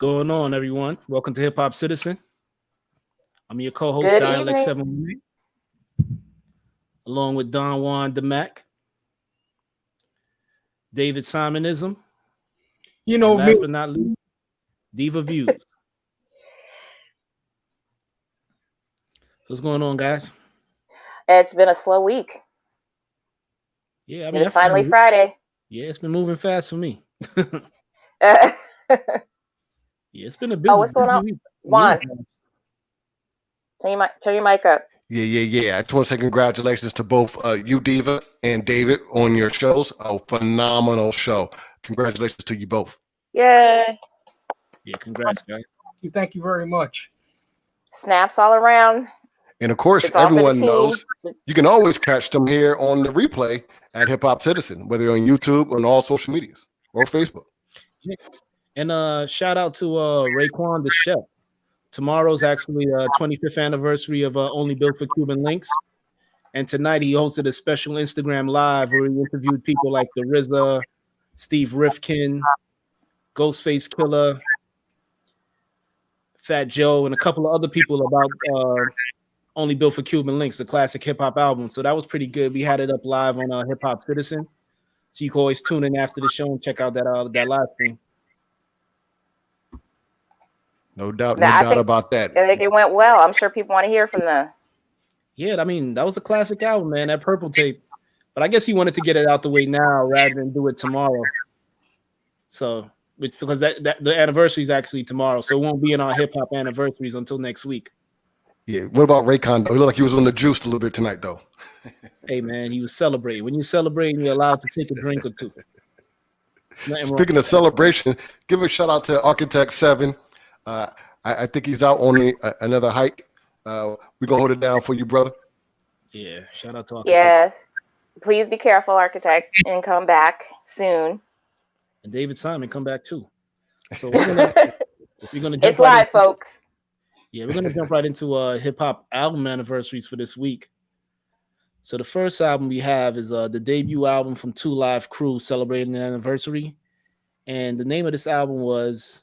going on, everyone? Welcome to Hiphopcitizen. I'm your co-host, Good Dialect evening. 718, along with Don Juan DeMac, David Simonism, You and know me. last but not least, Diva Views. So what's going on, guys? It's been a slow week. Yeah, I But mean, it's finally Friday. yeah, it's been moving fast for me. Oh, Yeah, it's been a busy what's going on? week. Juan, News-wise. turn your mic up. Yeah. I just want to say congratulations to both you, Diva, and David on your shows. A phenomenal show. Congratulations to you both. Yay. Yeah, congrats, guys. Thank you very much. Snaps all around. And of course, It's all for the everyone team. knows you can always catch them here on the replay at Hip Hop Citizen, whether on YouTube or on all social medias or Facebook. And shout out to Raekwon the Chef. Tomorrow's actually 25th anniversary of Only Built for Cuban Links. And tonight he hosted a special Instagram live where he interviewed people like the RZA, Steve Rifkin, Ghostface Killer, Fat Joe, and a couple of other people about Only Built for Cuban Links, the classic hip hop album. So that was pretty good. We had it up live on Hiphopcitizen. So you can always tune in after the show and check out that live stream. No doubt I think about that. I think it went well. I'm sure people want to hear from the. Yeah, I mean, that was a classic album, man, that Purple Tape. But I guess he wanted to get it out the way now rather than do it tomorrow. So, because the anniversary is actually tomorrow, so it won't be in our hip hop anniversaries until next week. Yeah. What about Raycon, though? He looked like he was on the juice a little bit tonight, though. Hey, man, he was celebrating. When you're celebrating, you're allowed to take a drink or two. Speaking of celebration, give a shout out to Architect 7. I think he's out on another hike. We're gonna hold it down for you, brother. Yeah, shout out to Architect. Yes. Please be careful, Architect, and come back soon. And David Simon come back too. So we're gonna jump It's live, folks. Yeah, we're gonna jump right into hip hop album anniversaries for this week. So the first album we have is the debut album from 2 Live Crew celebrating the anniversary, and the name of this album was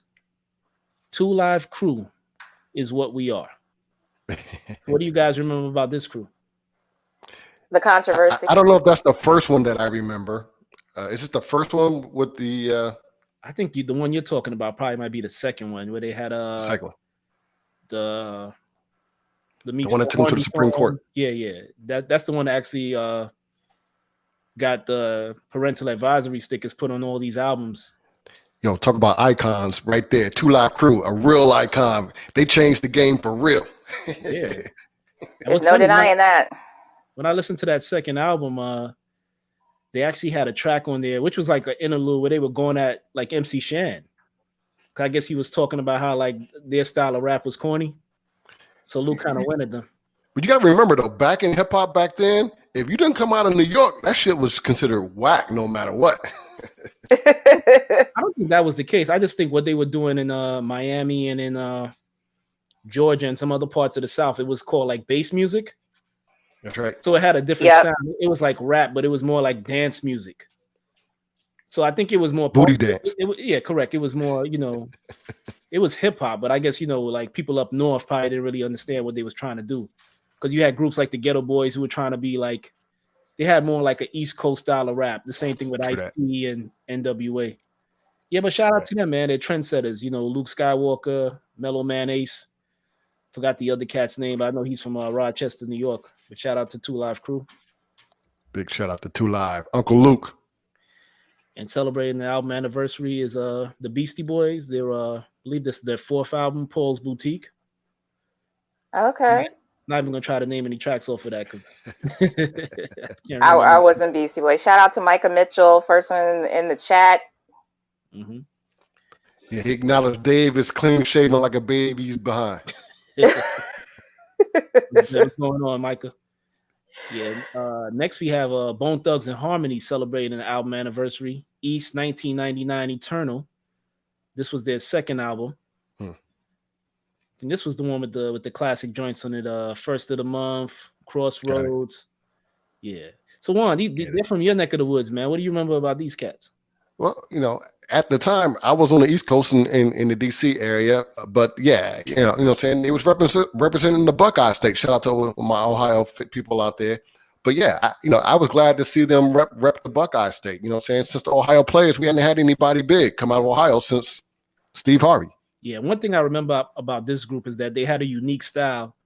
2 Live Crew Is What We Are. What do you guys remember about this crew? The controversy. I don't know if that's the first one that I remember. Is this the first one with the? I think the one you're talking about probably might be the second one where they had second one. the one that took him to the Supreme Court. Yeah. That's the one that actually got the parental advisory stickers put on all these albums. Yo, talk about icons right there. 2 Live Crew, a real icon. They changed the game for real. Yeah. There's no denying that. When I listened to that second album, they actually had a track on there, which was like an interlude where they were going at like MC Shan. I guess he was talking about how like their style of rap was corny. So Luke kind of went at them. But you got to remember, though, back in hip hop back then, if you didn't come out of New York, that shit was considered whack no matter what. I don't think that was the case. I just think what they were doing in Miami and in Georgia and some other parts of the South, it was called like bass music. That's right. So it had a different sound. It was like rap, but it was more like dance music. So I think it was more booty dance. Yeah, correct. It was more, it was hip hop, but I guess, like people up north probably didn't really understand what they was trying to do. Because you had groups like the Ghetto Boys who were trying to be like, they had more like an East Coast style of rap. The same thing with Ice-T and NWA. Yeah, but shout out to them, man. They're trendsetters. Luke Skywalker, Mellow Man Ace. Forgot the other cat's name, but I know he's from Rochester, New York. But shout out to 2 Live Crew. Big shout out to 2 Live. Uncle Luke. And celebrating the album anniversary is the Beastie Boys. They're I believe this is their 4th album, Paul's Boutique. Okay. Not even gonna try to name any tracks off of that. I wasn't Beastie Boys. Shout out to Micah Mitchell, first one in the chat. Mm-hmm. Yeah, he acknowledged Dave is clean shaven like a baby's behind. What's going on, Micah? Yeah. Next we have Bone Thugs and Harmony celebrating an album anniversary. East 1999 Eternal. This was their second album. And this was the one with the classic joints on it. First of the Month, Crossroads. Yeah. So Juan, they're from your neck of the woods, man. What do you remember about these cats? Well, at the time, I was on the East Coast in the DC area, but yeah, you know what I'm saying? It was representing the Buckeye State. Shout out to my Ohio people out there. But yeah, I was glad to see them rep the Buckeye State. You know what I'm saying? Since the Ohio players, we hadn't had anybody big come out of Ohio since Steve Harvey. Yeah, one thing I remember about this group is that they had a unique style,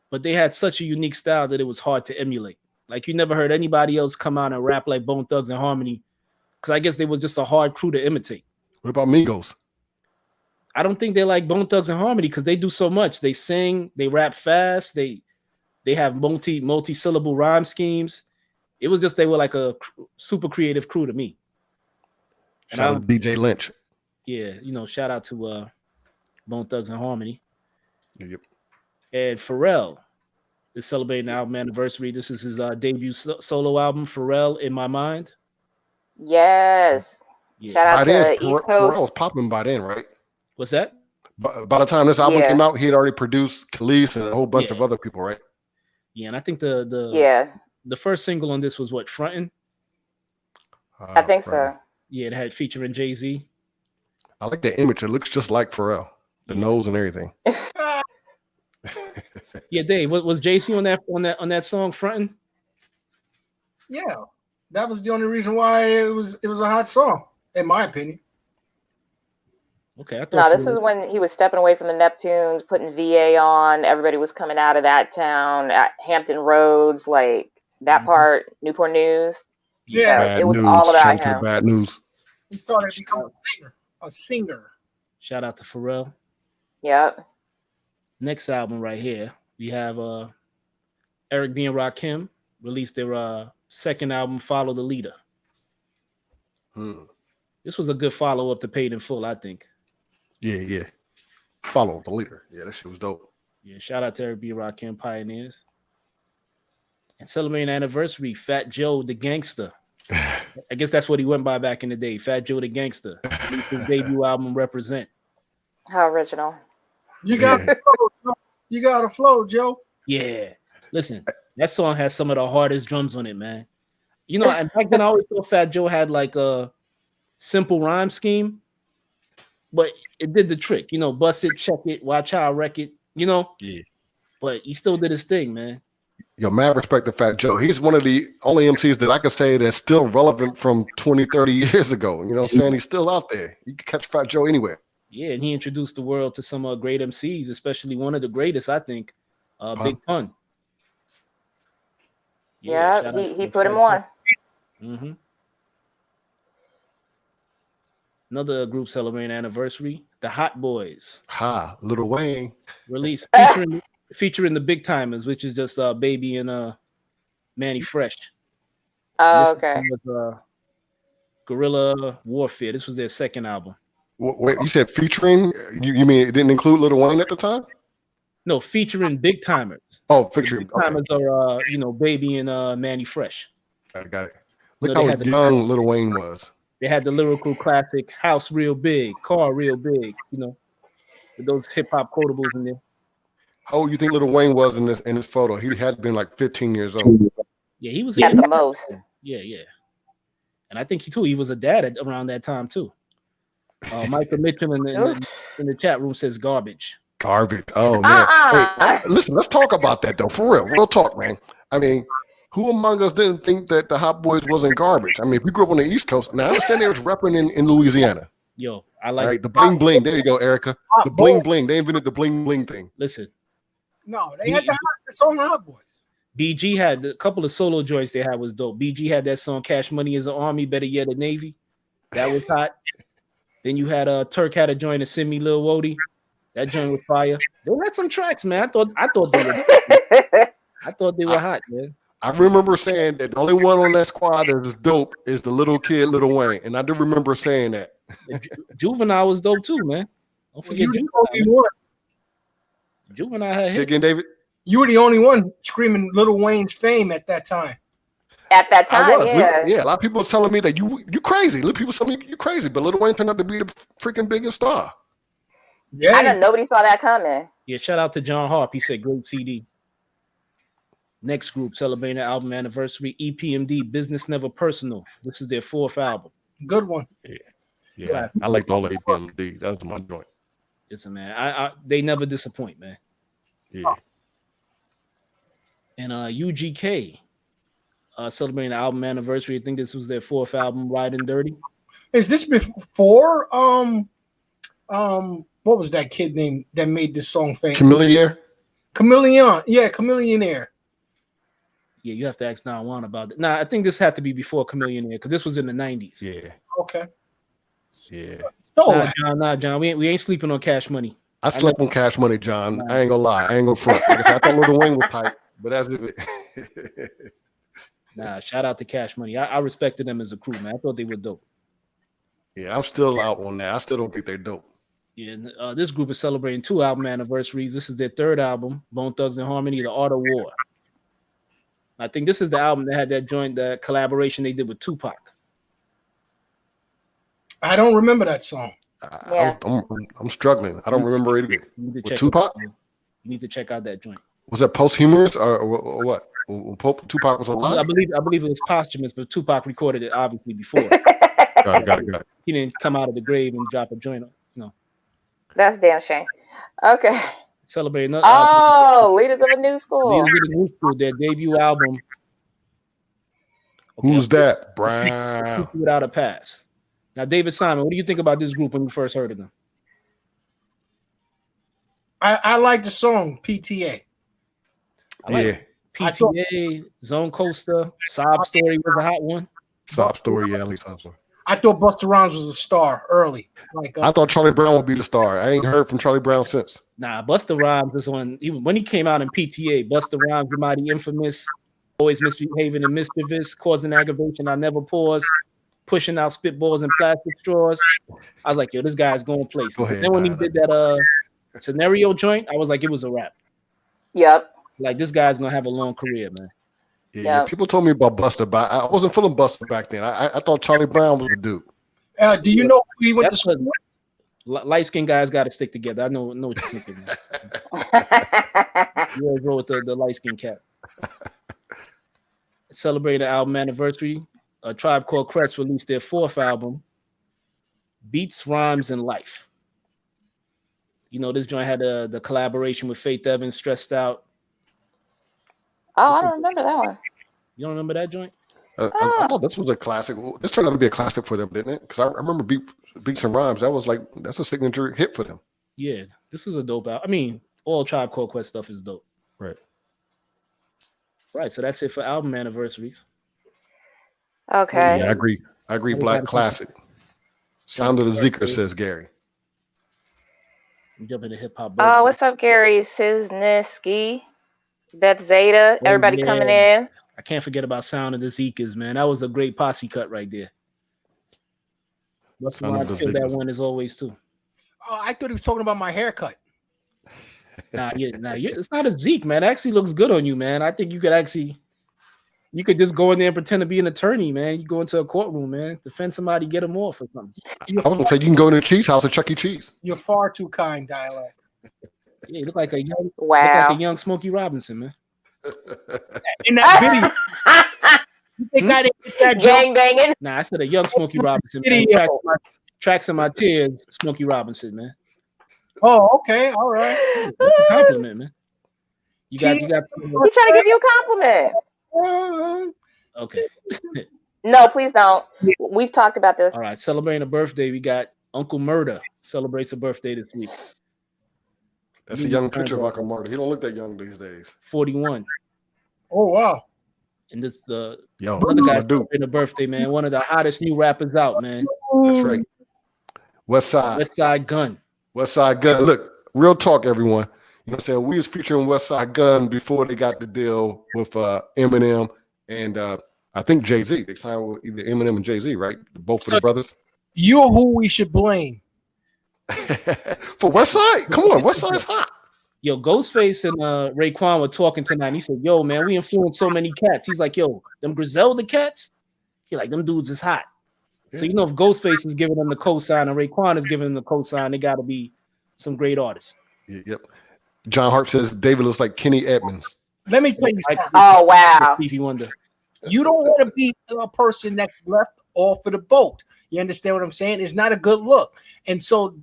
but they had such a unique style that it was hard to emulate. Like, you never heard anybody else come out and rap like Bone Thugs and Harmony, because I guess they were just a hard crew to imitate. What about Migos? I don't think they're like Bone Thugs and Harmony because they do so much. They sing, they rap fast, they have multi-syllable rhyme schemes. It was just they were like a super creative crew to me. Shout out to DJ Lynch. Yeah, shout out to Bone Thugs and Harmony. Yep. And Pharrell is celebrating the album anniversary. This is his debut solo album, Pharrell in My Mind. Yes. Yeah. Shout out to East Coast. Pharrell was popping by then, right? What's that? By the time this album came out, he had already produced Khalees and a whole bunch of other people, right? Yeah, and I think the first single on this was what, Frontin'? I think so. Yeah, it had featuring Jay-Z. I like the image. It looks just like Pharrell, the nose and everything. Yeah, Dave, was Jay-Z on that song, Frontin'? Yeah, that was the only reason why it was a hot song, in my opinion. Okay, I thought. No, this is when he was stepping away from the Neptunes, putting VA on. Everybody was coming out of that town at Hampton Roads, like that part, Newport News. Yeah, so it was all about him. Bad news. He started to become a singer. Shout out to Pharrell. Yep. Next album right here, we have Eric B. and Rakim released their second album, Follow the Leader. This was a good follow-up to Paid in Full, I think. Yeah. Follow the Leader. Yeah, that shit was dope. Yeah, shout out to Eric B. and Rakim, pioneers. And celebrating anniversary, Fat Joe the Gangster. I guess that's what he went by back in the day, Fat Joe the Gangster. His debut album, Represent. How original. You got a flow, Joe. Yeah. Listen, that song has some of the hardest drums on it, man. And back then I always thought Fat Joe had like a simple rhyme scheme, but it did the trick. Bust it, check it, watch how I wreck it, Yeah. But he still did his thing, man. Yo, mad respect to Fat Joe. He's one of the only MCs that I could say that's still relevant from 20, 30 years ago. You know what I'm saying? He's still out there. You can catch Fat Joe anywhere. Yeah, and he introduced the world to some great MCs, especially one of the greatest, I think, Big Pun. Yeah, he put him on. Mm-hmm. Another group celebrating anniversary, the Hot Boys. Lil Wayne. Released featuring the Big Timers, which is just Baby and Manny Fresh. Oh, okay. Was, Guerrilla Warfare. This was their second album. Wait, you said featuring? You mean it didn't include Lil Wayne at the time? No, featuring Big Timers. Oh, featuring. Big Timers are Baby and Manny Fresh. Got it. Look how young Lil Wayne was. They had the lyrical classic "House Real Big, Car Real Big," with those hip hop quotables in there. How old you think Lil Wayne was in this photo? He had been like 15 years old. Yeah, he was at the most. Yeah, and I think he was a dad around that time too. Michael Mitchell in the chat room says garbage. Garbage. Oh man. Hey, listen, let's talk about that though. For real talk, man. I mean, who among us didn't think that the Hot Boys wasn't garbage? I mean, if we grew up on the East Coast, now I understand they was repping in Louisiana. Yo, I like right, the bling bling. There you go, Erica. The bling bling. They invented the bling bling thing. Listen. No, they had the song Hot Boys. BG had a couple of solo joints they had was dope. BG had that song Cash Money is an Army, Better Yet a Navy. That was hot. Then you had Turk had a joint to Send Me Lil Wody. That joint was fire. They had some tracks, man. I thought they were hot, man. I remember saying that the only one on that squad that is dope is the little kid, Lil Wayne. And I do remember saying that. Juvenile was dope too, man. Don't forget Juvenile. Juvenile had hit. Again, David? You were the only one screaming Lil Wayne's fame at that time. At that time, yeah. A lot of people were telling me that you crazy. People telling me you crazy, but Lil Wayne turned out to be the freaking biggest star. Yeah. I know nobody saw that coming. Yeah, shout out to John Harp. He said great CD. Next group celebrating their album anniversary, EPMD, Business Never Personal. This is their fourth album. Good one. Yeah. Yeah, I liked all the APMD. That was my joint. Listen, man, they never disappoint, man. Yeah. And UGK celebrating the album anniversary. I think this was their 4th album, Riding Dirty. Is this before what was that kid name that made this song famous? Chameleon. Yeah, Chameleonaire. Yeah, you have to ask Don Juan about it. Nah, I think this had to be before Chameleonaire because this was in the 90s. Yeah. Okay. Yeah. Nah, John, we ain't sleeping on Cash Money. I slept on Cash Money, John. I ain't gonna lie. I ain't gonna front. Like I said, I thought Lil Wayne was tight, but that's it. Nah, shout out to Cash Money. I respected them as a crew, man. I thought they were dope. Yeah, I'm still out on that. I still don't think they're dope. Yeah, and, this group is celebrating 2 album anniversaries. This is their 3rd album, Bone Thugs and Harmony, The Art of War. I think this is the album that had that joint, the collaboration they did with Tupac. I don't remember that song. I'm struggling. I don't remember it either. With Tupac? You need to check out that joint. Was that posthumous or what? When Tupac was alive? I believe it was posthumous, but Tupac recorded it obviously before. Got it. He didn't come out of the grave and drop a joint. No. That's damn shame. Okay. Celebrating. Leaders of a New School. Leaders of a New School, their debut album. Okay. Who's that? Brown. Without a Pass. Now, David Simon, what do you think about this group when you first heard of them? I like the song PTA. PTA, Zone Coaster, Sob Story was a hot one. Sob Story, yeah, at least Sob Story. I thought Busta Rhymes was a star early. I thought Charlie Brown would be the star. I ain't heard from Charlie Brown since. Nah, Busta Rhymes is when he came out in PTA. Busta Rhymes, the mighty infamous, always misbehaving and mischievous, causing aggravation. I never pause, pushing out spitballs and plastic straws. I was like, yo, this guy's going places. Go ahead, then when he did that scenario joint, I was like, it was a wrap. Yep. Like this guy's gonna have a long career, man. Yeah, people told me about Busta, but I wasn't feeling Busta back then. I thought Charlie Brown was the dude. Do you know who he went to school? Light skinned guys got to stick together. I know what you're thinking. You always roll with the light skinned cat. Celebrating the album anniversary. A Tribe Called Quest released their 4th album, Beats, Rhymes, and Life. You know, this joint had the collaboration with Faith Evans, Stressed Out. Oh, I don't remember that one. You don't remember that joint? I thought this was a classic. This turned out to be a classic for them, didn't it? Because I remember Beats and Rhymes. That's a signature hit for them. Yeah, this is a dope album. I mean, all Tribe Called Quest stuff is dope. Right. Right. So that's it for album anniversaries. Okay. Yeah, I agree. Black classic. Sound of the Zika, says Gary. I'm jumping to hip hop. Oh, what's up, Gary Cisniski? Beth Zeta, everybody coming in. I can't forget about Sound of the Zekas, man. That was a great posse cut right there. What's why I feel that one is always too. Oh, I thought he was talking about my haircut. It's not a Zeke, man. It actually looks good on you, man. I think you could just go in there and pretend to be an attorney, man. You go into a courtroom, man, defend somebody, get them off or something. I was gonna say you can go to the cheese house at Chuck E. Cheese. You're far too kind, dialect. Yeah, you look like a young Smokey Robinson, man. In that video, you think I didn't get that gang banging? Nah, I said a young Smokey Robinson. Man. Tracks in my tears, Smokey Robinson, man. Oh, okay, all right. That's a compliment, man. You got. He's trying to give you a compliment. Okay. No, please don't. We've talked about this. All right, celebrating a birthday. We got Uncle Murda celebrates a birthday this week. That's a young picture of Uncle Murda. He don't look that young these days. 41. Oh wow. And this the other guy celebrating a birthday, man. One of the hottest new rappers out, man. That's right. West Side Gun. Look, real talk, everyone. You know what I'm saying? We was featuring West Side Gun before they got the deal with Eminem and I think Jay-Z. They signed with either Eminem and Jay-Z, right? Both of the brothers. You're who we should blame. For West Side? Come on, West Side is hot. Yo, Ghostface and Raekwon were talking tonight. And he said, yo, man, we influenced so many cats. He's like, yo, them Griselda cats? He like, them dudes is hot. Yeah. So, you know, if Ghostface is giving them the cosign and Raekwon is giving them the cosign, they got to be some great artists. Yep. John Hart says David looks like Kenny Edmonds. Let me tell you something. Oh, wow. Stevie Wonder. You don't want to be a person that's left off of the boat. You understand what I'm saying? It's not a good look. And so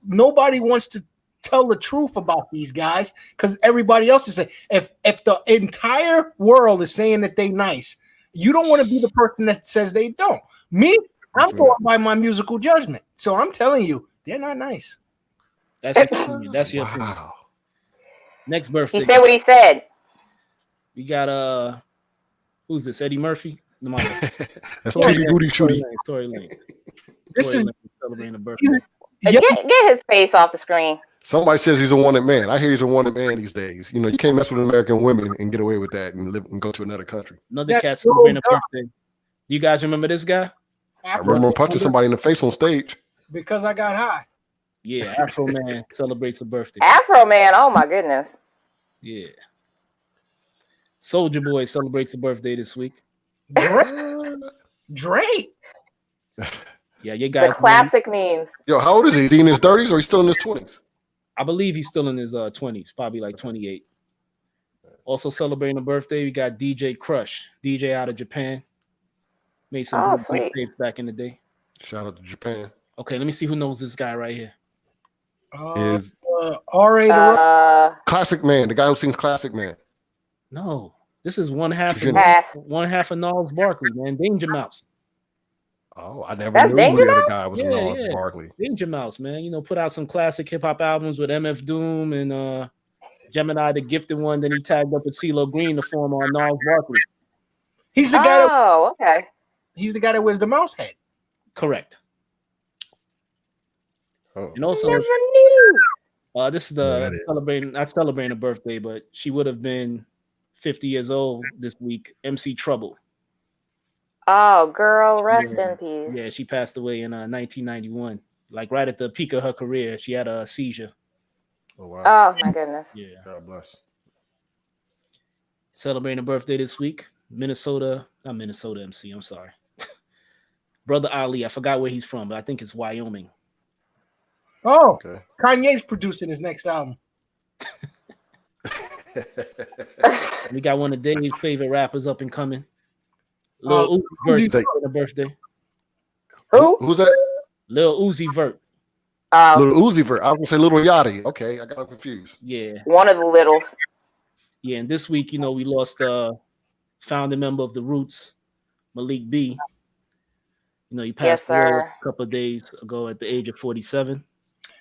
nobody wants to tell the truth about these guys because everybody else is saying, if the entire world is saying that they nice, you don't want to be the person that says they don't. Me, I'm going by my musical judgment. So I'm telling you, they're not nice. That's your opinion. That's your opinion. Wow. Next birthday. He said what he said. We got who's this? Eddie Murphy? No, That's Tootie Booty Shooty. Tory Lane. This is celebrating a birthday. Yeah. Get his face off the screen. Somebody says he's a wanted man. I hear he's a wanted man these days. You know, you can't mess with American women and get away with that and live and go to another country. Another cat celebrating a birthday. Do you guys remember this guy? I remember punching somebody in the face on stage. Because I got high. Yeah, Afro Man celebrates a birthday. Afro Man, oh my goodness. Yeah. Soldier Boy celebrates a birthday this week. Drake. Yeah, you guys. The classic memes. Yo, how old is he? Is he in his 30s or he's still in his 20s? I believe he's still in his 20s, probably like 28. Also celebrating a birthday, we got DJ Crush, DJ out of Japan. Made some great tapes back in the day. Shout out to Japan. Okay, let me see who knows this guy right here. Is R.A. Classic Man, the guy who sings Classic Man. No, this is one half of Gnarls Barkley, man. Danger Mouse. Oh, I never That's knew Danger the guy was Gnarls Barkley. Danger Mouse, man. You know, put out some classic hip hop albums with MF Doom and Gemini, the Gifted One. Then he tagged up with CeeLo Green to form on Gnarls Barkley. He's the guy. Okay. He's the guy that wears the mouse head. Correct. Oh. And also, Never knew. this is not celebrating a birthday, but she would have been 50 years old this week. MC Trouble. Oh, girl, rest in peace. Yeah, she passed away in 1991. Like right at the peak of her career, she had a seizure. Oh wow. Oh my goodness. Yeah. God bless. Celebrating a birthday this week. Not Minnesota MC, I'm sorry. Brother Ali, I forgot where he's from, but I think it's Wyoming. Oh, okay. Kanye's producing his next album. We got one of Dave's favorite rappers up and coming. Lil Uzi Vert for the birthday. Who's that? Lil Uzi Vert. Little Uzi Vert. I was gonna say Little Yachty. Okay, I got confused. Yeah. One of the littles. Yeah, and this week, we lost founding member of the Roots, Malik B. He passed away a couple of days ago at the age of 47.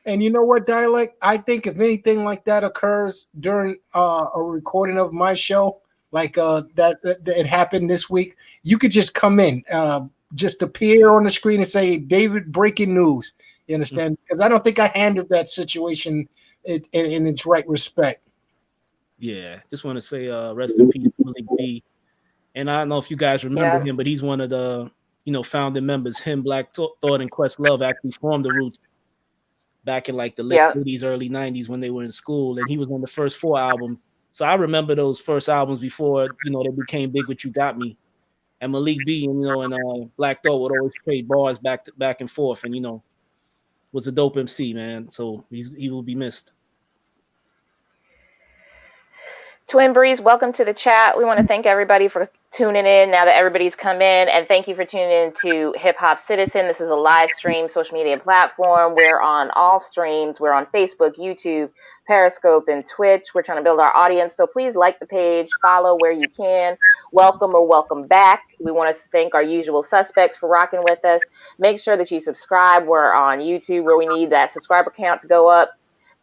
And you know what, Dialect? I think if anything like that occurs during a recording of my show, like that it happened this week, you could just come in, just appear on the screen and say, David, breaking news. You understand? Because I don't think I handled that situation in its right respect. Yeah, just want to say rest in peace, Malik B. And I don't know if you guys remember him, but he's one of the founding members. Him, Black Thought, and Questlove actually formed the Roots back in like the late 80s, early 90s when they were in school, and he was on the first 4 albums. So I remember those first albums before they became big with You Got Me. And Malik B and Black Thought would always trade bars back and forth, and was a dope MC, man. So he will be missed. Twin Breeze, welcome to the chat. We want to thank everybody for tuning in now that everybody's come in, and thank you for tuning in to Hiphopcitizen. This is a live stream social media platform. We're on all streams. We're on Facebook, YouTube, Periscope, and Twitch. We're trying to build our audience, so please like the page, follow where you can. Welcome or welcome back. We want to thank our usual suspects for rocking with us. Make sure that you subscribe. We're on YouTube, where we need that subscriber count to go up.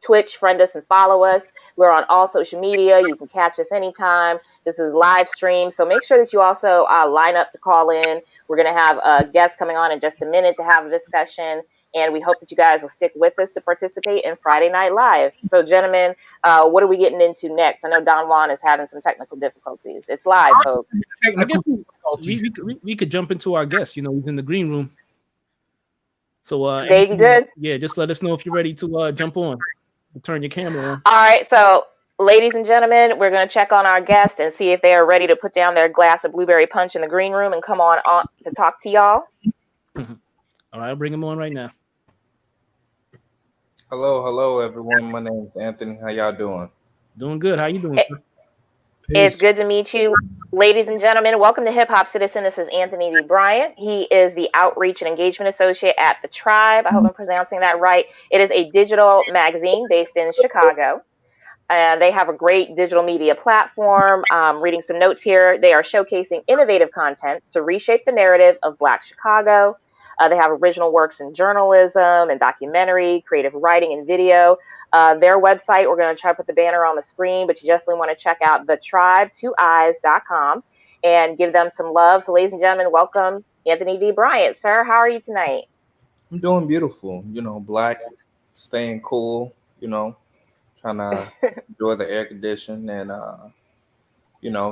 Twitch, friend us and follow us. We're on all social media. You can catch us anytime. This is live stream, so make sure that you also line up to call in. We're going to have a guest coming on in just a minute to have a discussion, and we hope that you guys will stick with us to participate in Friday Night Live. So, gentlemen, what are we getting into next? I know Don Juan is having some technical difficulties. It's live, folks. I guess we could jump into our guest. He's in the green room. So, Dave, you good? Yeah, just let us know if you're ready to jump on. Turn your camera on. All right, so ladies and gentlemen, we're going to check on our guest and see if they are ready to put down their glass of blueberry punch in the green room and come on to talk to y'all. All right, I'll bring him on right now. Hello, everyone. My name is Anthony. How y'all doing? Doing good. How you doing? Hey, It's good to meet you, ladies and gentlemen. Welcome to Hip Hop Citizen. This is Anthony D Bryant. He is the Outreach and Engagement Associate at The Tribe. I hope I'm pronouncing that right. It is a digital magazine based in Chicago. And they have a great digital media platform. Reading some notes here, they are showcasing innovative content to reshape the narrative of Black Chicago. They have original works in journalism and documentary, creative writing and video. Their website, we're going to try to put the banner on the screen, but you definitely want to check out thetribe2eyes.com and give them some love. So, ladies and gentlemen, welcome Anthony D. Bryant. Sir, how are you tonight? I'm doing beautiful. Black, staying cool, trying to enjoy the air condition and,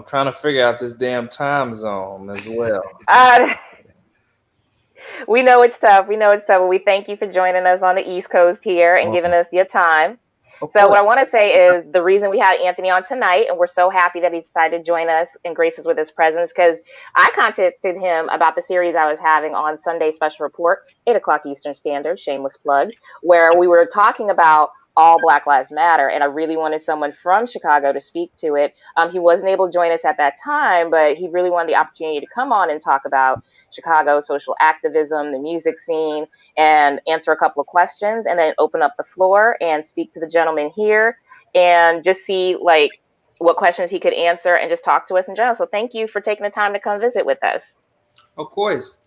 trying to figure out this damn time zone as well. We know it's tough. But we thank you for joining us on the East Coast here and giving us your time. So what I want to say is the reason we had Anthony on tonight, and we're so happy that he decided to join us and grace us with his presence, because I contacted him about the series I was having on Sunday Special Report, 8 o'clock Eastern Standard, shameless plug, where we were talking about all Black Lives Matter, and I really wanted someone from Chicago to speak to it. He wasn't able to join us at that time, but he really wanted the opportunity to come on and talk about Chicago social activism, the music scene, and answer a couple of questions, and then open up the floor and speak to the gentleman here and just see what questions he could answer and just talk to us in general. So thank you for taking the time to come visit with us. Of course.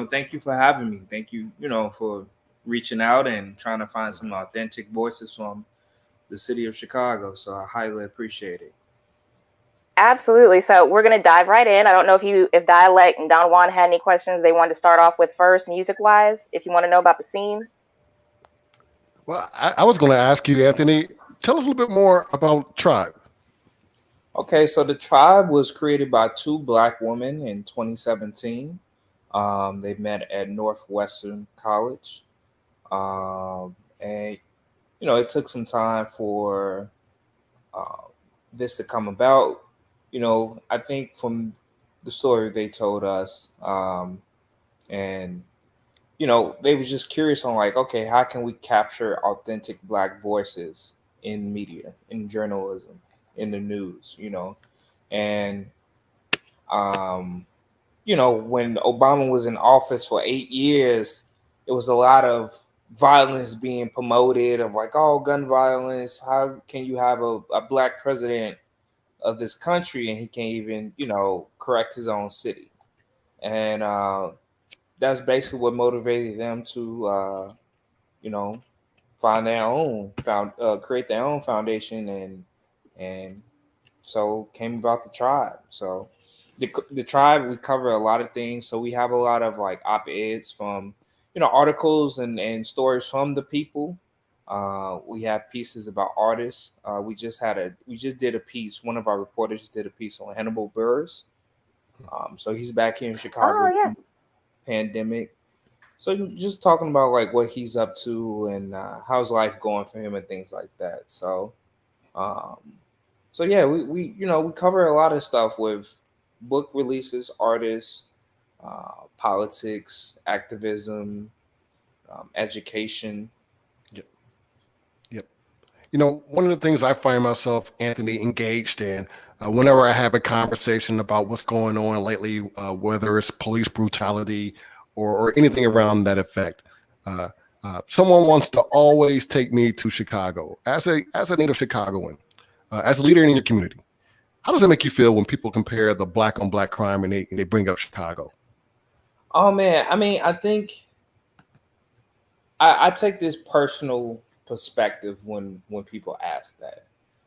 Thank you for having me. Thank you, for reaching out and trying to find some authentic voices from the city of Chicago. So I highly appreciate it. Absolutely. So we're going to dive right in. I don't know if Dialect and Don Juan had any questions they wanted to start off with first, music-wise, if you want to know about the scene. Well, I was going to ask you, Anthony, tell us a little bit more about Tribe. Okay, so the Tribe was created by two Black women in 2017. They met at Northwestern College. And, it took some time for this to come about. I think from the story they told us, and, they was just curious on okay, how can we capture authentic Black voices in media, in journalism, in the news, and, when Obama was in office for 8 years, it was a lot of violence being promoted of gun violence. How can you have a Black president of this country and he can't even, correct his own city? And that's basically what motivated them to, find their own, create their own foundation, and so came about the Tribe. So the Tribe, we cover a lot of things. So we have a lot of op-eds from, articles and stories from the people. We have pieces about artists. We just did a piece. One of our reporters did a piece on Hannibal Buress. So he's back here in Chicago. Oh, yeah. Pandemic. So just talking about what he's up to and how's life going for him and things like that. So, yeah, we cover a lot of stuff with book releases, artists, politics, activism, education. Yep. One of the things I find myself, Anthony, engaged in whenever I have a conversation about what's going on lately, whether it's police brutality or anything around that effect, someone wants to always take me to Chicago as a native Chicagoan, as a leader in your community. How does it make you feel when people compare the Black on Black crime and they bring up Chicago? Oh man, I mean, I think I take this personal perspective when people ask that.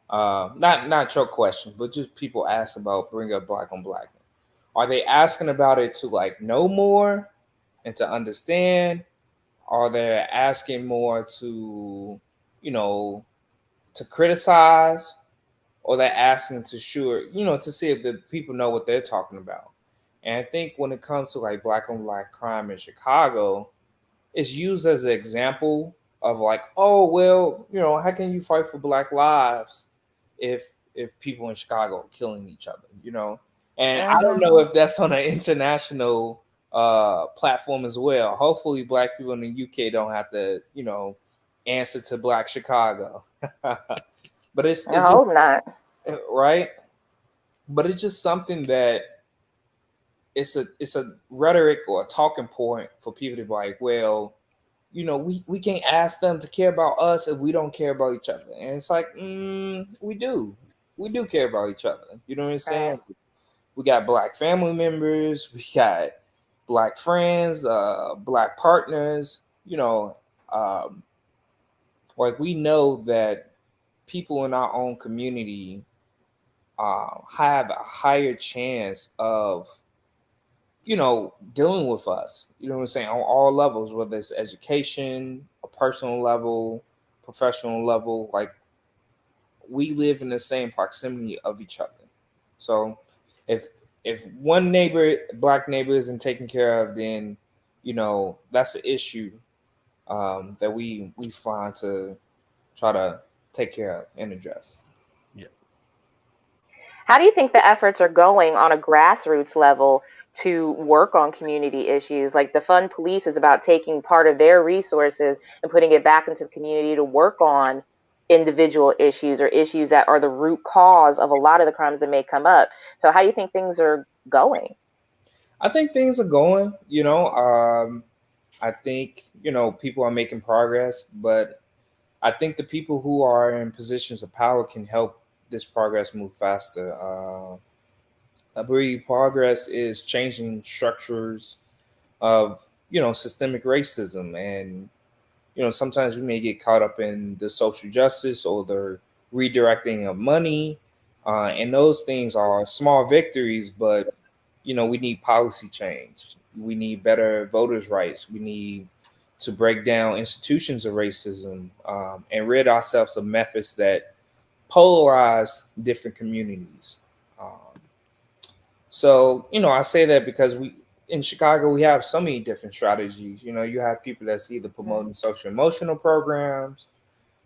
Not your question, but just people ask about bring up Black on Black. Are they asking about it to know more and to understand? Are they asking more to, to criticize? Or they're asking to to see if the people know what they're talking about? And I think when it comes to Black on Black crime in Chicago, it's used as an example of oh, well, how can you fight for Black lives if people in Chicago are killing each other, And I don't know if that's on an international platform as well. Hopefully Black people in the UK don't have to, answer to Black Chicago. But it's I hope not. Right? but it's just something that it's a rhetoric or a talking point for people to be like, well, we can't ask them to care about us if we don't care about each other. And it's like, we do care about each other. You know what I'm saying? Right. We got black family members, we got black friends, black partners. Um, like we know that people in our own community have a higher chance of dealing with us, you know what I'm saying, on all levels, whether it's education, a personal level, professional level. Like we live in the same proximity of each other. So if one black neighbor isn't taken care of, then that's the issue that we find to try to take care of and address. How do you think the efforts are going on a grassroots level to work on community issues? Like defund police is about taking part of their resources and putting it back into the community to work on individual issues or issues that are the root cause of a lot of the crimes that may come up. So how do you think things are going? I think things are going, I think, people are making progress, but I think the people who are in positions of power can help this progress move faster. I believe progress is changing structures of, systemic racism. And, sometimes we may get caught up in the social justice or the redirecting of money. And those things are small victories, but, we need policy change. We need better voters' rights. We need to break down institutions of racism and rid ourselves of methods that polarize different communities. Um, so, I say that because in Chicago, we have so many different strategies. You have people that's either promoting social emotional programs,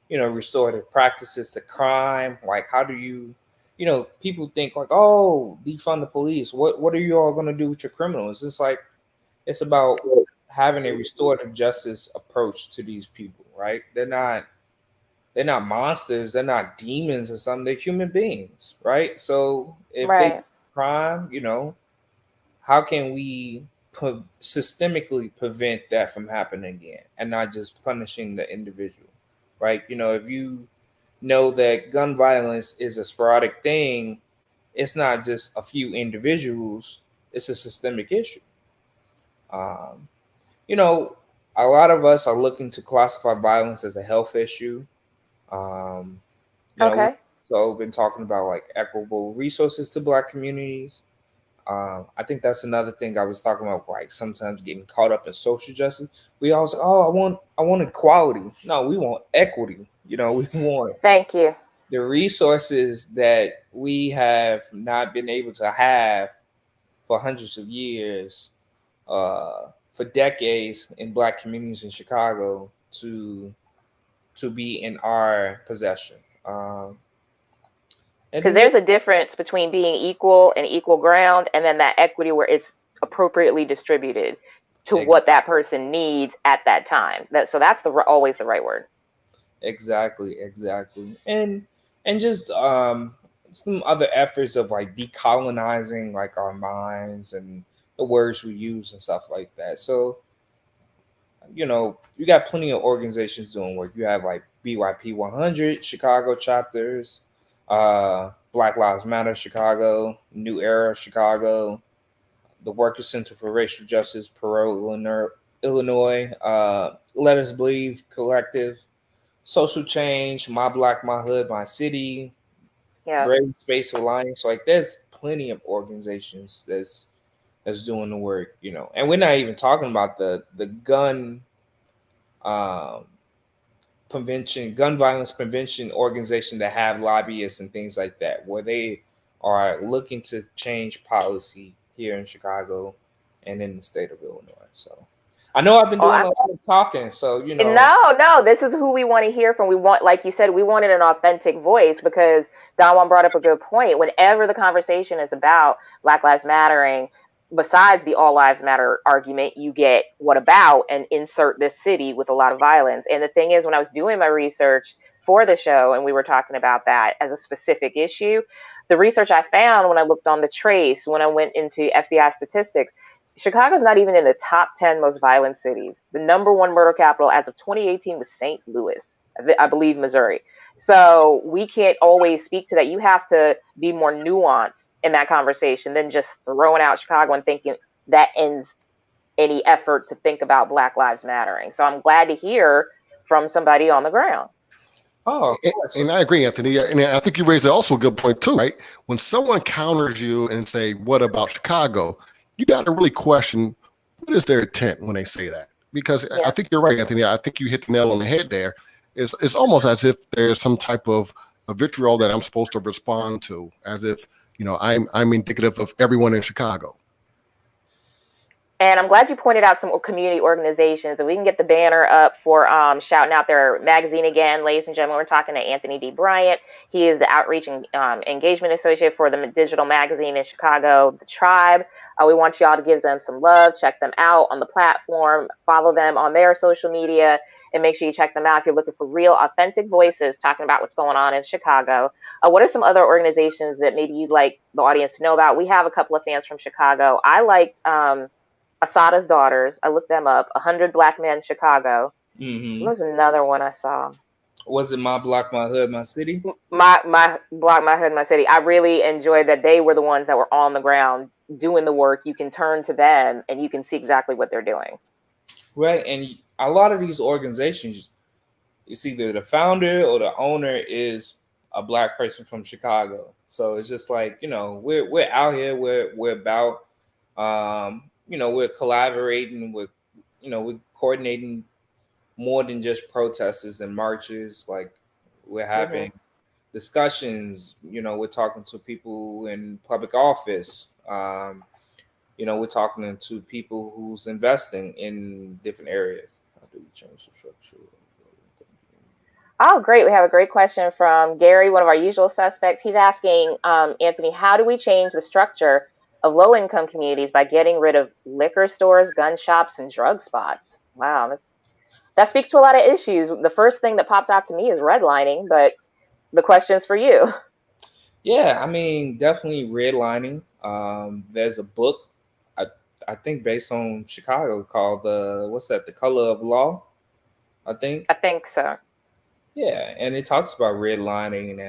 restorative practices to crime. Like, how do people think like, oh, defund the police. What are you all going to do with your criminals? It's like, it's about having a restorative justice approach to these people, right? They're not monsters, they're not demons or something, they're human beings, right? So if they Right. crime, how can we systemically prevent that from happening again and not just punishing the individual, right? If you know that gun violence is a sporadic thing, it's not just a few individuals, it's a systemic issue. um, you know, a lot of us are looking to classify violence as a health issue. Um, we've Okay. also been talking about like equitable resources to Black communities. I think that's another thing I was talking about, like sometimes getting caught up in social justice. We always, oh, I want equality. No, we want equity. We want Thank you. the resources that we have not been able to have for hundreds of years, for decades in Black communities in Chicago to be in our possession. And Because then there's a difference between being equal and equal ground and then that equity where it's appropriately distributed to what that person needs at that time. That's always the right word. exactly, and just some other efforts of like decolonizing like our minds and the words we use and stuff like that. So you got plenty of organizations doing work. You have like BYP 100 Chicago chapters, Black Lives Matter Chicago, New Era Chicago, the Workers Center for Racial Justice, Perot, Illinois, Let Us Believe Collective, Social Change, My Black, My Hood, My City, Yeah. Brave Space Alliance. Like there's plenty of organizations that's doing the work, and we're not even talking about the um, gun violence prevention organization that have lobbyists and things like that, where they are looking to change policy here in Chicago and in the state of Illinois. So I know I've been doing a lot of talking. So No, this is who we want to hear from. We want, like you said, we wanted an authentic voice because Don Juan brought up a good point. Whenever the conversation is about Black Lives Mattering, besides the All Lives Matter argument, you get what about and insert this city with a lot of violence. And the thing is, when I was doing my research, for the show, and we were talking about that as a specific issue. The research I found when I looked on the trace, when I went into FBI statistics, Chicago's not even in the top 10 most violent cities. The number one murder capital as of 2018 was St. Louis, I believe Missouri. So we can't always speak to that. You have to be more nuanced in that conversation than just throwing out Chicago and thinking that ends any effort to think about Black Lives Mattering. So I'm glad to hear from somebody on the ground. Oh, and I agree, Anthony. And I think you raised also a good point too, right? When someone counters you and say, "What about Chicago?" You got to really question what is their intent when they say that. Because I think you're right, Anthony. I think you hit the nail on the head there. It's almost as if there's some type of a vitriol that I'm supposed to respond to, as if I'm indicative of everyone in Chicago. And I'm glad you pointed out some community organizations, and we can get the banner up for shouting out their magazine again. Ladies and gentlemen, we're talking to Anthony D Bryant. He is the Outreach and Engagement Associate for the digital magazine in Chicago, The Tribe. We want y'all to give them some love, check them out on the platform, follow them on their social media, and make sure you check them out if you're looking for real, authentic voices talking about what's going on in Chicago. What are some other organizations that maybe you'd like the audience to know about? We have a couple of fans from Chicago. I liked Asada's Daughters. I looked them up. 100 Black Men Chicago. Mm-hmm. There was another one I saw. Was it My Block, My Hood, My City? My Block, My Hood, My City. I really enjoyed that they were the ones that were on the ground doing the work. You can turn to them and you can see exactly what they're doing. Right. And a lot of these organizations, it's either the founder or the owner is a Black person from Chicago. So it's just like, we're out here, we're about we're collaborating with, we're coordinating more than just protesters and marches. Like we're having discussions, we're talking to people in public office. We're talking to people who's investing in different areas. How do we change the structure? Oh, great. We have a great question from Gary, one of our usual suspects. He's asking, Anthony, how do we change the structure of low-income communities by getting rid of liquor stores, gun shops, and drug spots? Wow, that speaks to a lot of issues. The first thing that pops out to me is redlining, but the question's for you. Yeah, I mean, definitely redlining. There's a book, I think, based on Chicago called The Color of Law, I think. I think so. Yeah, and it talks about redlining and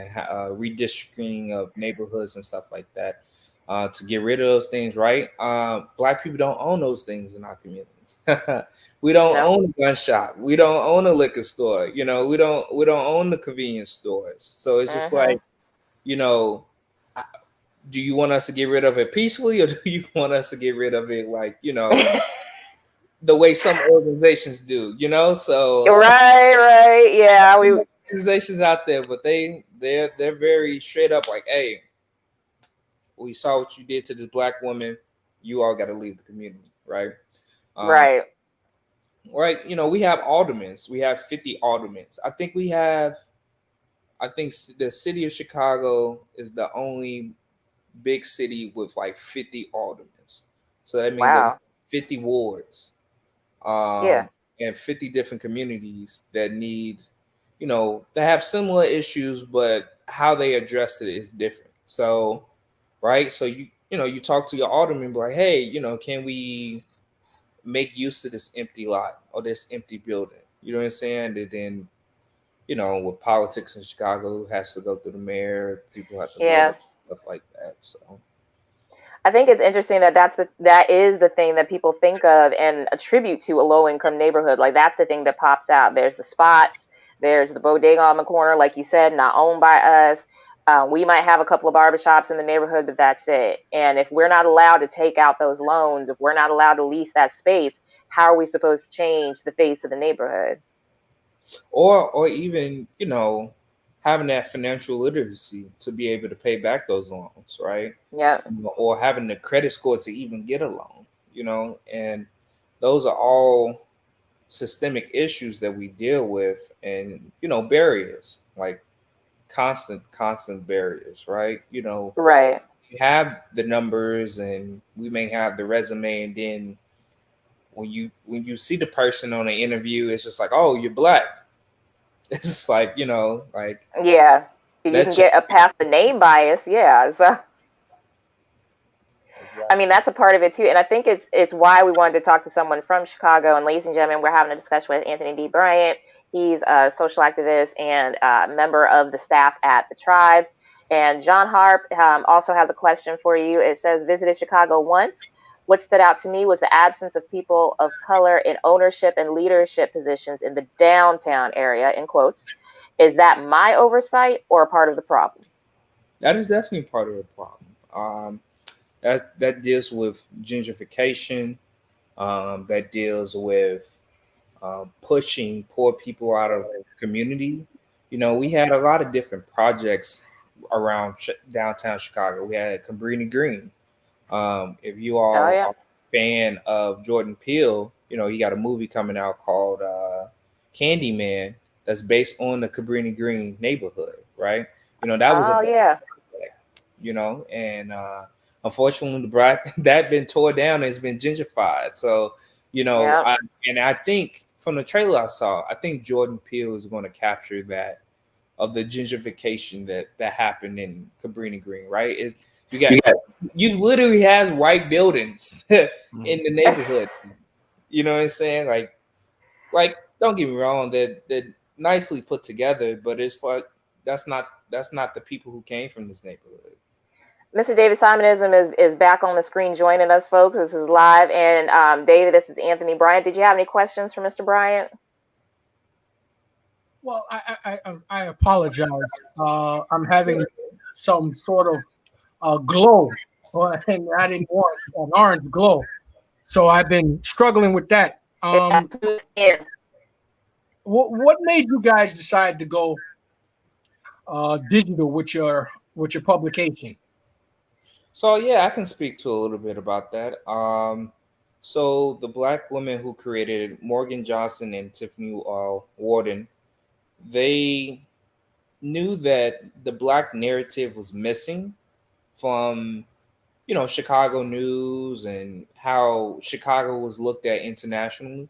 redistricting of neighborhoods and stuff like that. To get rid of those things, right? Black people don't own those things in our community. We don't own a gun shop. We don't own a liquor store. We don't own the convenience stores. So it's just like, do you want us to get rid of it peacefully, or do you want us to get rid of it like, the way some organizations do? So right, yeah, organizations out there, but they're very straight up, like, hey, we saw what you did to this Black woman. You all got to leave the community, right? Right. Right. We have aldermen. We have 50 aldermen. I think the city of Chicago is the only big city with like 50 aldermen. So that means that 50 wards. And 50 different communities that need, that have similar issues, but how they address it is different. So, right. So you talk to your alderman, be like, hey, can we make use of this empty lot or this empty building? You know what I'm saying? And then, with politics in Chicago, has to go through the mayor. People have to do stuff like that. So I think it's interesting that is the thing that people think of and attribute to a low income neighborhood. Like that's the thing that pops out. There's the spots, there's the bodega on the corner, like you said, not owned by us. We might have a couple of barbershops in the neighborhood, but that's it. And if we're not allowed to take out those loans, if we're not allowed to lease that space, how are we supposed to change the face of the neighborhood? Or even, having that financial literacy to be able to pay back those loans, right? Yeah. Or having the credit score to even get a loan, and those are all systemic issues that we deal with, and, barriers, like constant barriers, right? Right. You have the numbers and we may have the resume, and then when you see the person on an interview, it's just like, oh, you're Black. It's like, you know, like Yeah. If you can that's get past the name bias, yeah. So I mean, that's a part of it too, and I think it's why we wanted to talk to someone from Chicago. And ladies and gentlemen, we're having a discussion with Anthony D Bryant. He's a social activist and member of the staff at the Tribe. And John Harp also has a question for you. It says, visited Chicago once. What stood out to me was the absence of people of color in ownership and leadership positions in the downtown area, in quotes. Is that my oversight or a part of the problem? that is definitely part of the problem. That deals with gentrification. That deals with pushing poor people out of the community. You know, we had a lot of different projects around downtown Chicago. We had Cabrini Green. If you Oh all yeah. are a fan of Jordan Peele, you know, he got a movie coming out called Candyman that's based on the Cabrini Green neighborhood, right? You know, that was a Oh yeah. you know, and unfortunately, the that been tore down and it's been gentrified. So, you know, Yeah. I think from the trailer I saw, I think Jordan Peele is going to capture that of the gentrification that happened in Cabrini Green, right? You got you literally has white buildings in the neighborhood. You know what I'm saying? Like don't get me wrong, they're nicely put together, but it's like that's not the people who came from this neighborhood. Mr. David Simonism is back on the screen joining us, folks. This is live. And David, this is Anthony Bryant. Did you have any questions for Mr. Bryant? Well, I apologize. I'm having some sort of glow, and I didn't want an orange glow, so I've been struggling with that. What made you guys decide to go digital with your publication? So yeah, I can speak to a little bit about that. So the black women who created it, Morgan Johnson and Tiffany Warden, they knew that the black narrative was missing from, you know, Chicago news and how Chicago was looked at internationally,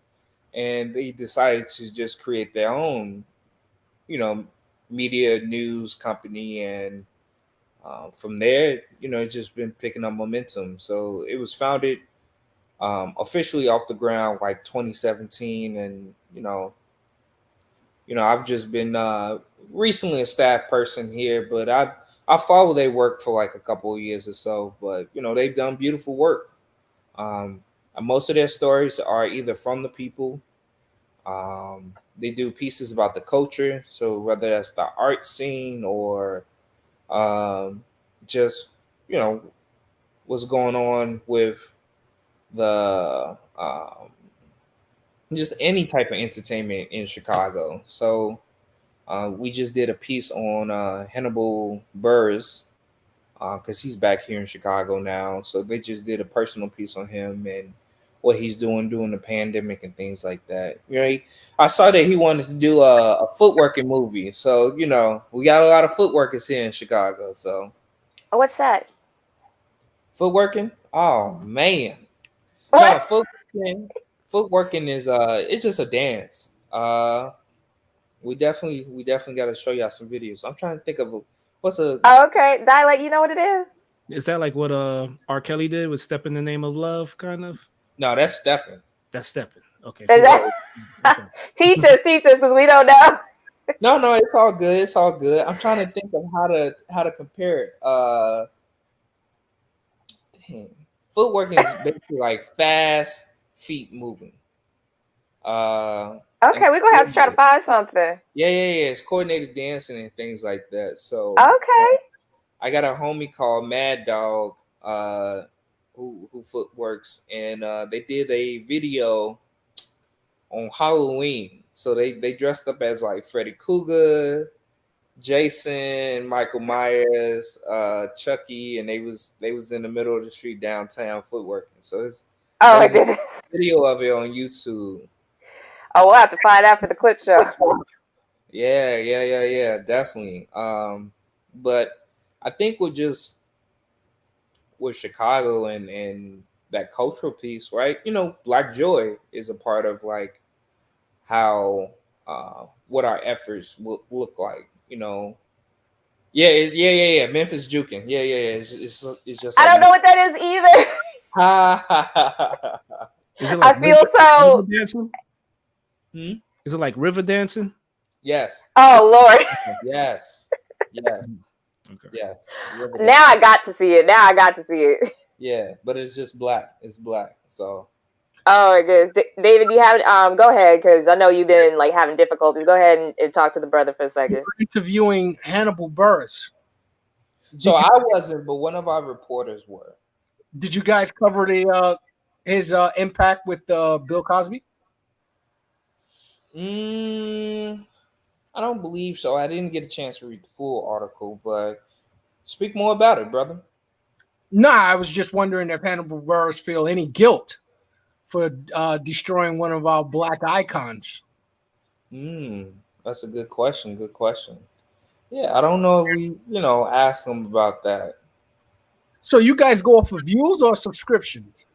and they decided to just create their own, you know, media news company. And from there, you know, it's just been picking up momentum. So it was founded officially off the ground like 2017, and I've just been recently a staff person here, but I follow their work for like a couple of years or so. But you know, they've done beautiful work. Most of their stories are either from the people. They do pieces about the culture, so whether that's the art scene or um, just you know what's going on with the just any type of entertainment in Chicago. So we just did a piece on Hannibal Burrs because he's back here in Chicago now. So they just did a personal piece on him and what he's doing during the pandemic and things like that. You know, I saw that he wanted to do a footworking movie. So you know, we got a lot of footworkers here in Chicago. So Oh, what's that? footworking, oh man, no What? footworking is it's just a dance. We definitely got to show y'all some videos. I'm trying to think of what's a Oh, okay. Dialect, you know what it is? Is that like what R. Kelly did with "Step in the Name of Love"? Kind of. no, that's stepping. That's stepping. Okay. Is that... Okay. teach us, because we don't know. No, it's all good. It's all good. I'm trying to think of how to compare it. Dang. Footworking is basically like fast feet moving. And Okay, we're gonna have to try to find something. yeah. It's coordinated dancing and things like that. So Okay. I got a homie called Mad Dog, who footworks, and they did a video on Halloween. So they dressed up as like Freddy Krueger, Jason, Michael Myers, Chucky, and they was in the middle of the street downtown footworking. So Oh my there's a goodness. video of it on YouTube. Oh, we'll have to find out for the clip show. Yeah, definitely. But I think with Chicago and that cultural piece, right? You know, Black Joy is a part of like how what our efforts will look like. Yeah. Memphis juking. Yeah. It's just. I like don't know what that is either. Is it I like feel river so. dancing? Hmm? Is it like river dancing? Yes. Oh Lord. Yes. Yes. Okay. Yes. River dance. Now I got to see it. Now I got to see it. Yeah, but it's just black. It's black. So Oh my goodness. David, do you have go ahead, because I know you've been like having difficulties. Go ahead and talk to the brother for a second. Interviewing Hannibal Buress. I wasn't, but one of our reporters were. Did you guys cover his impact with Bill Cosby? I don't believe so. I didn't get a chance to read the full article, but speak more about it, brother. No, I was just wondering if Hannibal Buress feel any guilt for destroying one of our black icons. That's a good question. Good question. Yeah, I don't know if we, asked them about that. So you guys go off of views or subscriptions?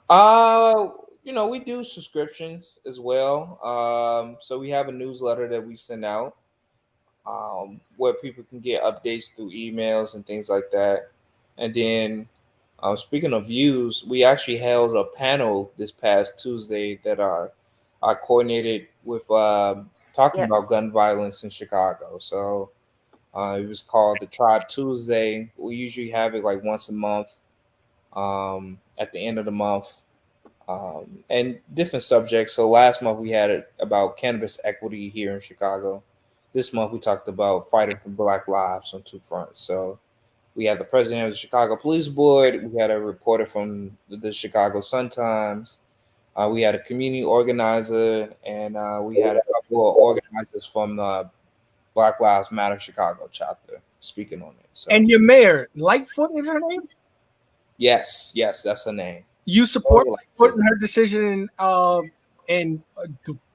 We do subscriptions as well. So we have a newsletter that we send out, where people can get updates through emails and things like that. And then, speaking of views, we actually held a panel this past Tuesday that I coordinated with talking about gun violence in Chicago. So it was called the Tribe Tuesday. We usually have it like once a month, at the end of the month, and different subjects. So last month we had it about cannabis equity here in Chicago. This month we talked about fighting for Black lives on two fronts. So we had the president of the Chicago Police Board. We had a reporter from the Chicago Sun-Times. We had a community organizer, and we had a couple of organizers from Black Lives Matter Chicago chapter speaking on it. So. And your mayor, Lightfoot is her name? Yes, that's her name. You support Lightfoot in her decision in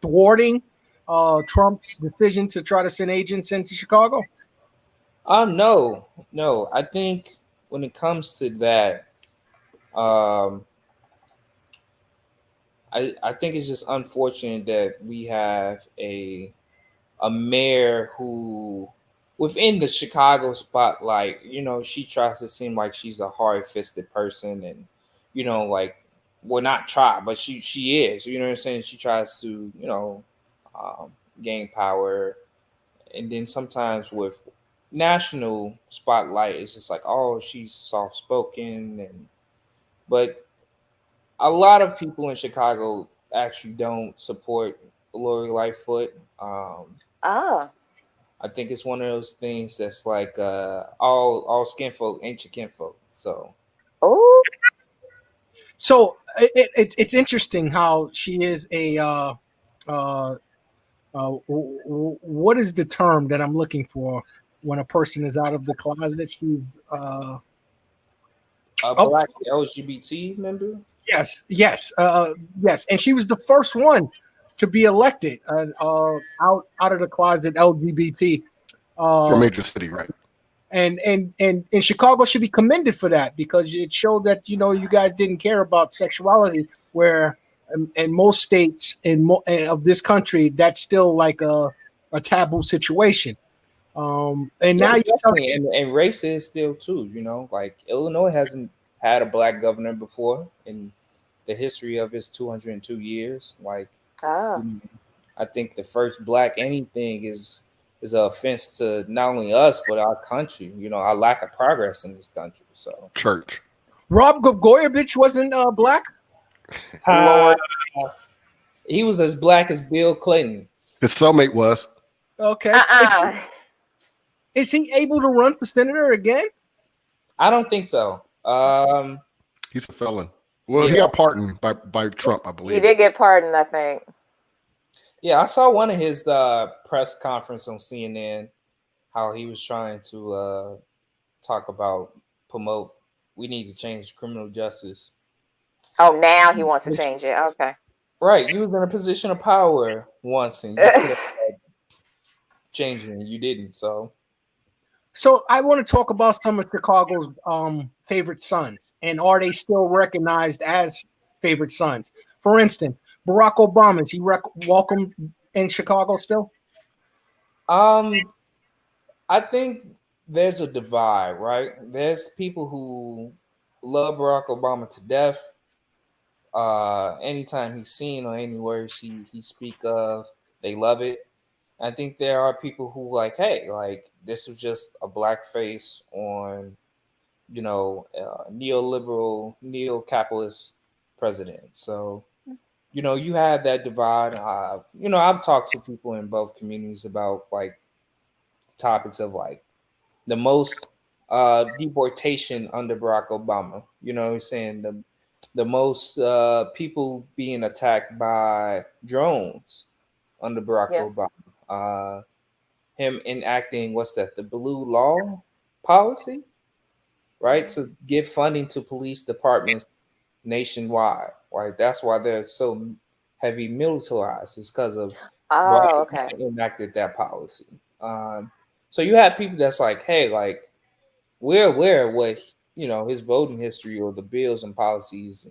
thwarting Trump's decision to try to send agents into Chicago? No. I think when it comes to that, I think it's just unfortunate that we have a mayor who, within the Chicago spotlight, she tries to seem like she's a hard-fisted person, and not try, but she is. You know what I'm saying? She tries to gain power, and then sometimes with national spotlight, it's just like, oh, she's soft-spoken, but a lot of people in Chicago actually don't support Lori Lightfoot. I think it's one of those things that's like all skin folk ain't your kinfolk. So. Oh. So it's interesting how she is a what is the term that I'm looking for when a person is out of the closet? She's a black LGBT member. Yes, yes, and she was the first one to be elected out of the closet LGBT. For a major city, right? And Chicago should be commended for that, because it showed that you guys didn't care about sexuality, where in most states of this country that's still like a taboo situation. And now you're telling and race is still too. Like Illinois hasn't had a black governor before in the history of its 202 years. Like, I think the first black anything is an offense to not only us but our country. Our lack of progress in this country. So, church. Rob Goyevich wasn't black. He was as black as Bill Clinton. His cellmate was. Okay. Is he able to run for senator again? I don't think so. He's a felon. Well, he got pardoned by Trump, I believe. He did get pardoned, I think. Yeah, I saw one of his press conference on CNN, how he was trying to promote, we need to change criminal justice. Oh, now he wants to change it. Okay. Right. You was in a position of power once, and you could have changed it, and you didn't. So I want to talk about some of Chicago's favorite sons, and are they still recognized as favorite sons? For instance, Barack Obama, is he welcomed in Chicago still? I think there's a divide, right? There's people who love Barack Obama to death. Anytime he's seen or any words he speak of, they love it. I think there are people who like, hey, like this was just a blackface on, neoliberal, neo-capitalist president. So, you have that divide. I've talked to people in both communities about like topics of like the most deportation under Barack Obama. He's saying the most people being attacked by drones under Barack Yeah. Obama. Him enacting the blue law policy, right? To give funding to police departments nationwide, right? That's why they're so heavy militarized. It's because of Barack Oh, okay. enacted that policy. So you have people that's like, hey, like we're aware of what his voting history or the bills and policies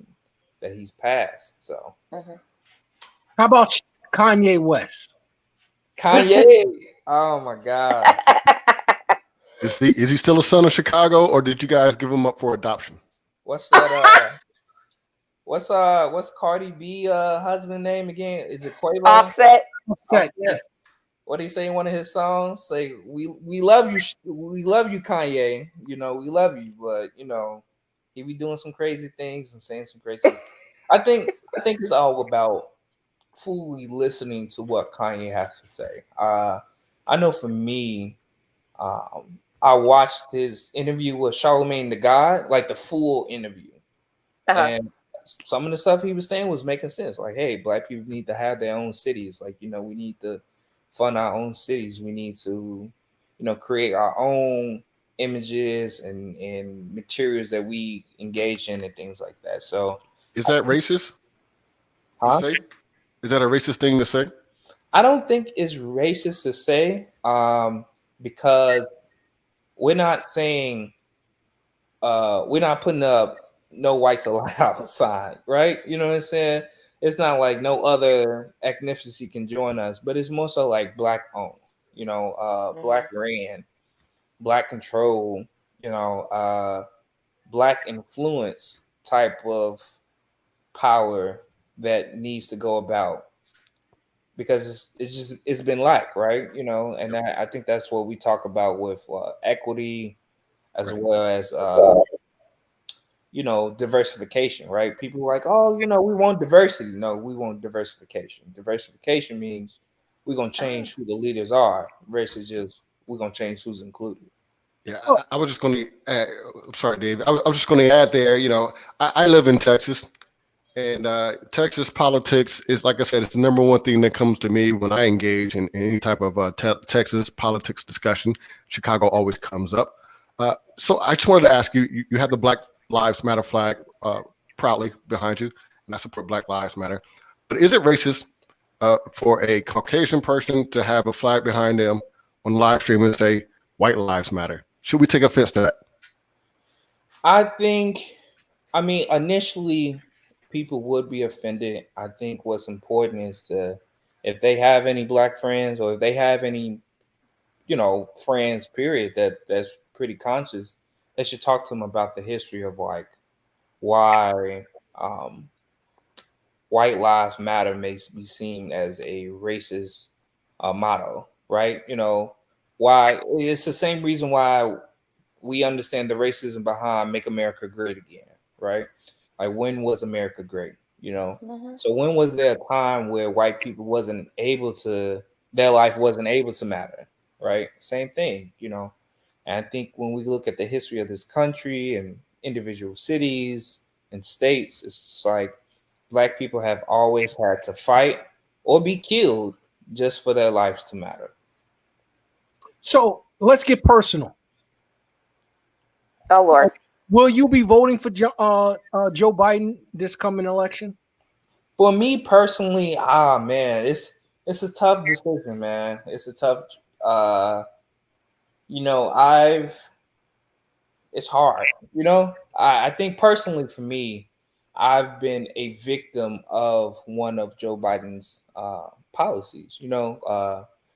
that he's passed. So How about Kanye West? Kanye, oh my God. Is he still a son of Chicago, or did you guys give him up for adoption? What's that? What's Cardi B husband name again? Is it Quavo? Offset. Yes. What did he say in one of his songs? Say we love you, Kanye. We love you, but he be doing some crazy things and saying some crazy. I think it's all about fully listening to what Kanye has to say. I know for me, I watched his interview with Charlemagne the God, like the full interview, and some of the stuff he was saying was making sense. Like, hey, black people need to have their own cities. Like, we need to fund our own cities. We need to, create our own images and materials that we engage in and things like that. So, is that racist? huh? To say? Is that a racist thing to say? I don't think it's racist to say, because we're not saying we're not putting up no whites allowed sign, right? You know what I'm saying? It's not like no other ethnicity can join us, but it's more so like black owned, black ran, black control, black influence type of power that needs to go about, because it's been lack, right? And I think that's what we talk about with equity as Right. well as diversification, right? People are like, oh, we want diversity. No, we want diversification. Diversification means we're gonna change who the leaders are versus just we're gonna change who's included. Yeah, I was just going to add, sorry, Dave. I was just going to add there, I live in Texas, and Texas politics is, like I said, it's the number one thing that comes to me when I engage in any type of Texas politics discussion. Chicago always comes up. So I just wanted to ask you, you have the Black Lives Matter flag proudly behind you, and I support Black Lives Matter. But is it racist for a Caucasian person to have a flag behind them on live stream and say White Lives Matter? Should we take offense to that? I mean, initially people would be offended. I think what's important is if they have any black friends or if they have any, friends, period, that's pretty conscious, they should talk to them about the history of like why White Lives Matter makes be seen as a racist motto, right? Why it's the same reason why we understand the racism behind Make America Great Again, right? Like, when was America great? So when was there a time where white people their life wasn't able to matter, right? Same thing, And I think when we look at the history of this country and individual cities and states, it's just like black people have always had to fight or be killed just for their lives to matter. So let's get personal. Oh Lord. Will you be voting for Joe Biden this coming election? For me personally, man, it's a tough decision, man. It's a tough it's hard, I think personally for me, I've been a victim of one of Joe Biden's policies.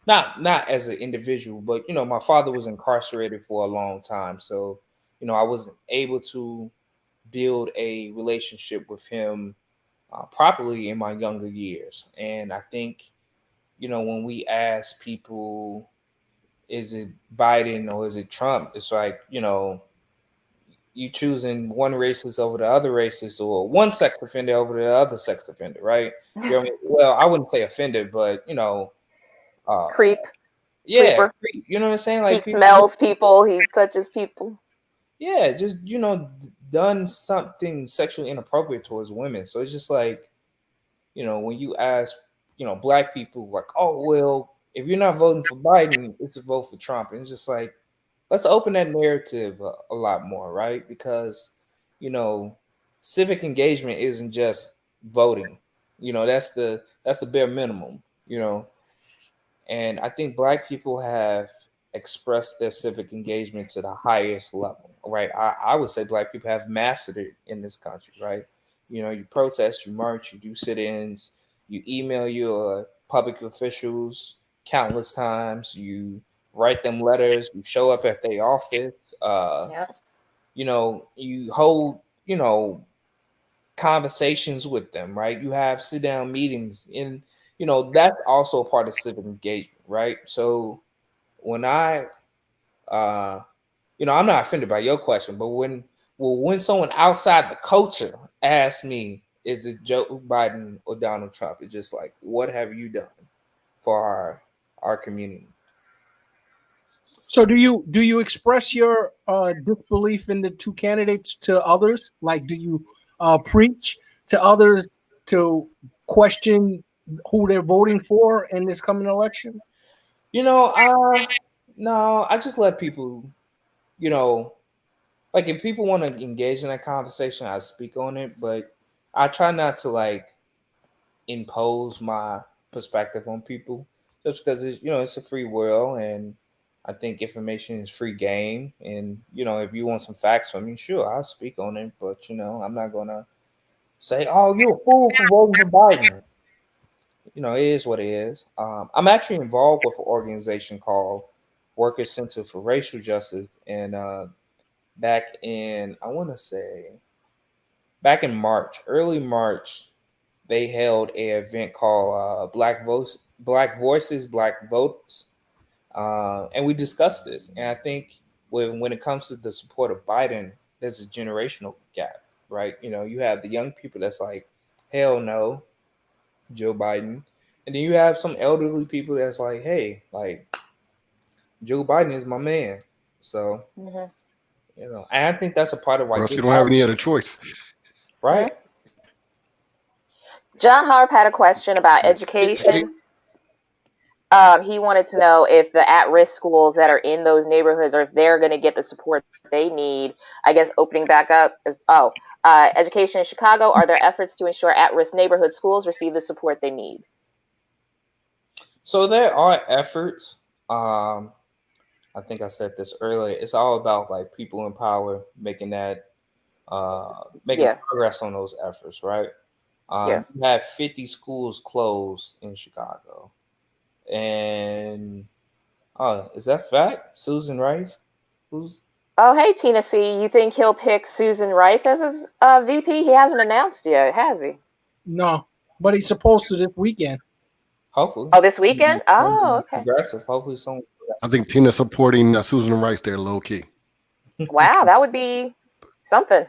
Not as an individual, but my father was incarcerated for a long time, so I wasn't able to build a relationship with him properly in my younger years. And I think when we ask people, is it Biden or is it Trump? It's like you choosing one racist over the other racist, or one sex offender over the other sex offender, right? Well, I wouldn't say offender, but Creep, yeah, creeper. you know what I'm saying? He Like people, smells people. He touches people. yeah, just done something sexually inappropriate towards women. So it's just like, when you ask, black people, like, oh well, if you're not voting for Biden, it's a vote for Trump. And it's just like, let's open that narrative a lot more, right? Because civic engagement isn't just voting. That's the bare minimum. And I think black people have expressed their civic engagement to the highest level, right? I would say black people have mastered it in this country, right? You protest, you march, you do sit-ins, you email your public officials countless times, you write them letters, you show up at their office, Yeah. you hold, conversations with them, right? You have sit down meetings, and that's also a part of civic engagement, right? So when uh, I'm not offended by your question, but when someone outside the culture asks me, is it Joe Biden or Donald Trump? It's just like, what have you done for our community? So do you express your disbelief in the two candidates to others? Like, do you preach to others to question who they're voting for in this coming election? No, I just let people, you know, like if people want to engage in that conversation, I speak on it, but I try not to like impose my perspective on people just because it's a free world, and I think information is free game. And if you want some facts from me, sure, I'll speak on it, but I'm not gonna say, oh, you're a fool for voting for Biden. It is what it is. I'm actually involved with an organization called Workers Center for Racial Justice, and back in, I want to say, back in March, early March, they held a event called Black Voices, Black Votes, and we discussed this. And I think when it comes to the support of Biden, there's a generational gap, right? You have the young people that's like, hell no, Joe Biden, and then you have some elderly people that's like, hey, like Joe Biden is my man. So Mm-hmm. and I think that's a part of why Or else this you don't have any other choice. right? Mm-hmm. John Harp had a question about Hey, education. He wanted to know if the at-risk schools that are in those neighborhoods, or if they're going to get the support they need. I guess opening back up is education in Chicago. Are there efforts to ensure at-risk neighborhood schools receive the support they need? So there are efforts. I think I said this earlier. It's all about like people in power making Yeah, progress on those efforts, right? yeah. You have 50 schools closed in Chicago, and is that fact? Susan Rice, who's Oh, hey, Tina C. You think he'll pick Susan Rice as his VP? He hasn't announced yet, has he? No, but he's supposed to this weekend. hopefully Oh, this weekend? Oh, okay. progressive. Hopefully, someone. I think Tina's supporting Susan Rice there, low key. Wow, that would be something.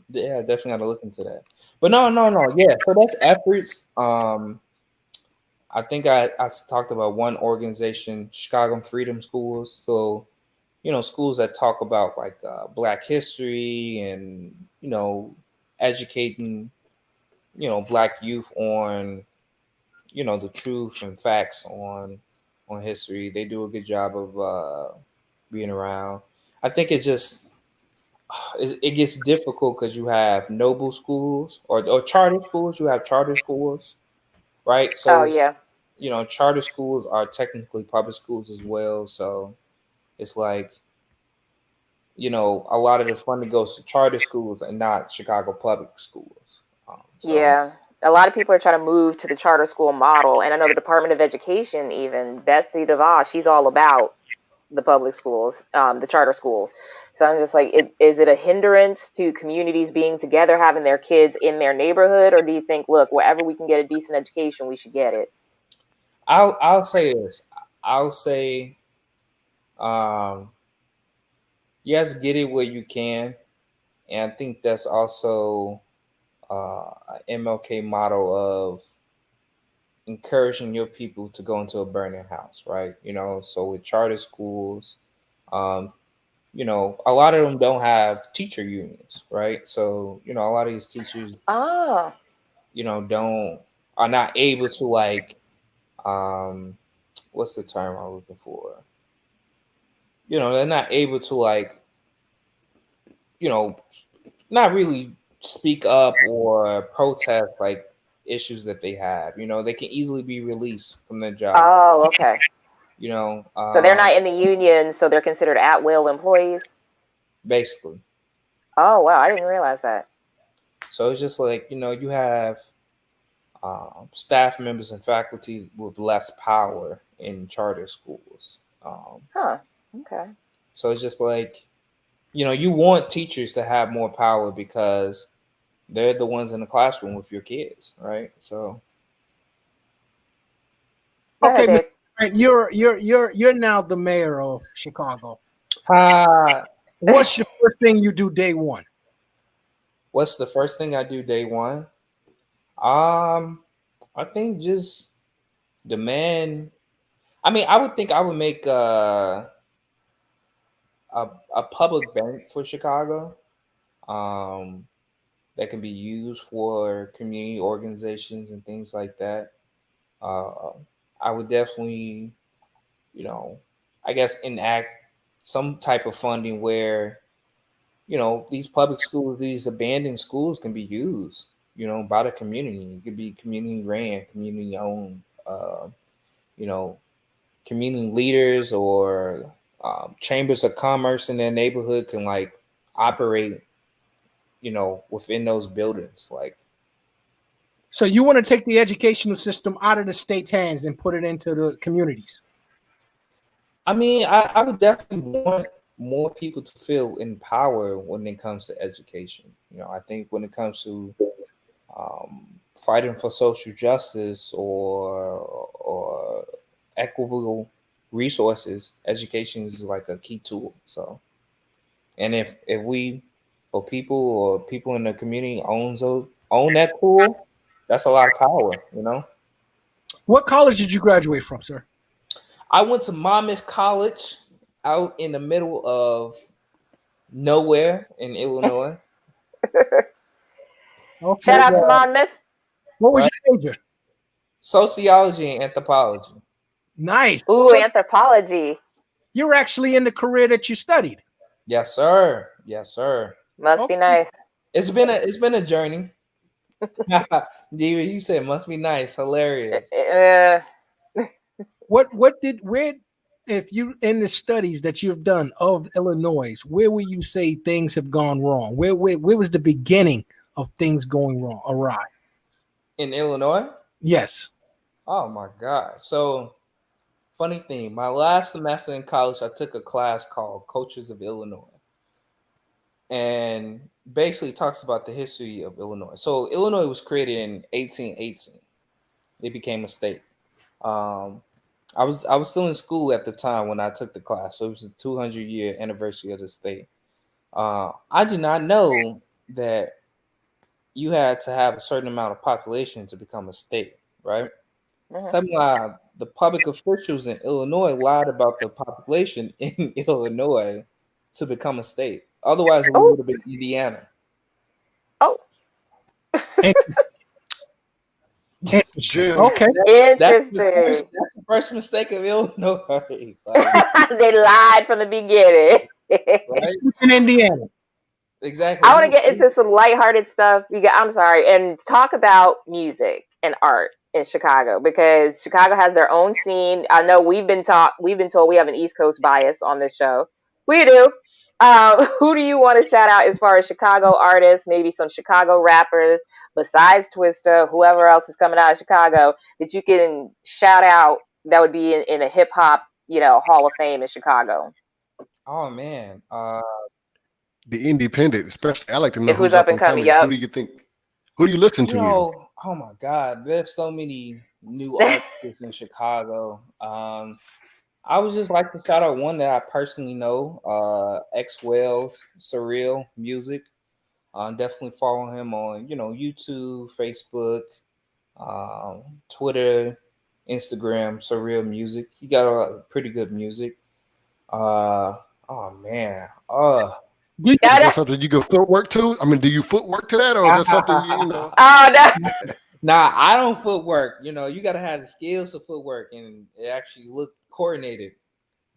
Yeah, definitely got to look into that. But no, no, no. Yeah, so that's efforts. I think I talked about one organization, Chicago Freedom Schools. So, schools that talk about like Black history and, educating, Black youth on, the truth and facts on history. They do a good job of being around. I think it's just, it gets difficult because you have noble schools or charter schools. You have charter schools, right? So Oh, it's yeah. charter schools are technically public schools as well. So it's like you know, a lot of the funding goes to charter schools and not Chicago public schools. So Yeah. A lot of people are trying to move to the charter school model. And I know the Department of Education, even Betsy DeVos, she's all about the public schools, the charter schools. So I'm just like, is it a hindrance to communities being together, having their kids in their neighborhood? Or do you think, look, wherever we can get a decent education, we should get it? I'll say this. I'll say, yes, get it where you can, and I think that's also a MLK model of encouraging your people to go into a burning house, right? You know, so with charter schools, um, you know, a lot of them don't have teacher unions, right? So, you know, a lot of these teachers, Ah, you know, don't are not able to like um what's the term I'm looking for? You know, they're not able to like, you know, not really speak up or protest like issues that they have. You know, they can easily be released from their job. oh, okay. You know, So they're not in the union, so they're considered at-will employees? basically. Oh, wow, I didn't realize that. So it's just like, you know, you have staff members and faculty with less power in charter schools. Huh, okay. So it's just like, you know, you want teachers to have more power because they're the ones in the classroom with your kids, right? So Go Okay, ahead, Mr. Dave. Grant, you're now the mayor of Chicago. uh, What's the first thing you do day one? what's the first thing I do day one? I think just demand. I mean, I would think I would make a public bank for Chicago. Um, that can be used for community organizations and things like that. Uh, I would definitely, you know, I guess enact some type of funding where, you know, these public schools, these abandoned schools can be used, you know, by the community. It could be community ran, community owned, you know, community leaders or chambers of commerce in their neighborhood can like operate, you know, within those buildings. Like, So you want to take the educational system out of the state's hands and put it into the communities? I mean, I would definitely want more people to feel empowered when it comes to education. You know, I think when it comes to fighting for social justice or equitable resources, education is like a key tool. So, and if we or people in the community own that tool, that's a lot of power. You know. What college did you graduate from, sir? I went to Monmouth College out in the middle of nowhere in Illinois, Okay. Shout out to Monmouth. What was right? your major? Sociology and anthropology. Nice. Ooh, So anthropology. you're actually in the career that you studied. Yes, sir. Yes, sir. Must be Okay. nice. It's been a journey. David, you said must be nice, hilarious. Where if you in the studies that you've done of Illinois, where will you say things have gone wrong? Where was the beginning of things going wrong awry? In Illinois? Yes. Oh my God. So funny thing, my last semester in college, I took a class called Cultures of Illinois. And basically talks about the history of Illinois. So Illinois was created in 1818. It became a state. Um, I was still in school at the time when I took the class, so it was the 200-year anniversary of the state. I did not know that you had to have a certain amount of population to become a state, right? Mhm. Tell me why the public officials in Illinois lied about the population in Illinois to become a state. Otherwise, we Oh, would have been Indiana. oh, Interesting. Jim, Okay. interesting. That's the first mistake of Illinois. Like, They lied from the beginning. right? In Indiana. Exactly. I want to get into some lighthearted stuff. I'm sorry, and talk about music and art in Chicago because Chicago has their own scene. I know we've been told we have an East Coast bias on this show. We do, Who do you want to shout out as far as Chicago artists, maybe some Chicago rappers besides Twista, whoever else is coming out of Chicago that you can shout out that would be in a hip hop, Hall of Fame in Chicago? Oh man, The independent, especially. I like to know Who's who's up up and and coming? coming. Who do you think? Who do you listen to? oh my God, there's so many new artists in Chicago. I would just like to shout out one that I personally know, X Wells, Surreal Music. Definitely follow him on, YouTube, Facebook, Twitter, Instagram, Surreal Music. He got a pretty good music. Oh man. Is that something you go footwork to? I mean, do you footwork to that, or is that something you know? Oh no. Nah, I don't footwork. You gotta have the skills of footwork and it actually look coordinated.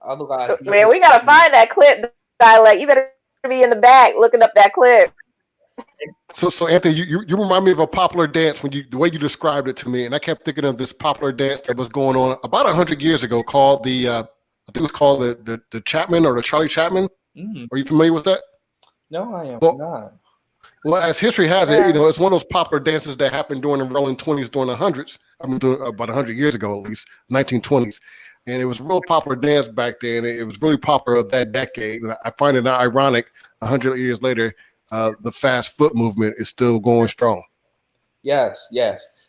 Otherwise, Man, we gotta find that clip. Like, you better be in the back looking up that clip. So Anthony, you remind me of a popular dance the way you described it to me, and I kept thinking of this popular dance that was going on about 100 years ago called I think it was called the Chapman or the Charlie Chapman. Are you familiar with that? No, I am not. Well, as history has it, it's one of those popular dances that happened during the Rolling 20s, during the hundreds. I mean, about 100 years ago, at least 1920s, and it was a real popular dance back then. It was really popular that decade, and I find it ironic 100 years later. The fast foot movement is still going strong. Yes,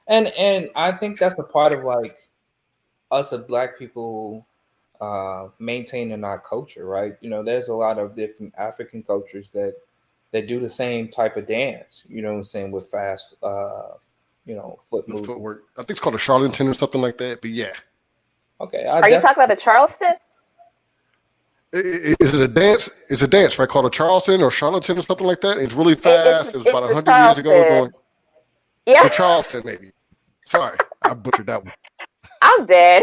and I think that's a part of like us as Black people maintaining our culture, right? There's a lot of different African cultures that do the same type of dance. You know what I'm saying, with fast, foot movement. Footwork. I think it's called a Charlatan or something like that. But yeah. Okay. Are you talking about the Charleston? Is it a dance? It's a dance, right? Called a Charleston or Charlatan or something like that. It's really fast. It was about 100 years ago. Yeah. The Charleston, maybe. Sorry, I butchered that one. I'm dead.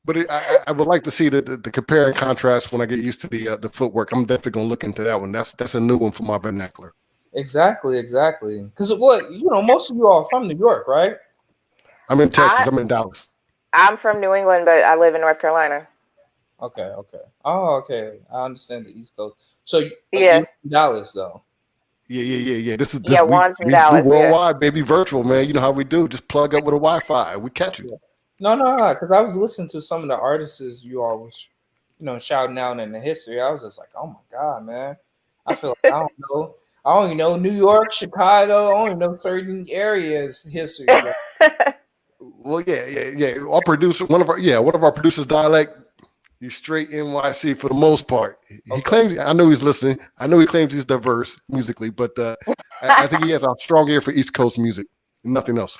But I would like to see the compare and contrast when I get used to the footwork. I'm definitely gonna look into that one. That's a new one for my vernacular. Exactly. Because most of you are from New York, right? I'm in Texas. I'm in Dallas. I'm from New England, but I live in North Carolina. Okay. Oh, okay. I understand the East Coast. So you're in Dallas, though. Yeah. This Juan's from Dallas. We worldwide, baby, virtual, man. You know how we do. Just plug up with a Wi-Fi. We catch you. Yeah. No, because I was listening to some of the artists you all was, shouting out in the history. I was just like, oh my God, man. I feel like I don't know. I only know New York, Chicago. I only know certain areas history. Well, yeah. Our producer, one of our producers' dialect. He's straight NYC for the most part. He claims. I know he's listening. I know he claims he's diverse musically, but I think he has a strong ear for East Coast music. Nothing else.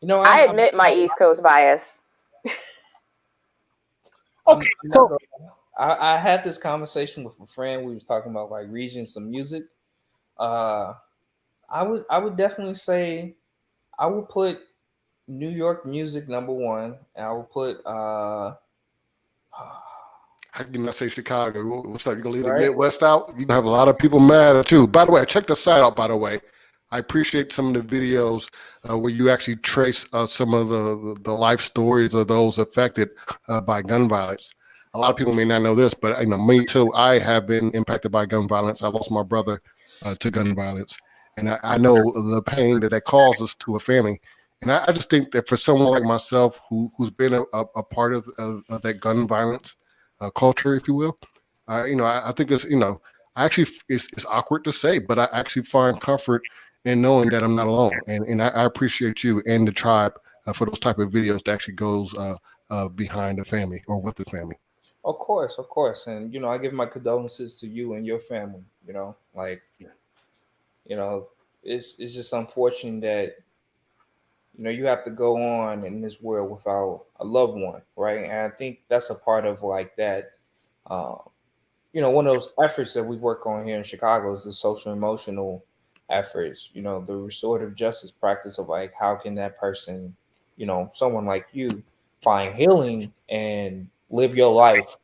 I admit my East Coast bias. Okay, so I had this conversation with a friend. We was talking about like regions of music. I would definitely say I would put New York music number one, and I would put how can you not say Chicago? What's up? You gonna leave the Midwest out? You gonna have a lot of people mad at you. By the way, check the site out. By the way, I appreciate some of the videos where you actually trace some of the life stories of those affected by gun violence. A lot of people may not know this, but me too. I have been impacted by gun violence. I lost my brother to gun violence, and I know the pain that causes to a family. And I just think that for someone like myself who's been a part of that gun violence culture, if you will, I think it's it's awkward to say, but I actually find comfort in knowing that I'm not alone, and I appreciate you and the tribe for those type of videos that actually goes behind the family or with the family. Of course, and I give my condolences to you and your family. It's just unfortunate that you have to go on in this world without a loved one, right? And I think that's a part of like that. One of those efforts that we work on here in Chicago is the social emotional efforts. The restorative justice practice of like how can that person, someone like you, find healing and live your life,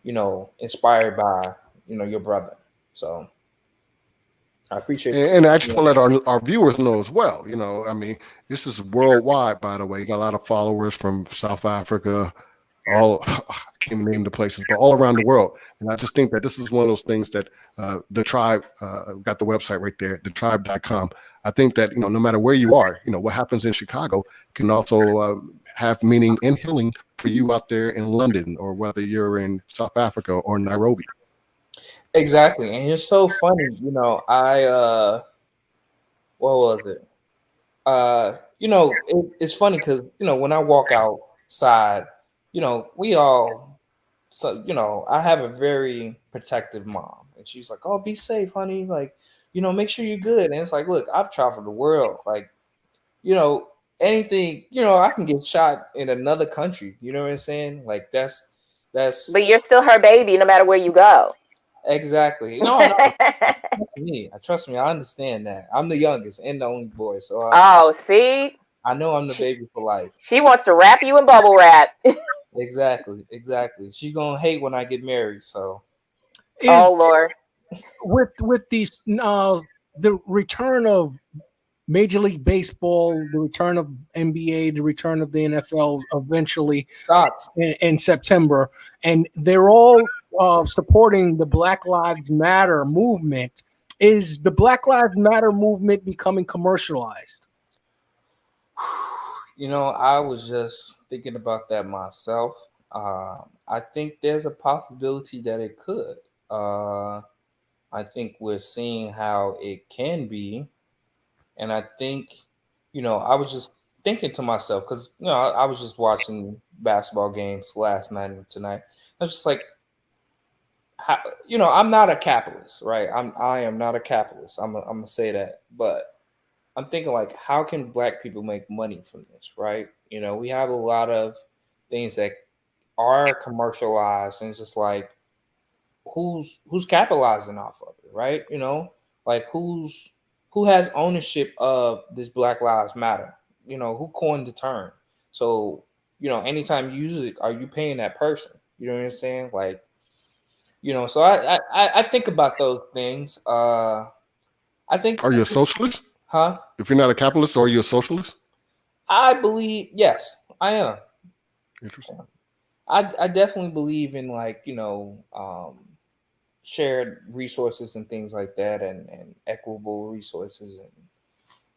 inspired by your brother. So I appreciate it. And I just want to let our viewers know as well. This is worldwide, by the way. You got a lot of followers from South Africa, all I can't even name the places, but all around the world. And I just think that this is one of those things that the tribe got the website right there, thetribe.com. I think that, no matter where you are, what happens in Chicago can also have meaning and healing for you out there in London, or whether you're in South Africa or Nairobi. Exactly. And it's so funny, what was it? It's funny because, when I walk outside, we all, so, I have a very protective mom, and she's like, oh, be safe, honey. Like, make sure you're good. And it's like, look, I've traveled the world. Like, anything, I can get shot in another country. You know what I'm saying? Like, that's. But you're still her baby, no matter where you go. Exactly. No, trust me, I understand that. I'm the youngest and the only boy, so see, I know I'm the baby for life. She wants to wrap you in bubble wrap. Exactly. She's gonna hate when I get married. So, Lord, with these the return of Major League Baseball, the return of NBA, the return of the NFL eventually in September, and they're all supporting the Black Lives Matter movement. Is the Black Lives Matter movement becoming commercialized? I was just thinking about that myself. I think there's a possibility that it could. I think we're seeing how it can be. And I think, I was just thinking to myself, because, I was just watching basketball games last night and tonight. I was just like, I'm not a capitalist, right? I am not a capitalist. I'm gonna say that. But I'm thinking, like, how can Black people make money from this, right? We have a lot of things that are commercialized, and it's just like, who's capitalizing off of it, right? Like, who has ownership of this Black Lives Matter? Who coined the term? So, anytime you use it, are you paying that person? You know what I'm saying? Like, so I think about those things. I think. Are you a socialist? Huh? If you're not a capitalist, are you a socialist? I believe, yes, I am. Interesting. I definitely believe in, like, shared resources and things like that, and equitable resources,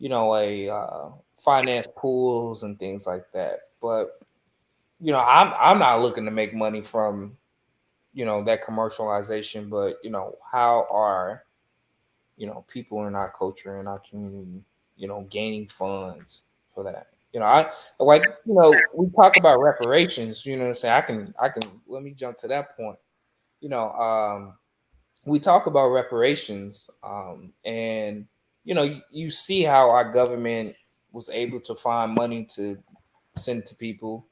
and finance pools and things like that. But I'm not looking to make money from that commercialization, but how are people in our culture and our community gaining funds for that. I like, we talk about reparations, what I'm saying. I can let me jump to that point. We talk about reparations, and you see how our government was able to find money to send to people,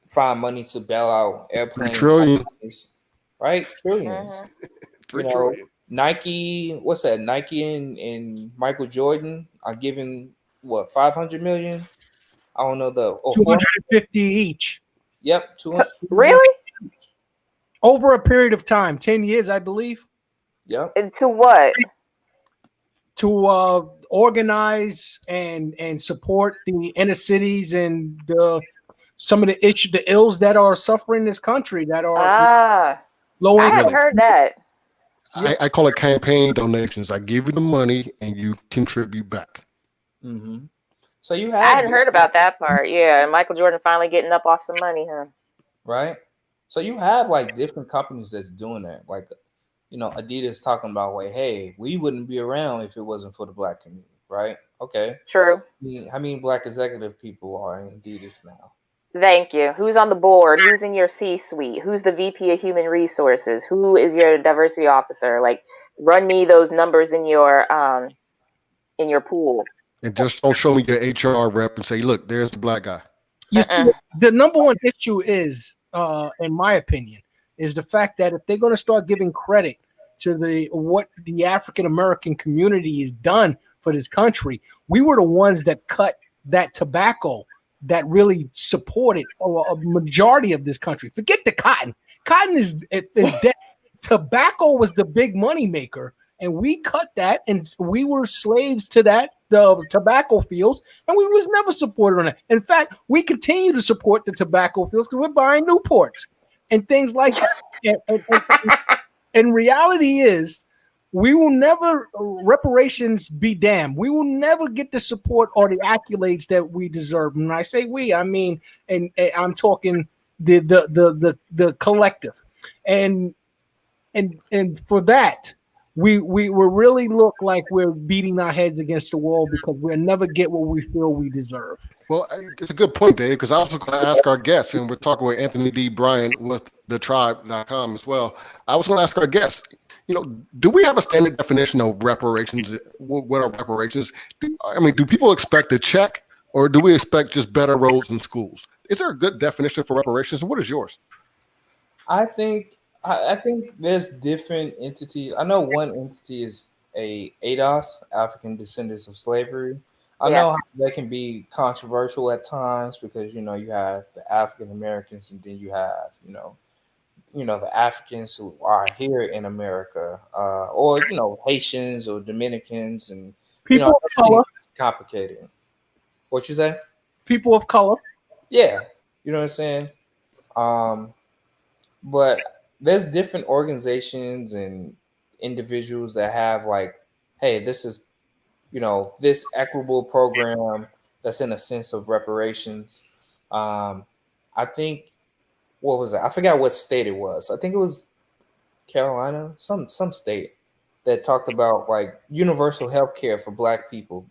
find money to bail out airplanes, 3 trillion, right? Trillions. Mm-hmm. 3 trillion. Nike, what's that? Nike and Michael Jordan are giving what, 500 million? I don't know, 250 each. Yep, 200. Really? Over a period of time, 10 years, I believe. Yep. And to what? To organize and support the inner cities and some of the ills that are suffering this country, that are low I income. hadn't heard that. I call it campaign donations. I give you the money and you contribute back. Mm-hmm. So I hadn't heard about that part. Yeah, Michael Jordan finally getting up off some money, huh? Right. So you have, like, different companies that's doing that. Like, Adidas talking about, like, hey, we wouldn't be around if it wasn't for the Black community, right? Okay. True. How many Black executive people are in Adidas now? Thank you. Who's on the board? Who's in your C-suite? Who's the VP of Human Resources? Who is your diversity officer? Like, run me those numbers in your pool. And just don't show me your HR rep and say, look, there's the Black guy. You see, the number one issue is, in my opinion, is the fact that if they're going to start giving credit to what the African American community has done for this country, we were the ones that cut that tobacco that really supported a majority of this country. Forget the cotton. Cotton is dead. Tobacco was the big money maker, and we cut that, and we were slaves to that the tobacco fields, and we was never supported on that. In fact, we continue to support the tobacco fields because we're buying Newports and things like that. And reality is, we will never, reparations be damned, we will never get the support or the accolades that we deserve. And when I say we, I mean, and I'm talking the collective, and for that, we really look like we're beating our heads against the wall because we'll never get what we feel we deserve. Well, it's a good point, Dave, because I was going to ask our guests, and we're talking with Anthony D Bryant with thetribe.com as well. I was going to ask our guests, do we have a standard definition of reparations? What are reparations? Do people expect a check, or do we expect just better roads and schools? Is there a good definition for reparations? What is yours? I think there's different entities. I know one entity is ADOS, African Descendants of Slavery. I know they can be controversial at times because you have the African Americans, and then you have the Africans who are here in America, or Haitians or Dominicans, and people of color. Complicated. What you say? People of color. Yeah, you know what I'm saying. But there's different organizations and individuals that have like, hey, this is, this equitable program that's in a sense of reparations. I think, what was it? I forgot what state it was. I think it was Carolina, some state that talked about like universal health care for Black people,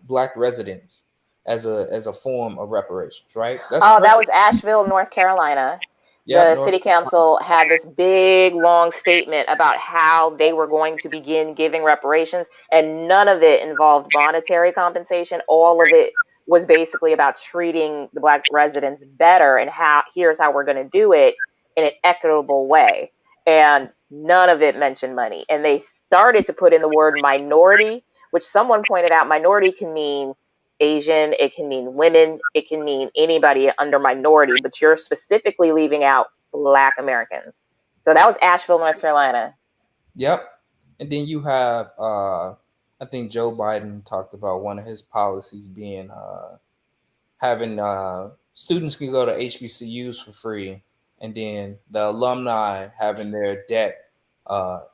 black residents as a form of reparations, right? That was Asheville, North Carolina. The city council had this big, long statement about how they were going to begin giving reparations, and none of it involved monetary compensation. All of it was basically about treating the Black residents better, and here's how we're going to do it in an equitable way. And none of it mentioned money. And they started to put in the word minority, which someone pointed out minority can mean Asian, it can mean women, it can mean anybody under minority, but you're specifically leaving out Black Americans. So that was Asheville, North Carolina. Yep. And then you have, I think Joe Biden talked about one of his policies being having students can go to HBCUs for free, and then the alumni having their debt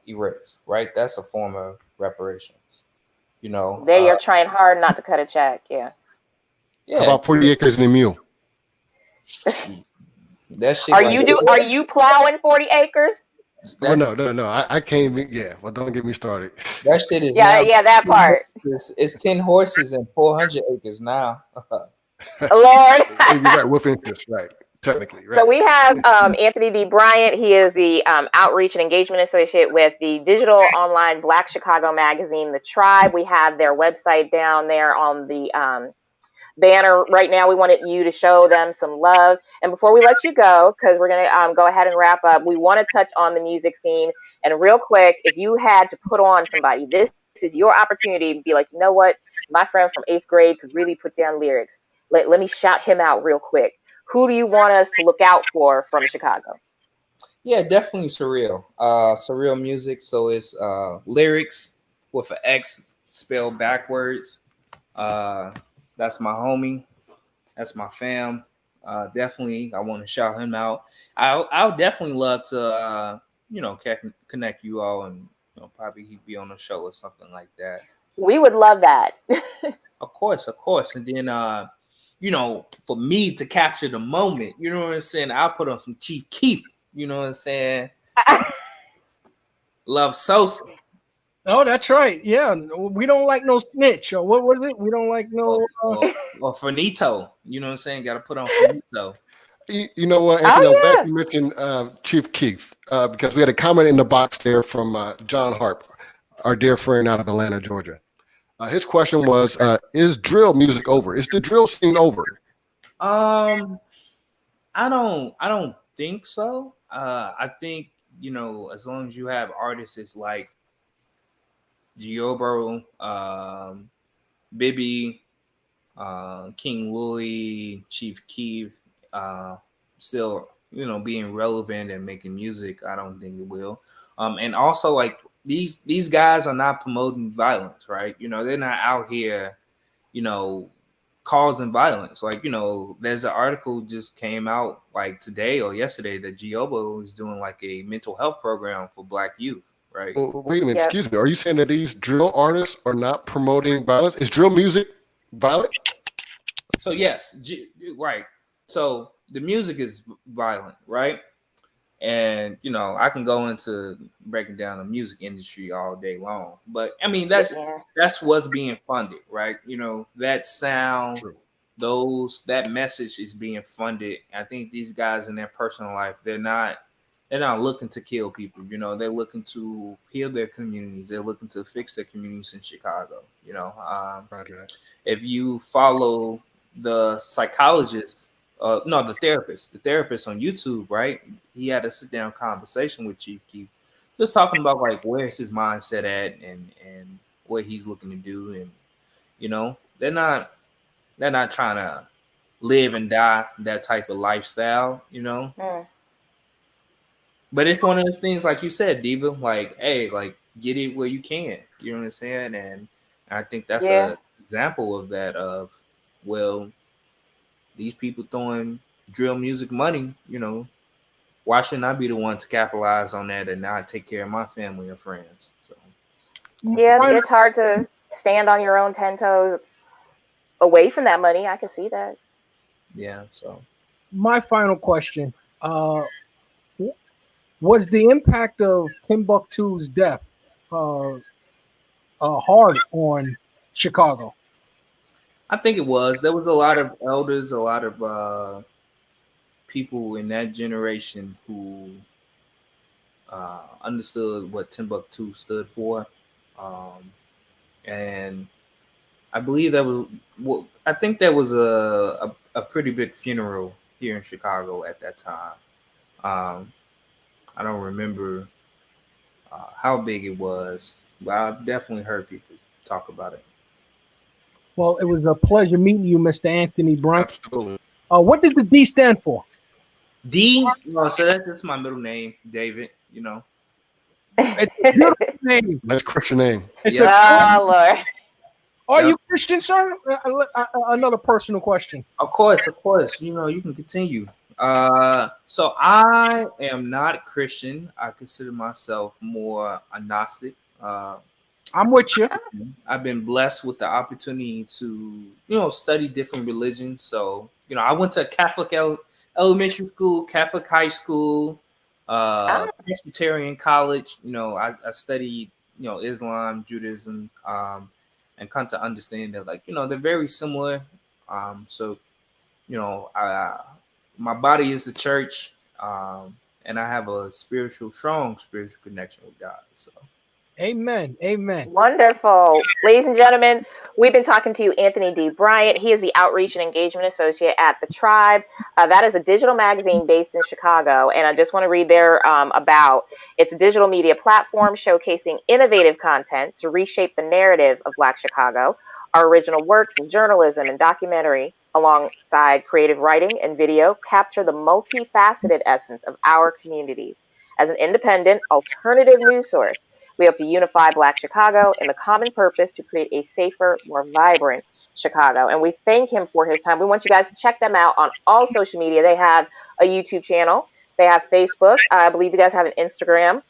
erased, right? That's a form of reparations. You're trying hard not to cut a check. Yeah. How about 40 acres and a mule? That shit. Are you plowing 40 acres? Well, no. I can't. Well, don't get me started. That shit is. That part. It's 10 horses and 400 acres now. Lord. You're right, with interest, right? Technically, right. So we have Anthony D Bryant. He is the outreach and engagement associate with the digital online Black Chicago magazine, The Tribe. We have their website down there on the banner right now. We wanted you to show them some love. And before we let you go, because we're going to go ahead and wrap up, we want to touch on the music scene. And real quick, if you had to put on somebody, this is your opportunity to be like, you know what? My friend from 8th grade could really put down lyrics. Let me shout him out real quick. Who do you want us to look out for from Chicago? Yeah, definitely Surreal. Surreal music. So it's lyrics with an X spelled backwards. That's my homie. That's my fam. Definitely, I want to shout him out. I'll definitely love to, connect you all, and probably he'd be on the show or something like that. We would love that. Of course. And then, for me to capture the moment, you know what I'm saying? I'll put on some Chief Keef, you know what I'm saying? Love Sosa. Oh, that's right. Yeah, we don't like no snitch. Or what was it? We don't like no. Or Finito. You know what I'm saying? Got to put on Finito. You know what, Anthony? I'm glad you mentioned Chief Keef because we had a comment in the box there from John Harp, our dear friend out of Atlanta, Georgia. His question was, is drill music over? Is the drill scene over? I don't think so. I think, as long as you have artists like Giobro, Bibby, King Louie, Chief Keef, still, being relevant and making music, I don't think it will. And also, like, these guys are not promoting violence, right? They're not out here causing violence. Like, there's an article just came out like today or yesterday that Giobo is doing like a mental health program for Black youth, right? Well, wait a minute, excuse me. Are you saying that these drill artists are not promoting violence? Is drill music violent? So yes, right. So the music is violent, right? And I can go into breaking down the music industry all day long, but I mean that's what's being funded, right? That sound, True. that message is being funded. I think these guys in their personal life, they're not looking to kill people. They're looking to heal their communities. They're looking to fix their communities in Chicago. If you follow the psychologist. No, the therapist on YouTube, right? He had a sit down conversation with Chief Keef, just talking about like where's his mindset at and what he's looking to do, and they're not trying to live and die that type of lifestyle, But it's one of those things, like you said, Diva, like, hey, like get it where you can, you know what I'm saying? And I think that's an example of that. These people throwing drill music money, why shouldn't I be the one to capitalize on that and not take care of my family and friends? So it's hard to stand on your own 10 toes away from that money. I can see that. Yeah. So my final question, was the impact of Timbuktu's death hard on Chicago? I think it was. There was a lot of elders, a lot of people in that generation who understood what Timbuktu stood for, and I believe I think there was a pretty big funeral here in Chicago at that time. I don't remember how big it was, but I've definitely heard people talk about it. Well, it was a pleasure meeting you, Mr. Anthony Bryant. Absolutely. What does the D stand for? D? So that's just my middle name, David, It's a beautiful name. Nice Christian name. Lord. Are you Christian, sir? Another personal question. Of course. You can continue. So I am not Christian. I consider myself more agnostic. I'm with you. I've been blessed with the opportunity to, study different religions. So, I went to Catholic elementary school, Catholic high school, Presbyterian college. I studied, Islam, Judaism, and come to understand that, like, they're very similar. So, my body is the church, and I have a strong spiritual connection with God. So. Amen. Wonderful. Ladies and gentlemen, we've been talking to Anthony D. Bryant. He is the Outreach and Engagement Associate at The Tribe. That is a digital magazine based in Chicago. And I just want to read there about it's a digital media platform showcasing innovative content to reshape the narrative of Black Chicago. Our original works in journalism and documentary, alongside creative writing and video, capture the multifaceted essence of our communities. As an independent, alternative news source, we hope to unify Black Chicago in the common purpose to create a safer, more vibrant Chicago. And we thank him for his time. We want you guys to check them out on all social media. They have a YouTube channel. They have Facebook. I believe you guys have an Instagram.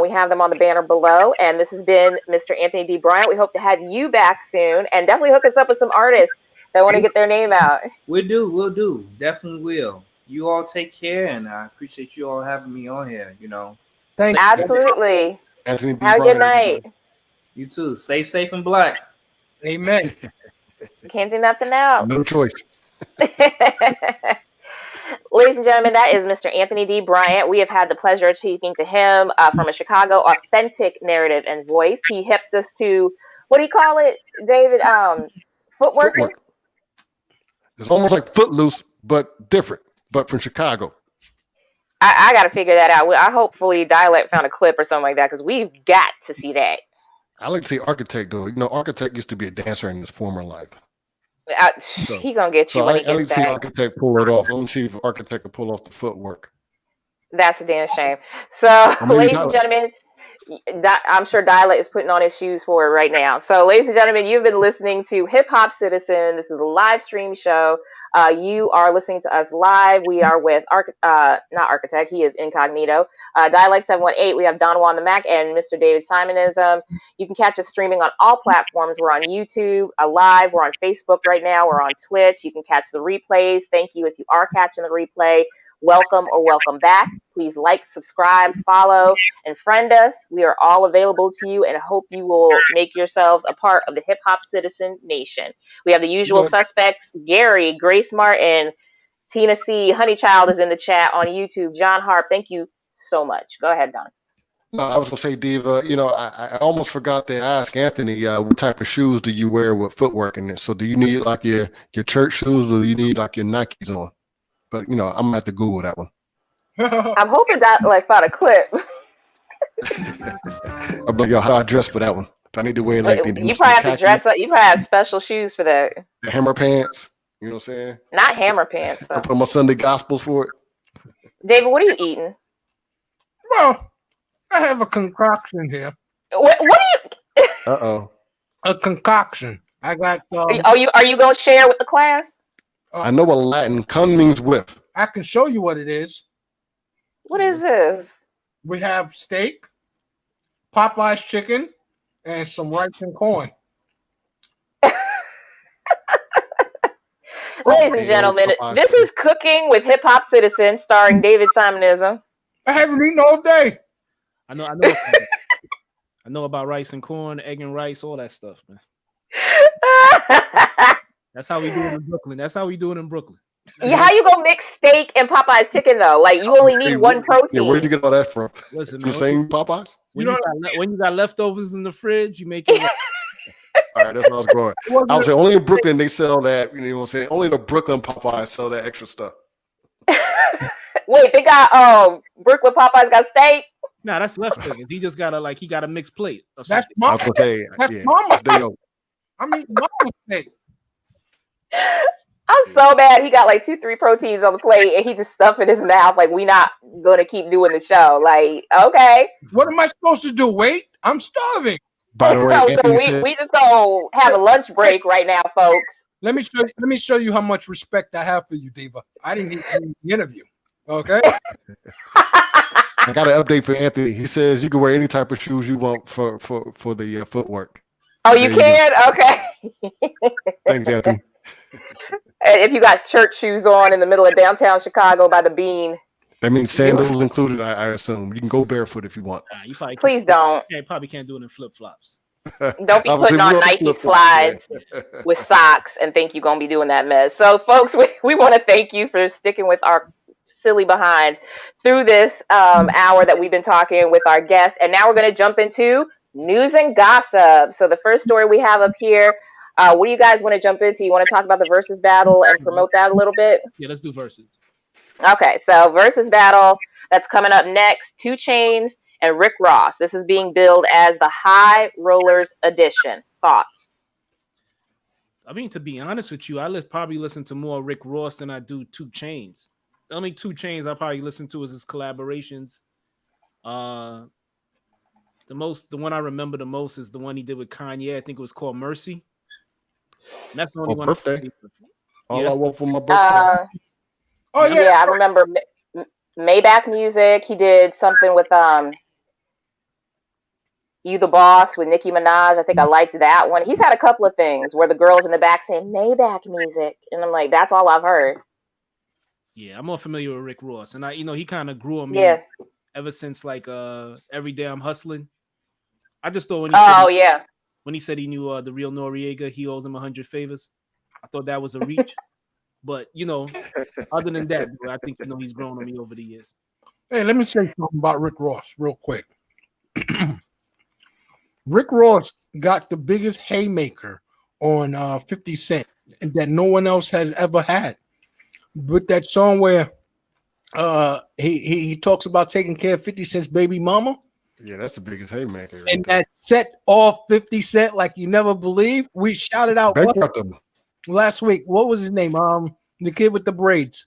We have them on the banner below. And this has been Mr. Anthony D. Bryant. We hope to have you back soon. And definitely hook us up with some artists that want to get their name out. We'll do. Definitely will. You all take care. And I appreciate you all having me on here, Thank you. Absolutely. Anthony D. Have a good Bryant. night. You too. Stay safe and Black. Amen. You can't do nothing else. No choice. Ladies and gentlemen, that is Mr. Anthony D. Bryant. We have had the pleasure of speaking to him from a Chicago authentic narrative and voice. He hipped us to, what do you call it, David? Footwork? It's almost like Footloose, but different, but from Chicago. I got to figure that out. I hopefully Dialect found a clip or something like that, because we've got to see that. I like to see Architect, though. Architect used to be a dancer in his former life. He gonna get you. So when I he gets like to see back. Architect pull it off. Let me see if Architect can pull off the footwork. That's a damn shame. So, maybe ladies not. and gentlemen, I'm sure Dialect is putting on his shoes for it right now. So, ladies and gentlemen, you've been listening to Hip Hop Citizen. This is a live stream show. You are listening to us live. We are with not Architect. He is incognito. Dialect 718. We have Don Juan the Mac and Mr. David Simonism. You can catch us streaming on all platforms. We're on YouTube live. We're on Facebook right now. We're on Twitch. You can catch the replays. Thank you if you are catching the replay. Welcome or welcome back. Please like, subscribe, follow, and friend us. We are all available to you and hope you will make yourselves a part of the Hip Hop Citizen Nation. We have the usual suspects, Gary, Grace Martin, Tina C, Honeychild is in the chat on YouTube. John Harp, thank you so much. Go ahead, Don. No, I was gonna say, Diva. I almost forgot to ask Anthony, what type of shoes do you wear with footwork in it? So, do you need like your church shoes, or do you need like your Nikes on? But I'm gonna have to Google that one. I'm hoping that found a clip. I'm like, yo, how do I dress for that one? Do I need to wear like you probably have to dress up? You probably have special shoes for that. The hammer pants. You know what I'm saying? Not hammer pants. I put my Sunday Gospels for it. David, what are you eating? Well, I have a concoction here. What are you? A concoction. I got. Are you going to share with the class? I know what Latin "con" means with. I can show you what it is. What is this? We have steak, Popeye's chicken, and some rice and corn. Ladies and gentlemen, this is Cooking with Hip Hop Citizen, starring David Simonism. I haven't eaten all day. I know. I know about rice and corn, egg and rice, all that stuff, man. That's how we do it in Brooklyn. Yeah, how you gonna mix steak and Popeye's chicken though? Like you only need one protein. Yeah, where'd you get all that from? Listen, from the same Popeyes? When you got leftovers in the fridge, you make it. All right, that's what I was going. I was saying only in Brooklyn they sell that. You know what I'm saying? Only the Brooklyn Popeyes sell that extra stuff. Wait, they got Brooklyn Popeyes got steak? Nah, that's leftovers. He just got a mixed plate. That's mama. That's mama's steak. I mean, mama's steak. I'm so bad. He got like 2-3 proteins on the plate and he just stuffed in his mouth. Like, we not gonna keep doing the show. Like, okay. What am I supposed to do? Wait, I'm starving. By the way, we just gonna have a lunch break right now, folks. Let me show you how much respect I have for you, Diva. I didn't even the interview. Okay. I got an update for Anthony. He says you can wear any type of shoes you want for the footwork. Oh, you can? Okay. Thanks, Anthony. And if you got church shoes on in the middle of downtown Chicago by the Bean. That means sandals included, I assume. You can go barefoot if you want. Please don't. Yeah, you probably can't do it in flip-flops. Don't be putting on Nike slides with socks and think you're going to be doing that mess. So, folks, we want to thank you for sticking with our silly behinds through this hour that we've been talking with our guests. And now we're going to jump into news and gossip. So the first story we have up here, what do you guys want to jump into? You want to talk about the Verzuz battle and promote that a little bit? Yeah, let's do Verzuz. Okay, so Verzuz battle that's coming up next, 2 Chainz and Rick Ross. This is being billed as the High Rollers edition. Thoughts? I mean, to be honest with you, I probably listen to more Rick Ross than I do 2 Chainz. The only 2 Chainz I probably listen to is his collaborations. The one I remember the most is the one he did with Kanye. I think it was called Mercy. And that's the only one. Birthday. All I want for my birthday. Yeah, I remember Maybach Music. He did something with You the Boss with Nicki Minaj. I think I liked that one. He's had a couple of things where the girls in the back saying Maybach Music, and I'm like, that's all I've heard. Yeah, I'm more familiar with Rick Ross, and he kind of grew on me ever since like Every Day I'm Hustling. I just thought when he said he knew the real Noriega, he owes him 100 favors. I thought that was a reach, but other than that, I think he's grown on me over the years. Hey, let me say something about Rick Ross real quick. Rick Ross got the biggest haymaker on 50 Cent that no one else has ever had. With that song where he talks about taking care of 50 Cent's baby mama. Yeah, that's the biggest haymaker. Right and that set off 50 Cent like you never believe. We shouted out last week. What was his name? The kid with the braids.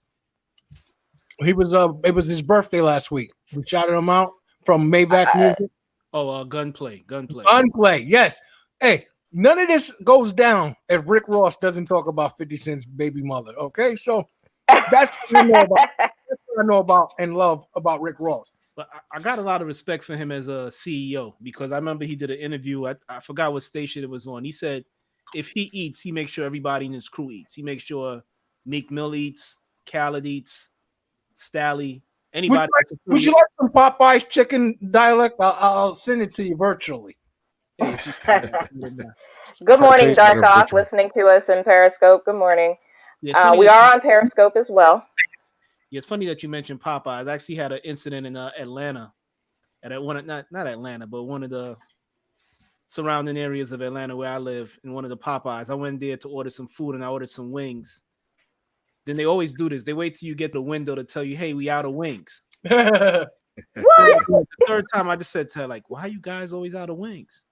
He was it was his birthday last week. We shouted him out from Maybach Music. Oh, gunplay. Gunplay, yes. Hey, none of this goes down if Rick Ross doesn't talk about 50 Cent's baby mother. Okay, so that's what I know about. That's what I know about and love about Rick Ross. But I got a lot of respect for him as a CEO because I remember he did an interview. I forgot what station it was on. He said if he eats, he makes sure everybody in his crew eats. He makes sure Meek Mill eats, Khaled eats, Stally, anybody. Would you like some Popeye's chicken dialect? I'll send it to you virtually. Good morning, Dark Off, listening to us in Periscope. Good morning. Yeah, we are on Periscope as well. Yeah, it's funny that you mentioned Popeyes. I actually had an incident in Atlanta, at one not Atlanta, but one of the surrounding areas of Atlanta where I live. In one of the Popeyes, I went there to order some food and I ordered some wings. Then they always do this. They wait till you get the window to tell you, "Hey, we out of wings." What? The third time, I just said to her, like, "Why are you guys always out of wings?"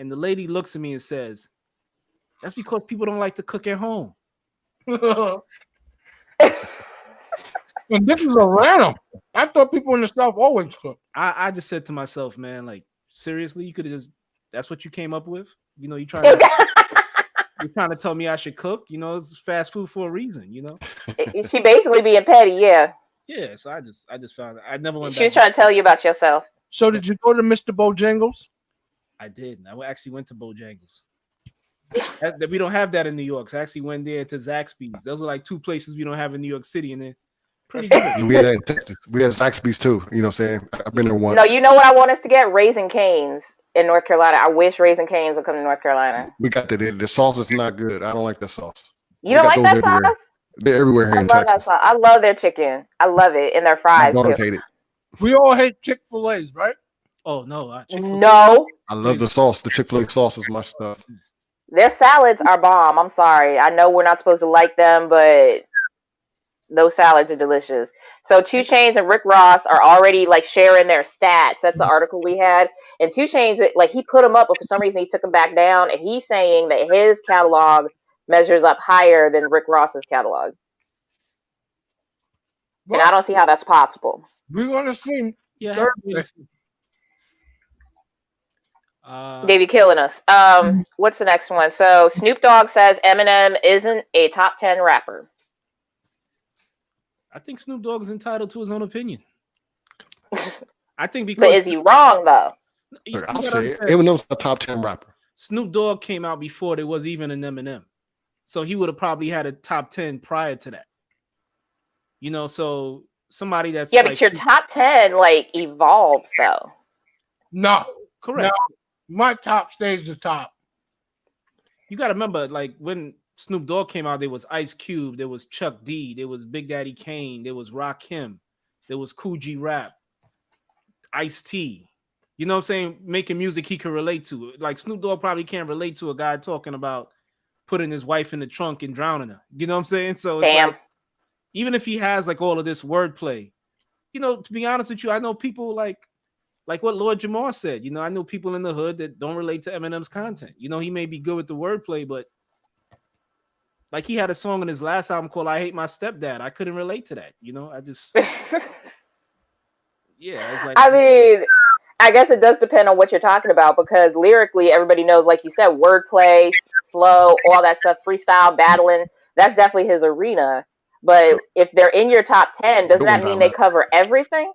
And the lady looks at me and says, "That's because people don't like to cook at home." And this is Atlanta. I thought people in the South always cook. I just said to myself, man, like, seriously, you could have just, that's what you came up with? You know, you're trying to tell me I should cook? You know, it's fast food for a reason, you know? She basically being petty, yeah. Yeah, so I just found it. I never went back. She was trying to tell you about yourself. So did you go to Mr. Bojangles? I did. I actually went to Bojangles. We don't have that in New York. So I actually went there to Zaxby's. Those are like two places we don't have in New York City, and they're pretty good. We had that in Texas. We had Zaxby's too. You know what I'm saying? I've been there once. No, you know what I want us to get? Raising Cane's in North Carolina. I wish Raising Cane's would come to North Carolina. We got that. The sauce is not good. I don't like the sauce. You don't like that sauce? They're everywhere here in Texas. I love their chicken. I love it. And their fries. I don't hate it. We all hate Chick-fil-A's, right? Oh, no. No. I love the sauce. The Chick-fil-A sauce is my stuff. Their salads are bomb. I'm sorry. I know we're not supposed to like them, but those salads are delicious. So 2 Chainz and Rick Ross are already like sharing their stats. That's the article we had. And 2 Chainz, like he put them up, but for some reason he took them back down. And he's saying that his catalog measures up higher than Rick Ross's catalog. Well, and I don't see how that's possible. We're going to see. Yeah. Dave, you killing us. What's the next one? So Snoop Dogg says Eminem isn't a top 10 rapper. I think Snoop Dogg is entitled to his own opinion. I think because. But is he wrong though? I'll say it. Eminem's a top 10 rapper. Snoop Dogg came out before there was even an Eminem, so he would have probably had a top 10 prior to that. You know, so somebody that's but your top 10 like evolves though. No, correct. No. My top stays the top. You got to remember, like when Snoop Dogg came out, there was Ice Cube, there was Chuck D, there was Big Daddy Kane, there was Rakim, there was Kool G Rap, Ice-T. You know what I'm saying? Making music he could relate to. Like Snoop Dogg probably can't relate to a guy talking about putting his wife in the trunk and drowning her. You know what I'm saying? So it's like, even if he has like all of this wordplay, you know, to be honest with you, I know people like what Lord Jamar said. You know, I know people in the hood that don't relate to Eminem's content. You know, he may be good with the wordplay, but like he had a song in his last album called I Hate My Stepdad. I couldn't relate to that. You know, I just, yeah. It's like, I mean, I guess it does depend on what you're talking about because lyrically, everybody knows, like you said, wordplay, flow, all that stuff, freestyle, battling. That's definitely his arena. But if they're in your top 10, doesn't that mean they cover everything?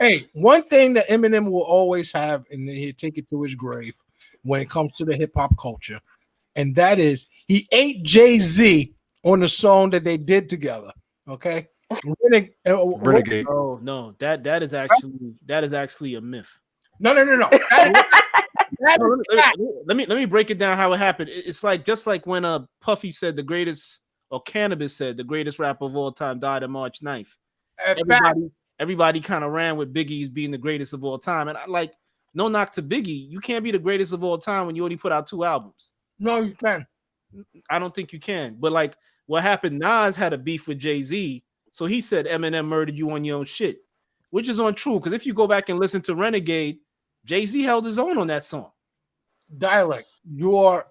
Hey, one thing that Eminem will always have, and he'll take it to his grave when it comes to the hip hop culture, and that is he ate Jay-Z on the song that they did together. Okay, Renegade. Oh no, that is actually a myth. No. Let me break it down how it happened. It's like just like when Puffy said the greatest, or Cannabis said the greatest rapper of all time died on March 9th. Everybody kind of ran with Biggie's being the greatest of all time. And I like, no knock to Biggie. You can't be the greatest of all time when you only put out 2 albums. No, you can. I don't think you can. But like what happened, Nas had a beef with Jay-Z. So he said Eminem murdered you on your own shit, which is untrue. Because if you go back and listen to Renegade, Jay-Z held his own on that song. Dialect. You're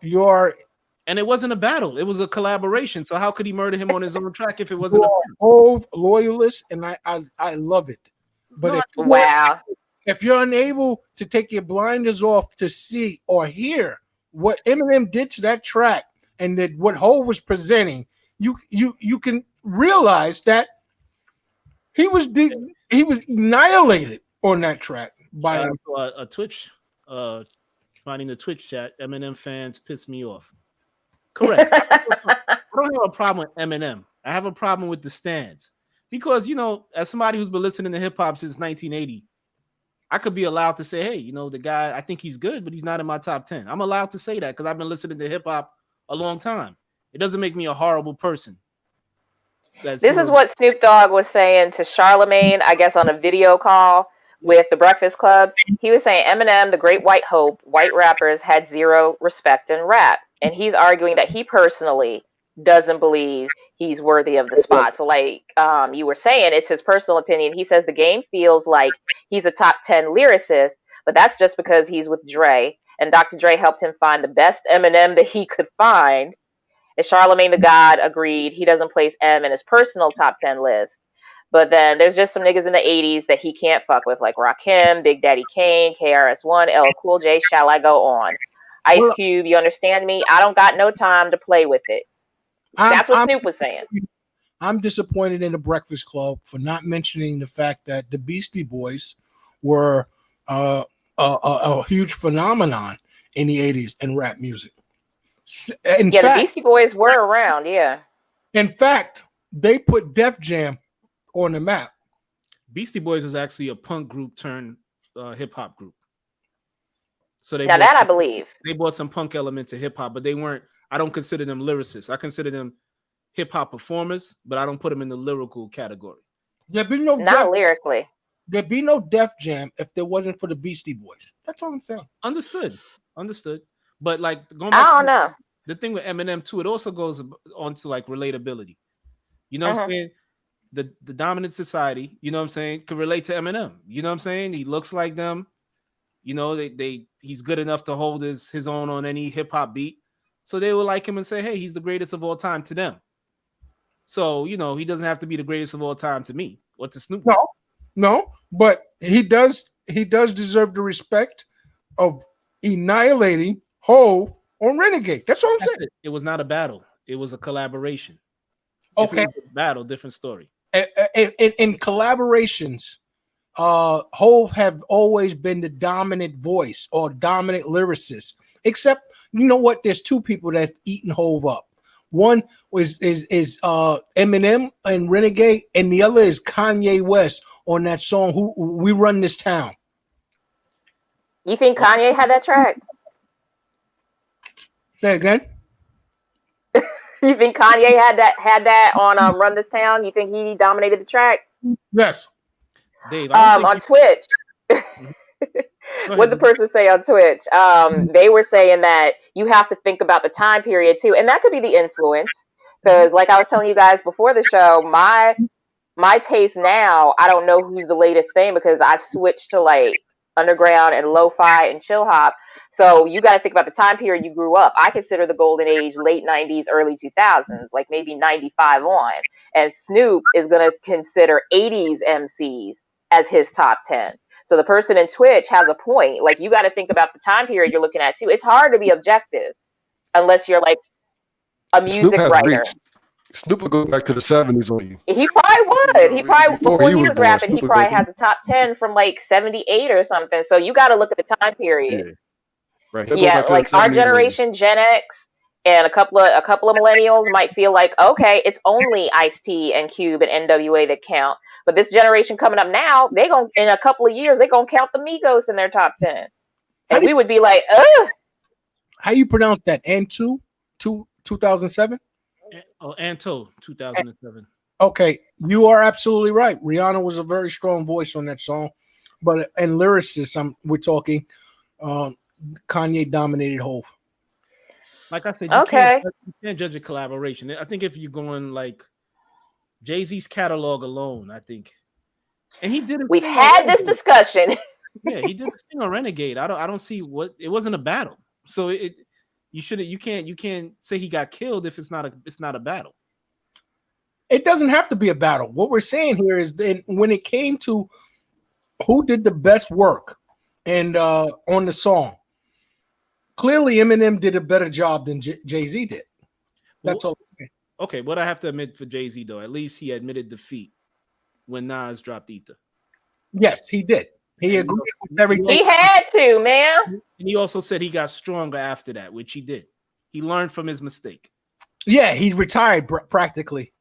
and it wasn't a battle. It was a collaboration. So how could he murder him on his own track if it wasn't a loyalist? And I love it. But wow. if you're unable to take your blinders off to see or hear what Eminem did to that track and that what Hov was presenting, you can realize that he was annihilated on that track by a Twitch. Finding the Twitch chat, Eminem fans piss me off. Correct. I don't have a problem with Eminem. I have a problem with the stands because, you know, as somebody who's been listening to hip hop since 1980, I could be allowed to say, hey, you know, the guy, I think he's good, but he's not in my top 10. I'm allowed to say that because I've been listening to hip hop a long time. It doesn't make me a horrible person. This is what Snoop Dogg was saying to Charlemagne, I guess, on a video call with the Breakfast Club. He was saying Eminem, the great white hope, white rappers had zero respect in rap. And he's arguing that he personally doesn't believe he's worthy of the spot. So like you were saying, it's his personal opinion. He says the game feels like he's a top 10 lyricist, but that's just because he's with Dre. And Dr. Dre helped him find the best Eminem that he could find. And Charlemagne the God agreed he doesn't place M in his personal top 10 list. But then there's just some niggas in the 80s that he can't fuck with, like Rakim, Big Daddy Kane, KRS-One, LL Cool J, shall I go on? Ice Cube, you understand me? I don't got no time to play with it. That's what Snoop was saying. I'm disappointed in the Breakfast Club for not mentioning the fact that the Beastie Boys were a huge phenomenon in the 80s in rap music. The Beastie Boys were around, yeah. In fact, they put Def Jam on the map. Beastie Boys was actually a punk group turned hip hop group. So I believe they brought some punk element to hip hop, but they weren't. I don't consider them lyricists. I consider them hip hop performers, but I don't put them in the lyrical category. There'd be lyrically. There'd be no Def Jam if there wasn't for the Beastie Boys. That's all I'm saying. Understood. But like going back, I don't know. The thing with Eminem too, it also goes on to like relatability. You know what I'm saying? The dominant society, you know what I'm saying, could relate to Eminem. You know what I'm saying? He looks like them. You know, he's good enough to hold his own on any hip hop beat. So they will like him and say, hey, he's the greatest of all time to them. So, you know, he doesn't have to be the greatest of all time to me or to Snoop. No, but he does deserve the respect of annihilating Hov on Renegade. That's what I'm saying. It was not a battle. It was a collaboration. Okay. Battle, different story. In collaborations, Hov have always been the dominant voice or dominant lyricist. Except, you know what? There's two people that have eaten Hov up. One is Eminem and Renegade, and the other is Kanye West on that song "Who We Run This Town." You think Kanye had that track? Say again. You think Kanye had that on "Run This Town"? You think he dominated the track? Yes. Dave, on Twitch. What the person say on Twitch? They were saying that you have to think about the time period too, and that could be the influence. Because, like I was telling you guys before the show, my taste now, I don't know who's the latest thing because I've switched to like underground and lo-fi and chill hop. So you got to think about the time period you grew up. I consider the golden age late 90s, early 2000s, like maybe 95 on. And Snoop is going to consider 80s MCs as his top 10. So the person in Twitch has a point. Like, you got to think about the time period you're looking at too. It's hard to be objective unless you're like a music writer. Snoop will go back to the 70s on you. He probably would. He probably, before he was rapping, Snoop he probably has a top 10 from like 78 or something. So you got to look at the time period. Yeah, right. Yeah, like our generation, Gen X, and a couple of millennials might feel like, okay, it's only Ice-T and Cube and NWA that count. But this generation coming up now, in a couple of years, they're gonna count the Migos in their top 10. And we would be like, ugh. How you pronounce that? Anto 2007? Oh, Anto 2007. Okay, you are absolutely right. Rihanna was a very strong voice on that song. But in lyricists, we're talking Kanye dominated Hov. Like I said, you can't judge a collaboration. I think if you're going like Jay-Z's catalog alone, I think, and he did. We've had this discussion. Yeah, he did this thing on Renegade. I don't see what it wasn't a battle. So you can't say he got killed if it's not a battle. It doesn't have to be a battle. What we're saying here is that when it came to who did the best work and on the song. Clearly, Eminem did a better job than Jay-Z did. That's all. Okay, what I have to admit for Jay-Z though, at least he admitted defeat when Nas dropped Ether. Yes, he did. He agreed with everything. He had to, man. And he also said he got stronger after that, which he did. He learned from his mistake. Yeah, he retired practically.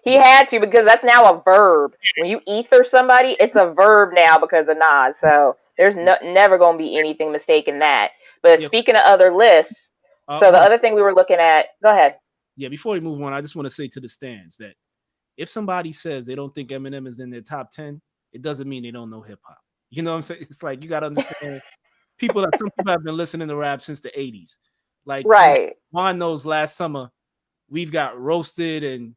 He had to, because that's now a verb. When you ether somebody, it's a verb now because of Nas. So there's never going to be anything mistaken that. But speaking of other lists, so the other thing we were looking at, go ahead. Yeah, before we move on, I just want to say to the stands that if somebody says they don't think Eminem is in their top 10, it doesn't mean they don't know hip hop. You know what I'm saying? It's like you got to understand some people have been listening to rap since the 80s. Like, right. Juan knows last summer we've got roasted and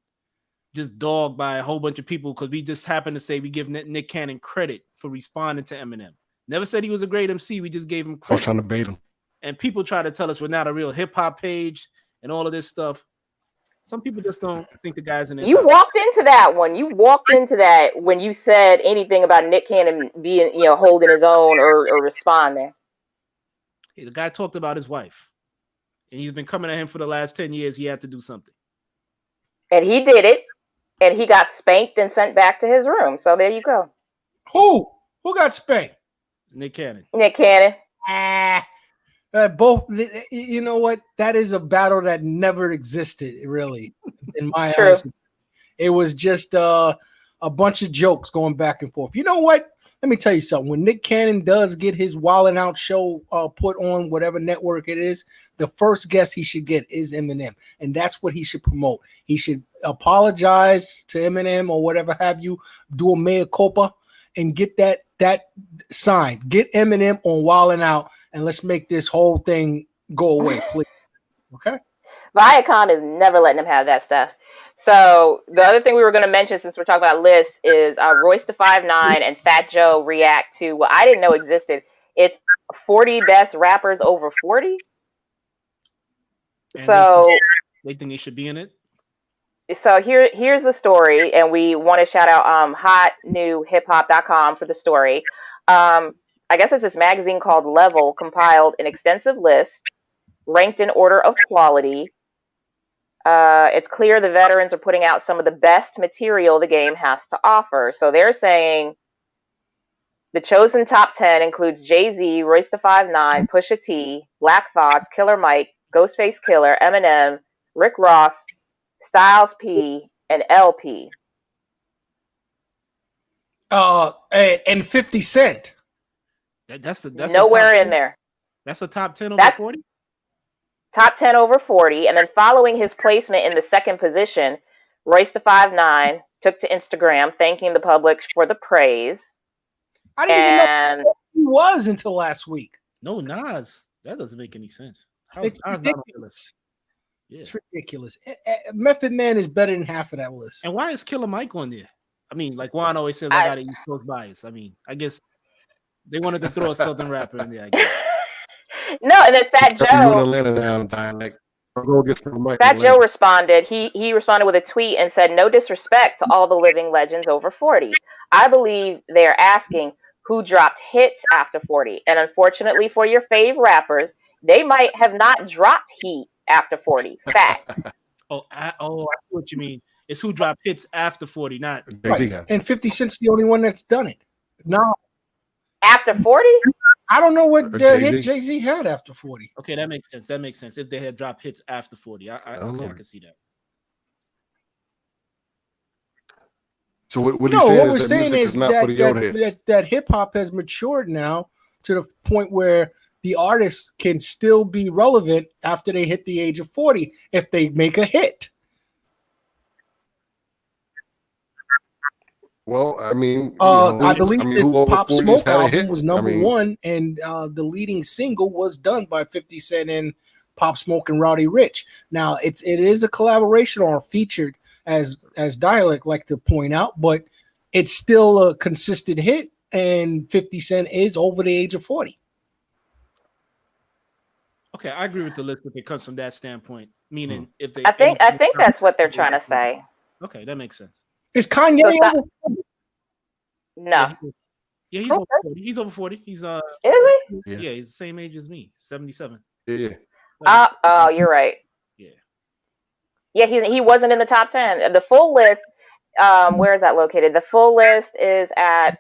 just dogged by a whole bunch of people because we just happened to say we give Nick Cannon credit for responding to Eminem. Never said he was a great MC. We just gave him credit. I was trying to bait him. And people try to tell us we're not a real hip hop page and all of this stuff. Some people just don't think the guy's in it. You walked into that one. You walked into that when you said anything about Nick Cannon being, holding his own or responding. Hey, the guy talked about his wife. And he's been coming at him for the last 10 years. He had to do something. And he did it. And he got spanked and sent back to his room. So there you go. Who got spanked? Nick Cannon. Nick Cannon. Both. You know what? That is a battle that never existed, really, in my eyes. It was just a bunch of jokes going back and forth. You know what? Let me tell you something. When Nick Cannon does get his Wildin' Out show put on whatever network it is, the first guest he should get is Eminem. And that's what he should promote. He should apologize to Eminem or whatever have you, do a mea culpa and get that signed. Get Eminem on Wildin' Out and let's make this whole thing go away, please. Okay? Viacom is never letting him have that stuff. So the other thing we were going to mention, since we're talking about lists, is Royce da 5'9" and Fat Joe react to what I didn't know existed. It's 40 best rappers over 40. And so they think he should be in it. So here's the story, and we want to shout out hotnewhiphop.com for the story. I guess it's this magazine called Level compiled an extensive list ranked in order of quality. It's clear the veterans are putting out some of the best material the game has to offer. So they're saying the chosen top 10 includes Jay-Z, Royce da 5'9", Pusha T, Black Thought, Killer Mike, Ghostface Killer, Eminem, Rick Ross, Styles P, and LP. And 50 Cent. That's nowhere in there. That's a top 10 over 40? Top 10 over 40. And then following his placement in the second position, Royce da 5'9" took to Instagram, thanking the public for the praise. I didn't even know who he was until last week. No, Nas. That doesn't make any sense. It's ridiculous. Yeah. It's ridiculous. Method Man is better than half of that list. And why is Killer Mike on there? I mean, like Juan always says, I got to East Coast bias. I mean, I guess they wanted to throw a Southern rapper in there, I guess. No, and then Fat Joe. Fat Joe responded. He responded with a tweet and said, "No disrespect to all the living legends over 40. I believe they're asking who dropped hits after 40. And unfortunately for your fave rappers, they might have not dropped heat after 40. Facts." I see what you mean. It's who dropped hits after 40, not right. And 50 Cent's the only one that's done it. No. After 40? I don't know what hit Jay-Z had after 40. Okay, that makes sense. That makes sense. If they had dropped hits after 40, I can see that. So what we're saying is that hip hop has matured now to the point where the artists can still be relevant after they hit the age of 40 if they make a hit. Well, I mean, I believe that Pop Smoke album was number one, and the leading single was done by 50 Cent and Pop Smoke and Roddy Ricch. Now, it is a collaboration or featured, as Dialect like to point out, but it's still a consistent hit, and 50 Cent is over the age of 40. Okay, I agree with the list if it comes from that standpoint. Meaning, if they, I think that's what they're trying to say. Okay, that makes sense. Is Kanye over 40? No. He's over 40. He's over 40. He's Is he? yeah, he's the same age as me, 77. Yeah. Oh, you're right. Yeah. Yeah, he wasn't in the top 10. The full list, where is that located? The full list is at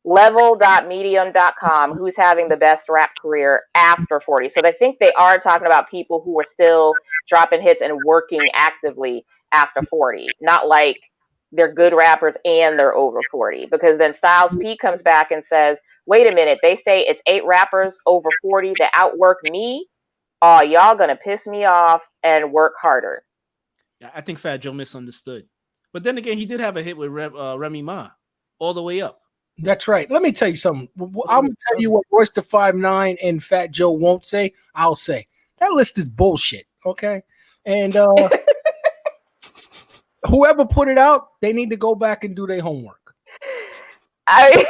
level.medium.com, who's having the best rap career after 40. So I think they are talking about people who are still dropping hits and working actively after 40, not like they're good rappers and they're over 40. Because then Styles P comes back and says, wait a minute, they say it's 8 rappers over 40 that outwork me. Oh, y'all gonna piss me off and work harder. Yeah, I think Fat Joe misunderstood. But then again, he did have a hit with Remy Ma, All the Way Up. That's right. Let me tell you something. I'm gonna tell you what Royce the 5'9" and Fat Joe won't say. I'll say that list is bullshit. Okay, and whoever put it out, they need to go back and do their homework. I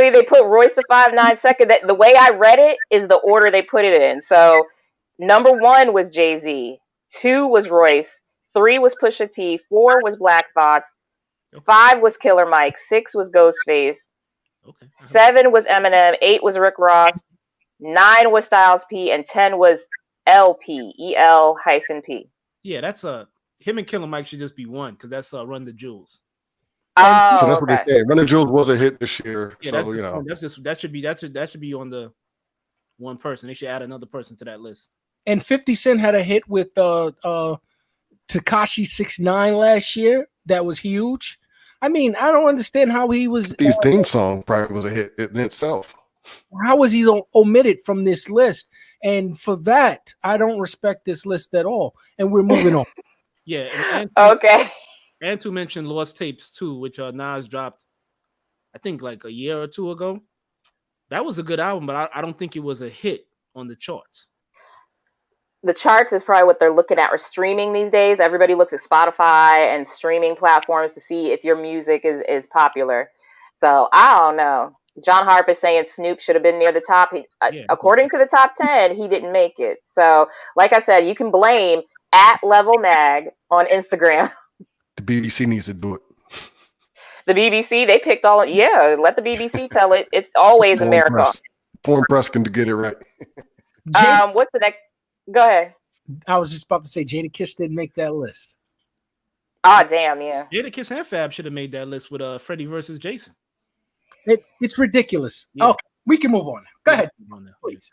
mean, they put Royce the 5'9" second. That the way I read it is the order they put it in. So number 1 was Jay-Z, 2 was Royce, 3 was Pusha T, 4 was Black Thoughts, 5 was Killer Mike, 6 was Ghostface, 7 was Eminem, 8 was Rick Ross, 9 was Styles P, and 10 was LP, EL-P. Yeah, that's him and Killer Mike should just be one because that's Run the Jewels. Oh, So that's what okay. they said. Run the Jewels was a hit this year. Yeah, So you know that should be on the one person. They should add another person to that list. And 50 Cent had a hit with Tekashi 6ix9ine last year. That was huge. I mean, I don't understand how he was. his theme song probably was a hit in itself. How was he omitted from this list? And for that, I don't respect this list at all. And we're moving on. Yeah, and Okay. And to mention Lost Tapes too, which Nas dropped, I think like a year or two ago. That was a good album, but I don't think it was a hit on the charts. The charts is probably what they're looking at or streaming these days. Everybody looks at Spotify and streaming platforms to see if your music is popular. So I don't know. John Harp is saying Snoop should have been near the top. According to the top 10, he didn't make it. So like I said, you can blame @LevelMag on Instagram. The BBC needs to do it. The BBC, they picked all. Yeah, let the BBC tell it. It's always America. Foreign press can get it right. What's the next? Go ahead. I was just about to say Jadakiss didn't make that list. Oh, damn, yeah. Jadakiss and Fab should have made that list with Freddie versus Jason. It's ridiculous. Yeah. Okay, we can move on. Go ahead, please.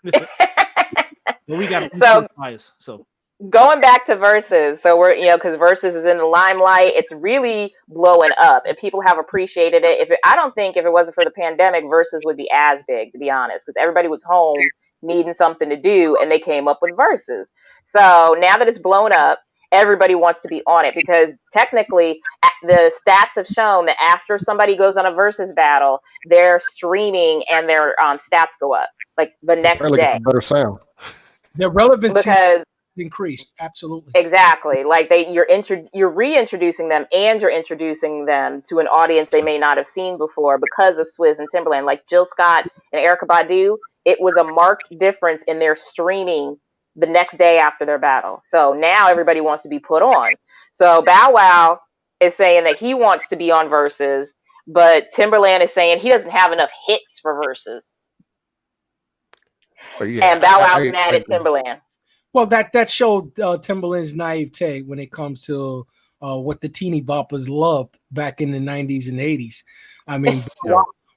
Well, we got bias, so going back to Verzuz, so we're because Verzuz is in the limelight, it's really blowing up, and people have appreciated it. I don't think if it wasn't for the pandemic, Verzuz would be as big, to be honest, because everybody was home needing something to do, and they came up with Verzuz. So now that it's blown up, everybody wants to be on it because technically, the stats have shown that after somebody goes on a Verzuz battle, their streaming and their stats go up like the next day. Better sound. Their relevancy because increased, absolutely. Exactly. Like you're reintroducing them and you're introducing them to an audience they may not have seen before because of Swizz and Timbaland. Like Jill Scott and Erykah Badu, it was a marked difference in their streaming the next day after their battle. So now everybody wants to be put on. So Bow Wow is saying that he wants to be on Verzuz, but Timbaland is saying he doesn't have enough hits for Verzuz. And Bow Wow's mad at Timbaland. Well, that showed Timbaland's naivete when it comes to what the teeny boppers loved back in the 90s and 80s. I mean,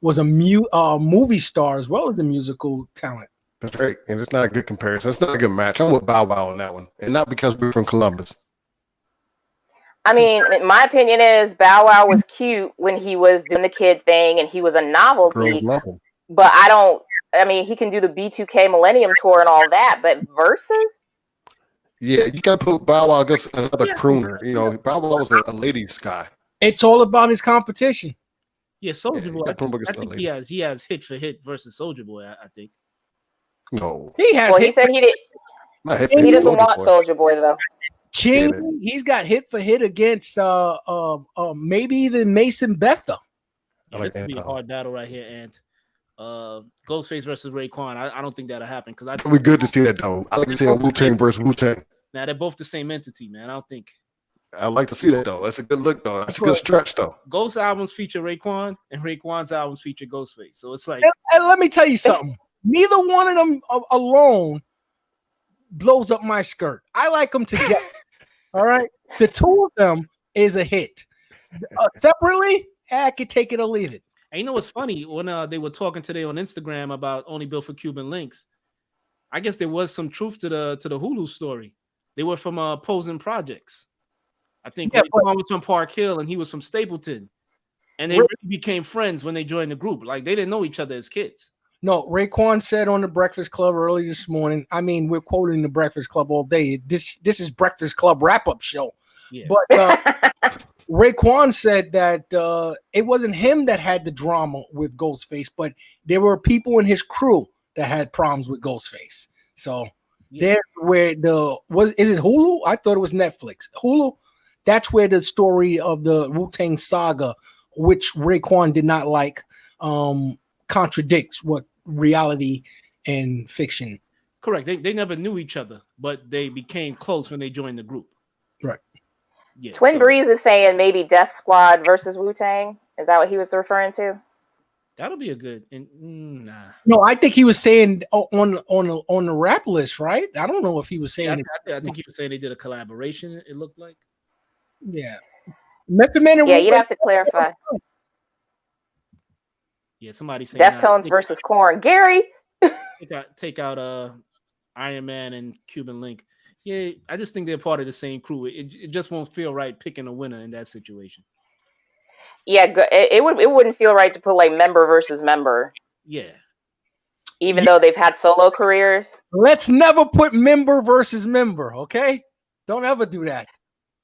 was a movie star as well as a musical talent. That's right. And it's not a good comparison. It's not a good match. I'm with Bow Wow on that one. And not because we're from Columbus. I mean, my opinion is Bow Wow was cute when he was doing the kid thing and he was a novelty. But he can do the B2K Millennium Tour and all that, but Verzuz? Yeah, you got to put Bow Wow against another crooner. Bow Wow was a ladies' guy. It's all about his competition. Yeah, Soulja Boy. I think he has hit for hit versus Soulja Boy. I think. No, he has. Well, he said he did. He doesn't want Soulja Boy though. Ching, he's got hit for hit against maybe even Mason Betha. Yeah, it's gonna be a hard battle right here, and Ghostface versus Raekwon. I don't think that'll happen because we're good to see that though. I like to see Wu-Tang versus Wu-Tang. Now they're both the same entity, man. I don't think I like to see that though. That's a good look though. That's a good stretch though. Ghost albums feature Raekwon, and Raekwon's albums feature Ghostface. So it's like, and let me tell you something. Neither one of them alone blows up my skirt. I like them together. All right, the two of them is a hit. Separately, I could take it or leave it. and you know what's funny? When they were talking today on Instagram about Only Built for Cuban Links, I guess there was some truth to the Hulu story. They were from opposing projects. I think Raekwon was from Park Hill and he was from Stapleton, and they really became friends when they joined the group. Like they didn't know each other as kids. No, Raekwon said on the Breakfast Club early this morning. I mean, we're quoting the Breakfast Club all day. This is Breakfast Club wrap-up show. Yeah. But Raekwon said that it wasn't him that had the drama with Ghostface, but there were people in his crew that had problems with Ghostface. So there's where is it Hulu? I thought it was Netflix. Hulu. That's where the story of the Wu-Tang saga, which Raekwon did not like, contradicts what reality and fiction. Correct. They never knew each other, but they became close when they joined the group. Right. Yeah. Twin Breeze is saying maybe Death Squad versus Wu-Tang. Is that what he was referring to? That'll be a good. Nah. No, I think he was saying on the rap list, right? I don't know if he was saying. I think he was saying they did a collaboration. It looked like. Yeah. Method Man. Yeah, you'd have to clarify. Yeah, somebody saying Deftones versus Korn. Gary. take out Iron Man and Cuban Link. Yeah, I just think they're part of the same crew. It just won't feel right picking a winner in that situation. Yeah, it wouldn't feel right to put like member versus member. Yeah. Even though they've had solo careers. Let's never put member versus member, okay? Don't ever do that.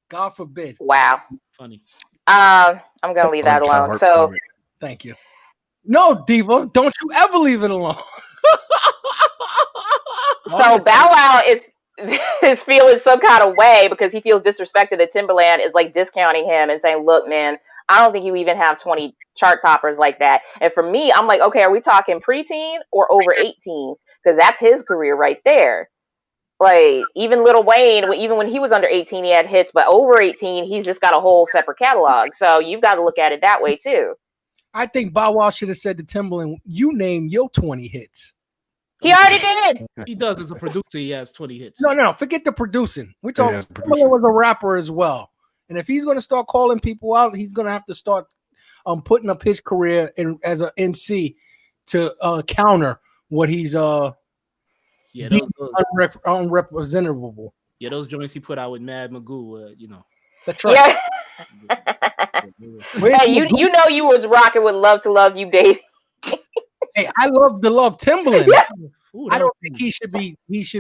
God forbid. Wow. Funny. I'm gonna leave that alone. So thank you. No, Diva, don't you ever leave it alone. So Bow Wow is feeling some kind of way because he feels disrespected that Timbaland is like discounting him and saying, look, man, I don't think you even have 20 chart toppers like that. And for me, I'm like, okay, are we talking preteen or over 18? Because that's his career right there. Like, even Lil Wayne, even when he was under 18, he had hits, but over 18, he's just got a whole separate catalog. So you've got to look at it that way, too. I think Bow Wow should have said to Timbaland, you name your 20 hits. He already did. He does as a producer. He has 20 hits. No, forget the producing. We're talking Timbaland was a rapper as well. And if he's going to start calling people out, he's going to have to start putting up his career as an MC to counter what he's unrepresentable. Yeah, those joints he put out with Mad Magoo, That's right. Yeah. Hey, you know you was rocking with Love to Love You, baby. Hey, I love Timbaland. Yeah. Ooh, I don't think he should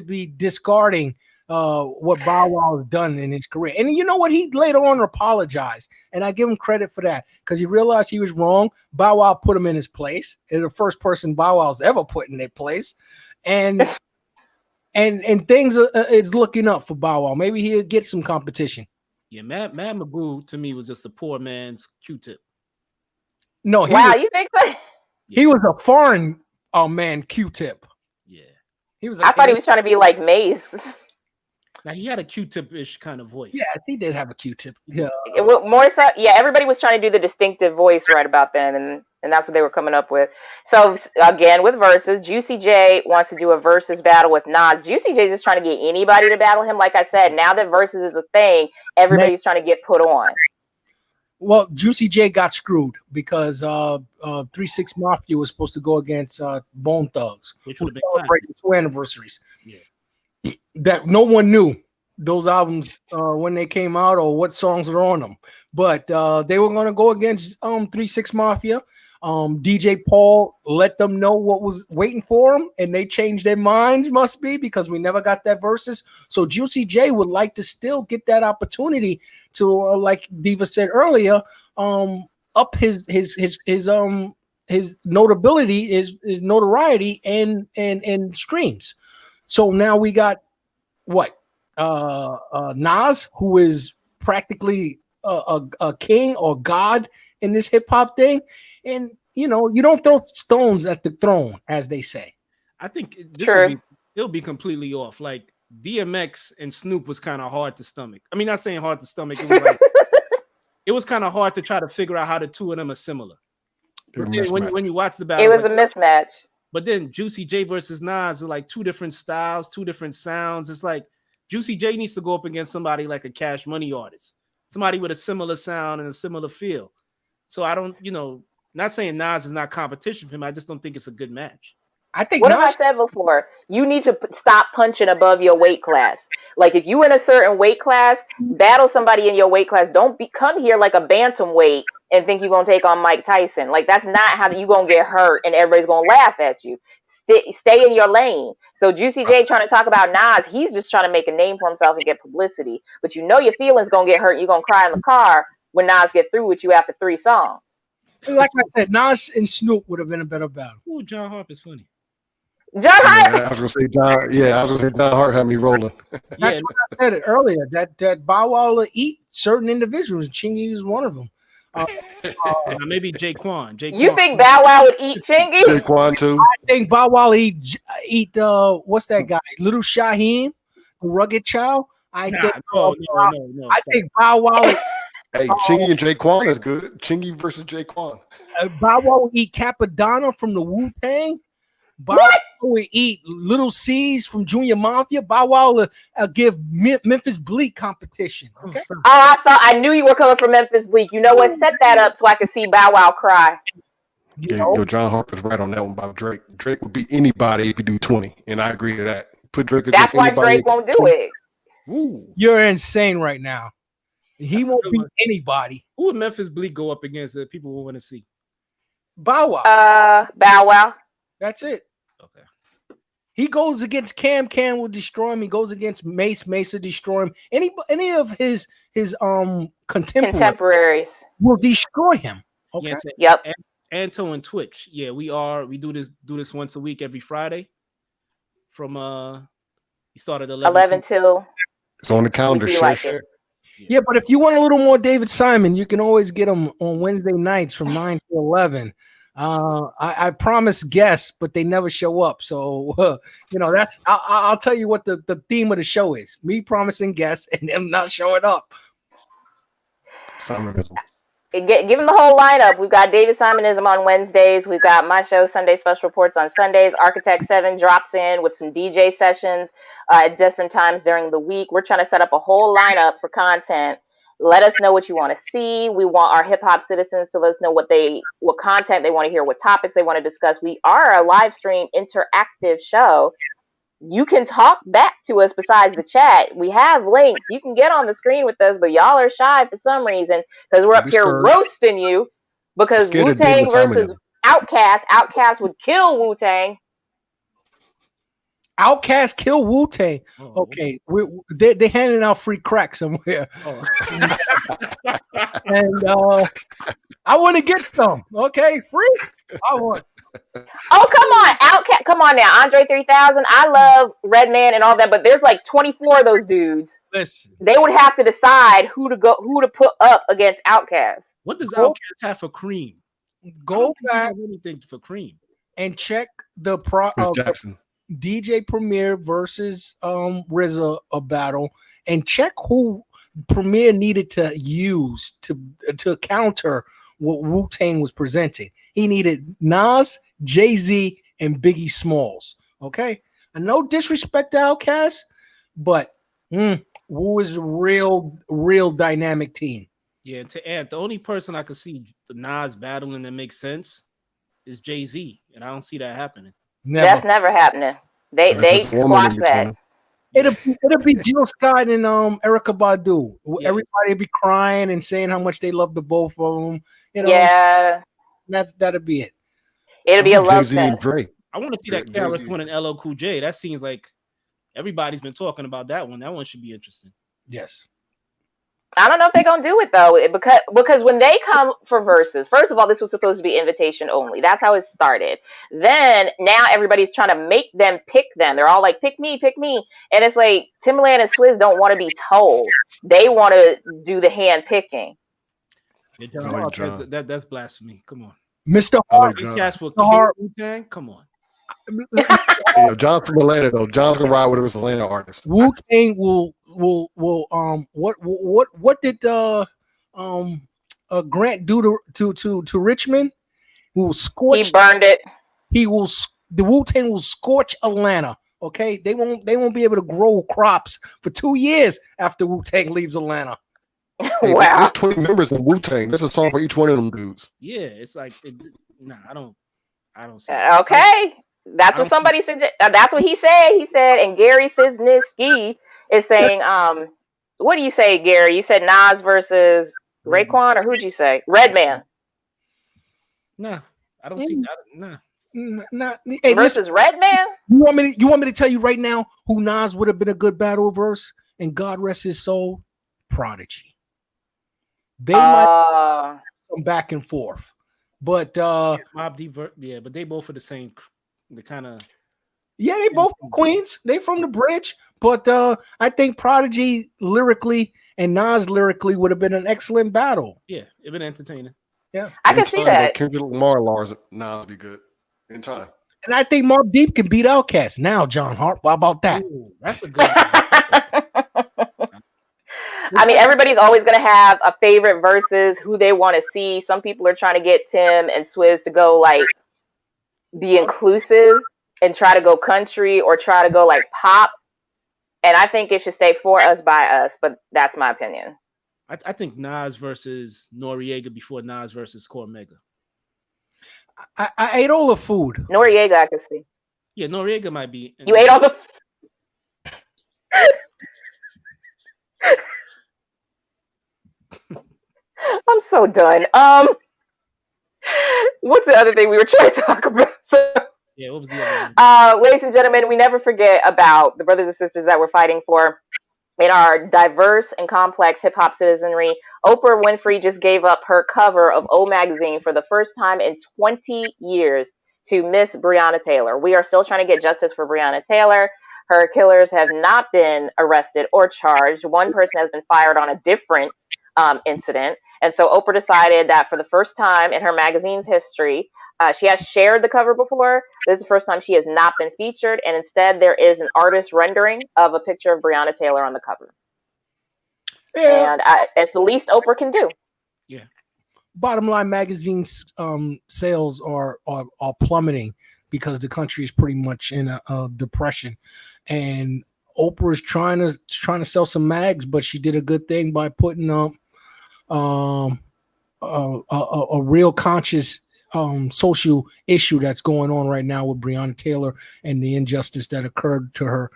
be discarding what Bow Wow has done in his career. And you know what? He later on apologized, and I give him credit for that because he realized he was wrong. Bow Wow put him in his place. And the first person Bow Wow's ever put in their place, and things is looking up for Bow Wow. Maybe he'll get some competition. Yeah, Mad Magoo to me was just a poor man's Q-tip. No, you think so? He was a foreign man Q-tip. Yeah, he was. I thought he was trying to be like Mace. Now he had a Q-tip-ish kind of voice. Yeah, he did have a Q-tip. Yeah, more so. Yeah, everybody was trying to do the distinctive voice right about then, and that's what they were coming up with. So again, with Verzuz, Juicy J wants to do a Verzuz battle with Nas. Juicy J is just trying to get anybody to battle him. Like I said, now that Verzuz is a thing, everybody's trying to get put on. Well, Juicy J got screwed because 3-6 Mafia was supposed to go against Bone Thugs, which would have been celebrating 2 anniversaries. Yeah. That no one knew those albums when they came out or what songs were on them, but they were going to go against 3-6 Mafia. DJ Paul let them know what was waiting for them, and they changed their minds, must be, because we never got that Verzuz. So Juicy J would like to still get that opportunity to, like Diva said earlier, up his notability, his notoriety and streams. So now we got what? Nas, who is practically a king or god in this hip hop thing, and you don't throw stones at the throne, as they say. I think this it'll be completely off. Like DMX and Snoop was kind of hard to stomach. I mean, not saying hard to stomach. It was like, it was kind of hard to try to figure out how the two of them are similar. But then when you watch the battle, it was a mismatch. But then Juicy J versus Nas are like two different styles, two different sounds. It's like Juicy J needs to go up against somebody like a Cash Money artist, somebody with a similar sound and a similar feel. So I don't, not saying Nas is not competition for him. I just don't think it's a good match. I think what have I said before? You need to stop punching above your weight class. Like if you in a certain weight class, battle somebody in your weight class. Don't come here like a bantamweight and think you're gonna take on Mike Tyson. Like that's not how you gonna get hurt and everybody's gonna laugh at you. Stay in your lane. So Juicy J trying to talk about Nas, he's just trying to make a name for himself and get publicity. But your feelings gonna get hurt. You're gonna cry in the car when Nas get through with you after 3 songs. Like I said, Nas and Snoop would have been a better battle. Ooh, John Harp is funny. John Hart. I was gonna say John Hart had me rolling. That's what I said it earlier. That Bow Wow will eat certain individuals. Chingy is one of them. Maybe Jaquan. You think Bow Wow would eat Chingy? Jaquan too. I think Bow Wow eat what's that guy? Little Shaheem, the rugged child. I think Bow Wow. Hey, Chingy and Jaquan is good. Chingy versus Jaquan. Bow Wow will eat Capadonna from the Wu-Tang. Bow Wow will eat Little C's from Junior Mafia. Bow Wow will give Memphis Bleak competition. Okay. I knew you were coming from Memphis Bleak. You know what? Set that up so I could see Bow Wow cry. Yo, John Harper's right on that one about Drake. Drake would beat anybody if you do 20, and I agree to that. Put Drake against anybody. That's why Drake won't do it. Ooh. You're insane right now. He won't beat anybody. Who would Memphis Bleak go up against that people will want to see? Bow Wow. Bow Wow. That's it. Okay. He goes against Cam will destroy him. He goes against Mace will destroy him. Any of his contemporaries will destroy him. Okay. Yep. Anto and Twitch. Yeah, we do this once a week every Friday. From we started 11 till. It's on the calendar. Share. Yeah, but if you want a little more David Simon, you can always get him on Wednesday nights from 9 to 11. I promise guests, but they never show up. So, that's I'll tell you what the theme of the show is. Me promising guests and them not showing up. Give them the whole lineup. We've got David Simonism on Wednesdays. We've got my show, Sunday Special Reports on Sundays. Architect 7 drops in with some DJ sessions at different times during the week. We're trying to set up a whole lineup for content. Let us know what you want to see. We want our hip hop citizens to let us know what content they want to hear, what topics they want to discuss. We are a live stream interactive show. You can talk back to us besides the chat. We have links. You can get on the screen with us, but y'all are shy for some reason because we're up here roasting you because Wu-Tang versus Outkast. Outkast would kill Wu-Tang. Outkast kill Wu-Tang. Okay, they're handing out free crack somewhere, and I want to get some. Okay, free. I want. Oh, come on, Outkast. Come on now, Andre 3000. I love Redman and all that, but there's like 24 of those dudes. Listen, they would have to decide who to put up against Outkast. What does Outkast have for cream? Go back anything for cream and check the Jackson. DJ Premier versus RZA a battle, and check who Premier needed to use to counter what Wu-Tang was presenting. He needed Nas, Jay-Z, and Biggie Smalls. Okay, and no disrespect to Outkast, but Wu is a real dynamic team. Yeah, to Ant, the only person I could see the Nas battling that makes sense is Jay-Z, and I don't see that happening. Never. That's never happening. They squash that. It'll be Jill Scott and Erykah Badu. Yeah. Everybody will be crying and saying how much they love the both of them. Yeah, that'll be it. It'll be a love fest. I want to see that Karis one and LL Cool J. That seems like everybody's been talking about that one. That one should be interesting. Yes. I don't know if they're gonna do it though, because when they come for Verzuz, first of all, this was supposed to be invitation only. That's how it started. Then now everybody's trying to make them pick them. They're all like, pick me, and it's like Timbaland and Swizz don't want to be told. They want to do the hand picking. Yeah, that's blasphemy. Come on, Mr. Hart. Come on. Yeah, John's from Atlanta though. John's gonna ride with him as Atlanta artist. Wu-Tang will what did Grant do to Richmond? Will He scorch. burned it. The Wu-Tang will scorch Atlanta. Okay, they won't be able to grow crops for 2 years after Wu-Tang leaves Atlanta. Hey, Wow. there's 20 members in Wu-Tang. There's a song for each one of them dudes. Yeah, it's like nah, I don't see it. Okay. That's what somebody said. That's what he said. He said, and Gary Cisniski is saying, what do you say, Gary? You said Nas versus Raekwon, or who'd you say? Redman. Nah, I don't see that. Nah. Hey, versus Redman? You want me to tell you right now who Nas would have been a good battle verse? And God rest his soul, Prodigy. They might have some back and forth. But Mobb Deep, but they both are the same. They kind of they both from Queens. They from the bridge. But I think Prodigy lyrically and Nas lyrically would have been an excellent battle. Yeah, it'd been entertaining. Yeah, I can see that. Kendrick Lamar, Nas be good in time. And I think Mobb Deep can beat Outkast now. John Hart, how about that? Ooh, that's a good one. I mean, everybody's always going to have a favorite versus who they want to see. Some people are trying to get Tim and Swizz to go like be inclusive and try to go country or try to go like pop. And I think it should stay for us by us, but that's my opinion. I think Nas versus Noriega before Nas versus Cormega. I ate all the food. Noriega, I can see. Yeah, Noriega might be. You ate all the. I'm so done. What's the other thing we were trying to talk about? Yeah, what was the other one? Ladies and gentlemen, we never forget about the brothers and sisters that we're fighting for in our diverse and complex hip hop citizenry. Oprah Winfrey just gave up her cover of O Magazine for the first time in 20 years to Miss Breonna Taylor. We are still trying to get justice for Breonna Taylor. Her killers have not been arrested or charged. One person has been fired on a different incident. And so Oprah decided that for the first time in her magazine's history, she has shared the cover before. This is the first time she has not been featured. And instead, there is an artist rendering of a picture of Breonna Taylor on the cover. Yeah. And it's the least Oprah can do. Yeah. Bottom line, magazines sales are plummeting because the country is pretty much in a depression. And Oprah is trying to sell some mags, but she did a good thing by putting up a real conscious social issue that's going on right now with Breonna Taylor and the injustice that occurred to her.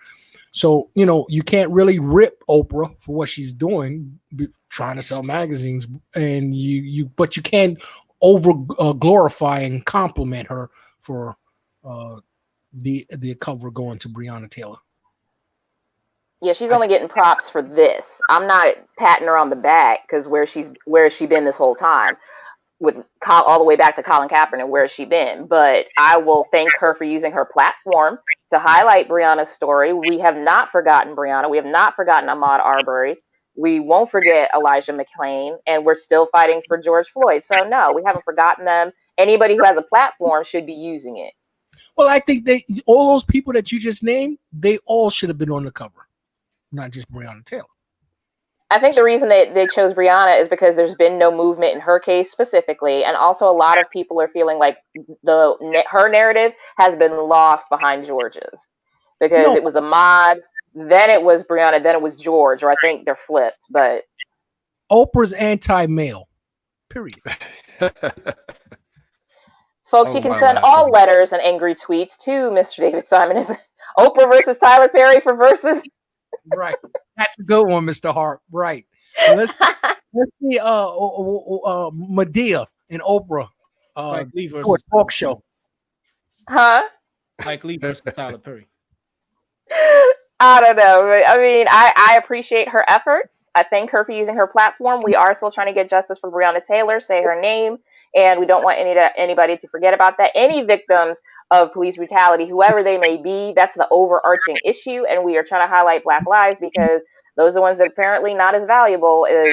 So, you can't really rip Oprah for what she's doing, trying to sell magazines, and but you can over glorify and compliment her for the cover going to Breonna Taylor. Yeah, she's only getting props for this. I'm not patting her on the back because where has she been this whole time? With all the way back to Colin Kaepernick, where has she been? But I will thank her for using her platform to highlight Breonna's story. We have not forgotten Breonna. We have not forgotten Ahmaud Arbery. We won't forget Elijah McClain, and we're still fighting for George Floyd. So no, we haven't forgotten them. Anybody who has a platform should be using it. Well, I think all those people that you just named, they all should have been on the cover, not just Breonna Taylor. I think the reason they chose Breonna is because there's been no movement in her case specifically, and also a lot of people are feeling like her narrative has been lost behind George's, because it was Ahmaud, then it was Breonna, then it was George, or I think they're flipped. But Oprah's anti-male, period. Folks, you can send all letters and angry tweets to Mr. David Simon. Is Oprah versus Tyler Perry for Verzuz? Right, that's a good one, Mr. Hart. Right. Let's see. Medea and Oprah. Spike Lee versus talk show. Huh? Spike Lee versus Tyler Perry. I don't know. I mean, I appreciate her efforts. I thank her for using her platform. We are still trying to get justice for Breonna Taylor. Say her name, and we don't want anybody to forget about that. Any victims of police brutality, whoever they may be, that's the overarching issue, and we are trying to highlight Black lives because those are the ones that apparently not as valuable as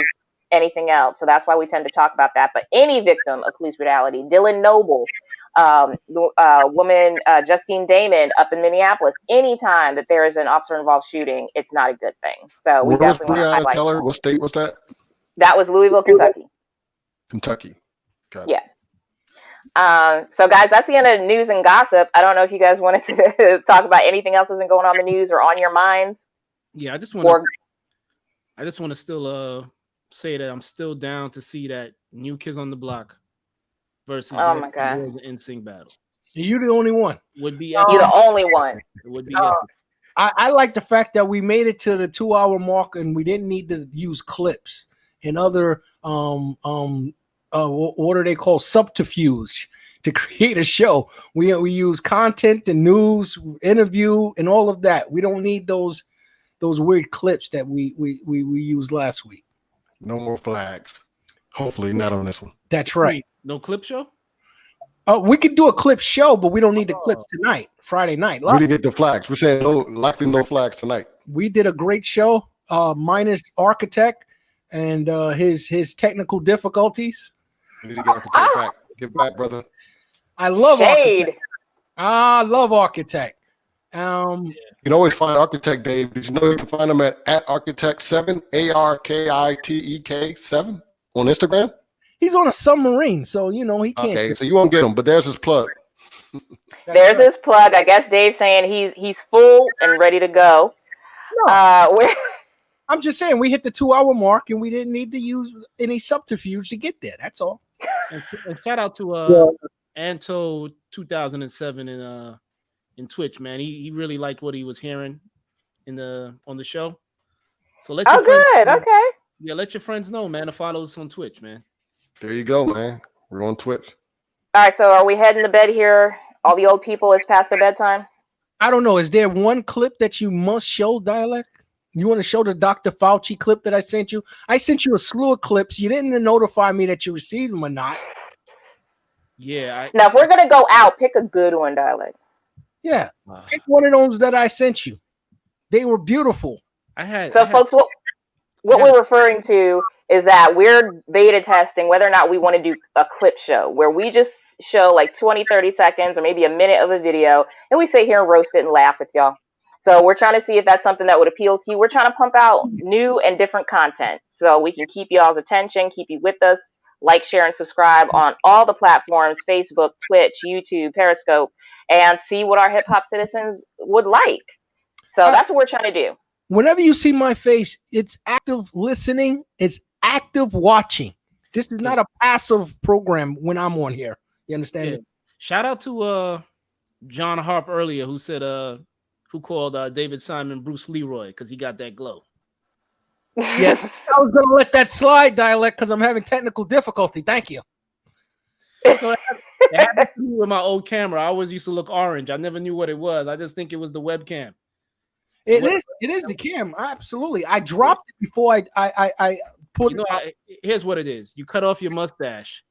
anything else. So that's why we tend to talk about that. But any victim of police brutality, Dylan Noble, woman Justine Damon up in Minneapolis, anytime that there is an officer involved shooting, it's not a good thing. So we Where was definitely want to Breonna highlight Teller? that. What state was that? That was Louisville, Kentucky. Kentucky. Got it. Yeah. So guys, that's the end of news and gossip. I don't know if you guys wanted to talk about anything else that's been going on in the news or on your minds. Yeah, I just want to still say that I'm still down to see that New Kids on the Block versus Oh my God. NSYNC battle. You're the only one. Would be You're the only one. It would be I like the fact that we made it to the 2-hour mark and we didn't need to use clips and other what are they called, subterfuge to create a show. We use content and news, interview, and all of that. We don't need those weird clips that we used last week. No more flags. Hopefully not on this one. That's right. No clip show? We could do a clip show, but we don't need the clips tonight, Friday night. We didn't get the flags. We're saying likely no flags tonight. We did a great show, minus Architect and his technical difficulties. We need to get Architect back. Get back, brother. I love Shade. Architect. I love Architect. You can always find Architect, Dave. Did you know you can find him at Architect7, ARKITEK7 on Instagram? He's on a submarine, so he can't. Okay, so you won't get him, but there's his plug. There's his plug. I guess Dave's saying he's full and ready to go. No. I'm just saying we hit the 2-hour mark and we didn't need to use any subterfuge to get there. That's all. And shout out to Anto 2007 in Twitch, man. He really liked what he was hearing on the show. So let your good. Okay. Yeah, let your friends know, man, to follow us on Twitch, man. There you go, man. We're on Twitch. All right, so are we heading to bed here? All the old people is past their bedtime? I don't know. Is there one clip that you must show, Dialect? You want to show the Dr. Fauci clip that I sent you? I sent you a slew of clips. You didn't notify me that you received them or not. Yeah. Now, if we're going to go out, pick a good one, Dialect. Yeah. Pick one of those that I sent you. They were beautiful. Folks, what we're referring to is that we're beta testing whether or not we want to do a clip show where we just show like 20, 30 seconds or maybe a minute of a video and we sit here and roast it and laugh with y'all. So we're trying to see if that's something that would appeal to you. We're trying to pump out new and different content so we can keep y'all's attention, keep you with us. Like, share, and subscribe on all the platforms, Facebook, Twitch, YouTube, Periscope, and see what our hip hop citizens would like. So that's what we're trying to do. Whenever you see my face, it's active listening. It's active watching. This is not a passive program when I'm on here. You understand? Yeah. Shout out to John Harp earlier who said who called David Simon Bruce Leroy because he got that glow. Yes, I was gonna let that slide, Dialect, because I'm having technical difficulty. Thank you. So it happened to me with my old camera. I always used to look orange. I never knew what it was. I just think it was the webcam. It is the cam. Absolutely. I dropped it before I put it. Here's what it is. You cut off your mustache.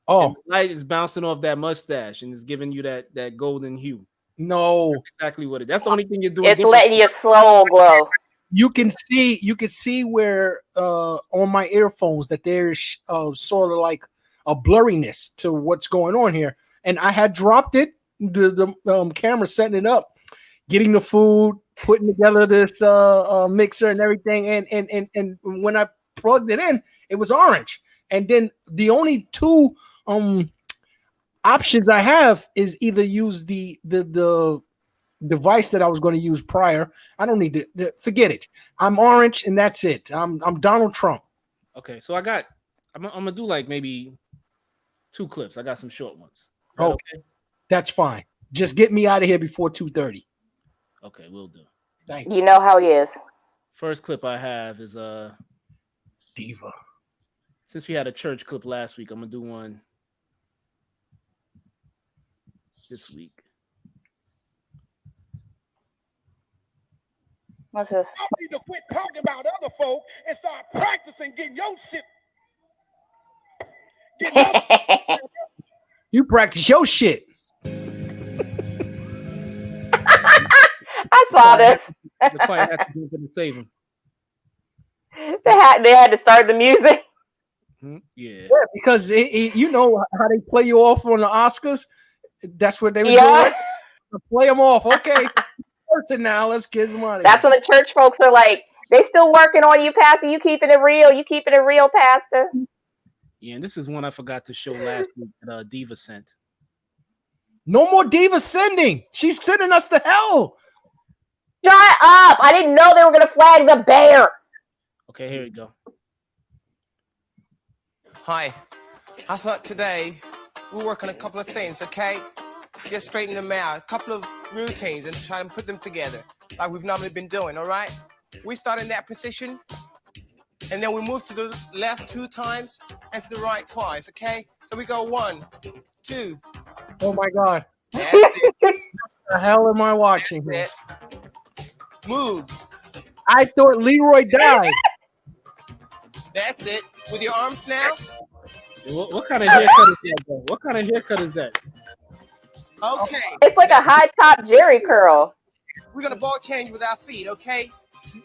Oh, the light is bouncing off that mustache and it's giving you that golden hue. No. That's exactly what it is. That's the only thing you're doing. It's letting your soul glow. You can see where on my earphones that there's sort of like a blurriness to what's going on here. And I had dropped it, the camera setting it up, getting the food, putting together this mixer and everything. And when I plugged it in, it was orange. And then the only two options I have is either use the device that I was going to use prior. I don't need to forget it. I'm orange and that's it. I'm Donald Trump. Okay, so I'm gonna do like maybe 2 clips. I got some short ones. Okay, that's fine. Just get me out of here before 2:30. Okay, we'll do. Thank you. You know how he is. First clip I have is Diva. Since we had a church clip last week, I'm gonna do one this week. What's this? I need to quit talking about other folk and start practicing getting your shit. You practice your shit. I saw this. The quiet have to do to save him. They had to start the music. Yeah. Yeah, because you know how they play you off on the Oscars. That's what they were Yeah. doing. Play them off. Okay, person now. Let's get some money. That's when the church folks are like, they still working on you, Pastor. You keeping it real. You keeping it real, Pastor. Yeah, and this is one I forgot to show last week that Diva sent. No more Diva sending. She's sending us to hell. Shut up. I didn't know they were going to flag the bear. Okay, here we go. Hi. I thought today we'll work on a couple of things, okay? Just straighten them out. A couple of routines and try and put them together like we've normally been doing, all right? We start in that position, and then we move to the left 2 times and to the right twice, okay? So we go 1, 2. Oh my God. That's it. What the hell am I watching? That's it. Move. I thought Leroy died. That's it. With your arms now. What kind of haircut is that, though? What kind of haircut is that? Okay. It's like a high top Jerry curl. We're gonna ball change with our feet, okay?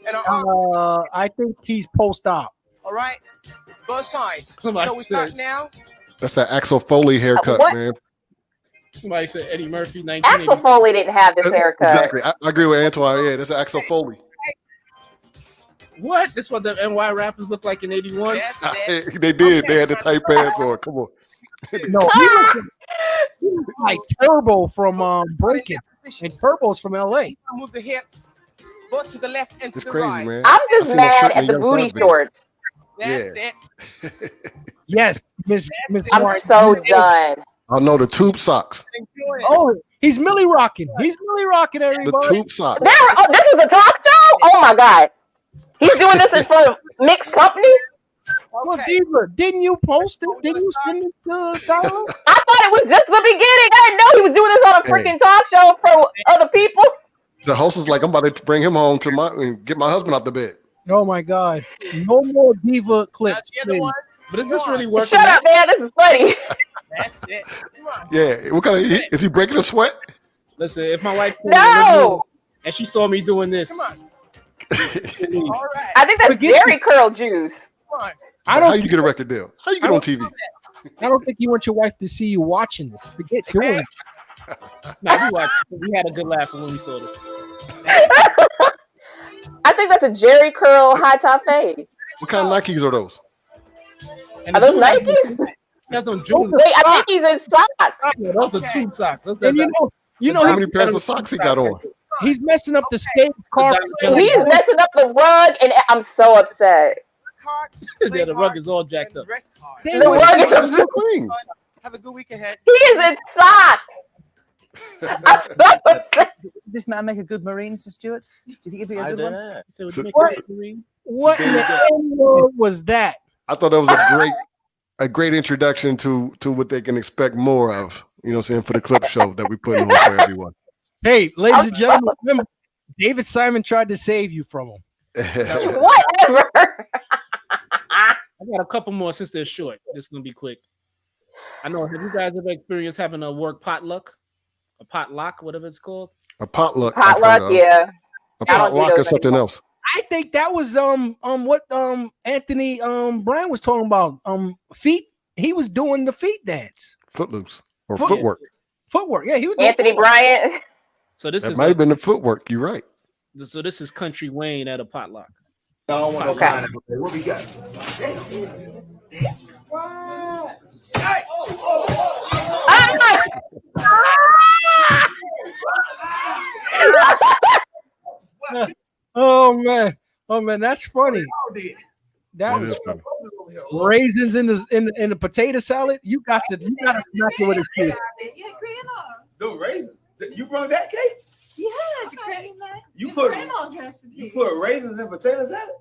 And our arms. I think he's post-op. All right. Both sides. Somebody So we start said- now. That's that Axel Foley haircut, What? man. Somebody said Eddie Murphy, Axel 1980. Foley didn't have this haircut. Exactly. I agree with Antoine. Yeah, that's Axel Foley. What? This what the NY rappers look like in 81? That's it. They did. They had the tight pants on. Come on. No, he was like Turbo from Breaking, and Turbo's from LA. Move the hip, both to the left and to It's the crazy, right. man. I'm I just seen that mad shirt in at the Young booty Thug video. shorts. That's Yeah. it. Yes, Miss I'm Martin. so done. I know the tube socks. Enjoy it. Oh, he's Millie rocking. He's Millie rocking, The everybody. tube socks. This was a talk show? Oh my God. He's doing this in front of mixed company? Well, Okay. Diva, didn't you post this? Didn't you send this to Tyler? I thought it was just the beginning. I didn't know he was doing this on a freaking talk show for other people. The host is like, I'm about to bring him home to and get my husband out the bed. Oh my God! No more Diva clips. That's the other please. one. But is this really working? Shut up, man. This is funny. That's it. Come on. Yeah. What kind of is he breaking a sweat? Listen, if my wife came in the No. room and she saw me doing this, Come on. leave. All right. I think that's Forget Jerry curl juice. Come on. I How don't. you get a record deal? How you get on TV? I don't think you want your wife to see you watching this. Forget doing it. Nah, we watched it. We had a good laugh when we saw this. I think that's a Jerry curl high top fade. What kind of Nikes are those? And Are the those dude had- Nikes? He has some jewels. Wait, I think he's in socks. Yeah, those Okay. are tube socks. Those And you know, How many pairs of socks he got on? he's messing up the skate carpet. He's messing up the rug, and I'm so upset. Hard, Yeah, play the rug hard, is all jacked and up. Rest hard. They The was- rug Socks is is so clean. Have a good week ahead. He is in socks. I'm so upset. This man make a good Marine, Sir Stuart? Do you think he'd be a good one? He said, So- "Make What? it green." What in the world was that? I thought that was a great introduction to what they can expect more of. You know what I'm saying, for the clip show that we put on for everyone. Hey, ladies and gentlemen, remember, David Simon tried to save you from him. Whatever. I got a couple more since they're short. This is gonna be quick. I know. Have you guys ever experienced having a work potluck, a potluck, whatever it's called? A potluck. I've heard Potluck, of. yeah. A I don't do potluck those is something anymore. else. I think that was what Anthony Bryan was talking about. Feet. He was doing the feet dance. Footloose or Foot- footwork. Footwork. Yeah, he was doing Anthony footwork. Bryant. So this That is might have been the footwork. You're right. so this is Country Wayne at a potluck. I don't want no Okay. line. What we got? Oh man, that's funny. That That was is funny. raisins in the potato salad. You got to smack it with a kid. The raisins. You brought that cake? You put raisins in potato salad?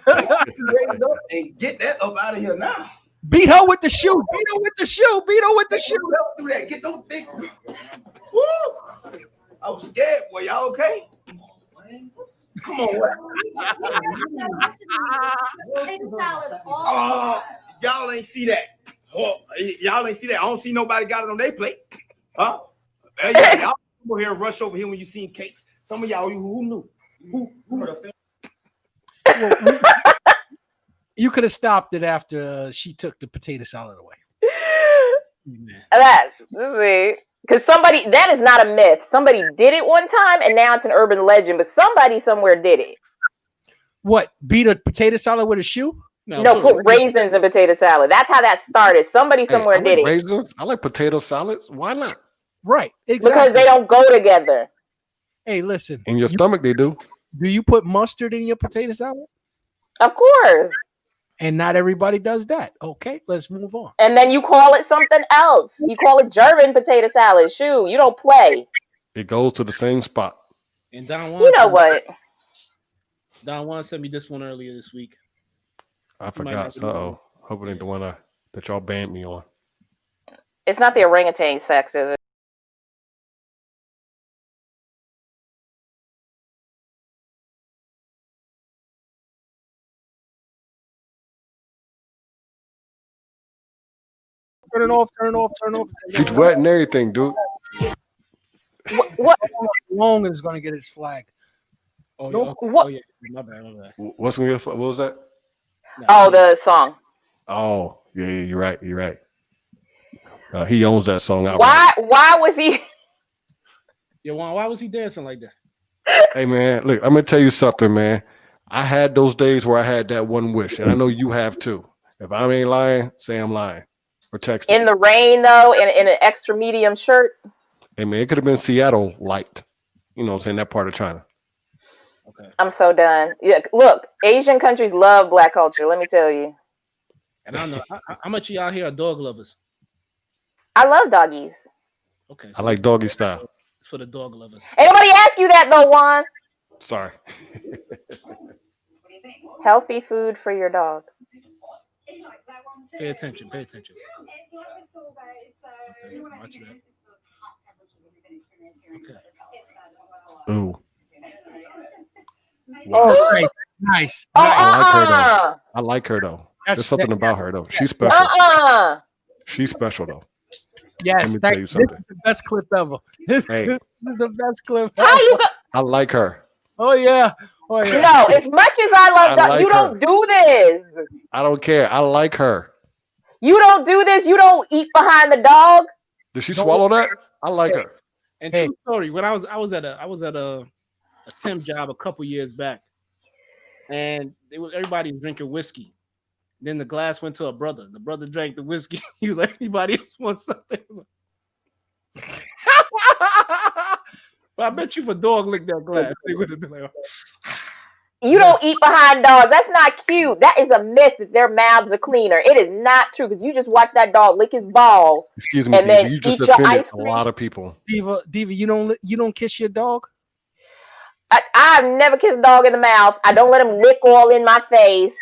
Raisins up and get that up out of here now. Beat her with the shoe. Beat her with the shoe. Beat her with the shoe. Don't do that. Get those big. Woo! I was scared. Boy, y'all okay? Come on. Oh, y'all ain't see that. Oh, y'all ain't see that. I don't see nobody got it on their plate. Huh? Hey, y'all come over here and rush over here when you seen cakes. Some of y'all, who knew? Who heard of You could have stopped it after she took the potato salad away. That's because somebody that is not a myth. Somebody did it one time, and now it's an urban legend. But somebody somewhere did it. What? Beat a potato salad with a shoe? No, put raisins in potato salad. That's how that started. Somebody somewhere did it. Raisins. I like potato salads. Why not? Right. Exactly. Because they don't go together. Hey, listen. In your stomach, they do. Do you put mustard in your potato salad? Of course. And not everybody does that. Okay, let's move on. And then you call it something else. You call it German potato salad. Shoo, you don't play. It goes to the same spot. And Don Juan, you know what? Don Juan sent me this one earlier this week. I forgot. So, hoping it's the one that y'all banned me on. It's not the orangutan sex, is it? Turn it off, turn it off, turn it off. She's wet and everything, dude. What? Long is going to get his flag. Oh, no, yeah, what? Oh, yeah. My bad. What's going to get? What was that? Oh, the song. Oh, yeah, you're right. You're right. He owns that song. Why was he? Yeah, why was he dancing like that? Hey, man, look, I'm going to tell you something, man. I had those days where I had that one wish, and I know you have too. If I ain't lying, say I'm lying. Or text In the rain, though, in an extra medium shirt. Hey, man, it could have been Seattle light. You know what I'm saying? That part of China. Okay. I'm so done. Yeah, look, Asian countries love black culture. Let me tell you. And I don't know how much of y'all here are dog lovers. I love doggies. Okay. I like doggy style. It's for the dog lovers. Ain't nobody ask you that though, Juan. Sorry. Healthy food for your dog. Pay attention. Okay, watch that. Okay. Ooh. Wow. Oh, nice. I like her though. There's something about her though. She's special. She's special though. Yes, let me tell you this something. is the best clip ever. This is the best clip ever. How you go? I like her. Oh yeah. No, as much as I love dogs, you don't do this. I don't care. I like her. You don't do this. You don't eat behind the dog. Did she swallow that? I like her. And true story, when I was at a temp job a couple years back, and everybody was drinking whiskey. Then the glass went to a brother. The brother drank the whiskey. He was like, anybody else want something? But I bet you if a dog licked that glass, they would have been like, You don't eat behind dogs. That's not cute. That is a myth that their mouths are cleaner. It is not true because you just watch that dog lick his balls. Excuse me, and Diva, then you just eat your offended ice a cream. lot of people. Diva, you don't kiss your dog? I've never kissed a dog in the mouth. I don't let him lick all in my face.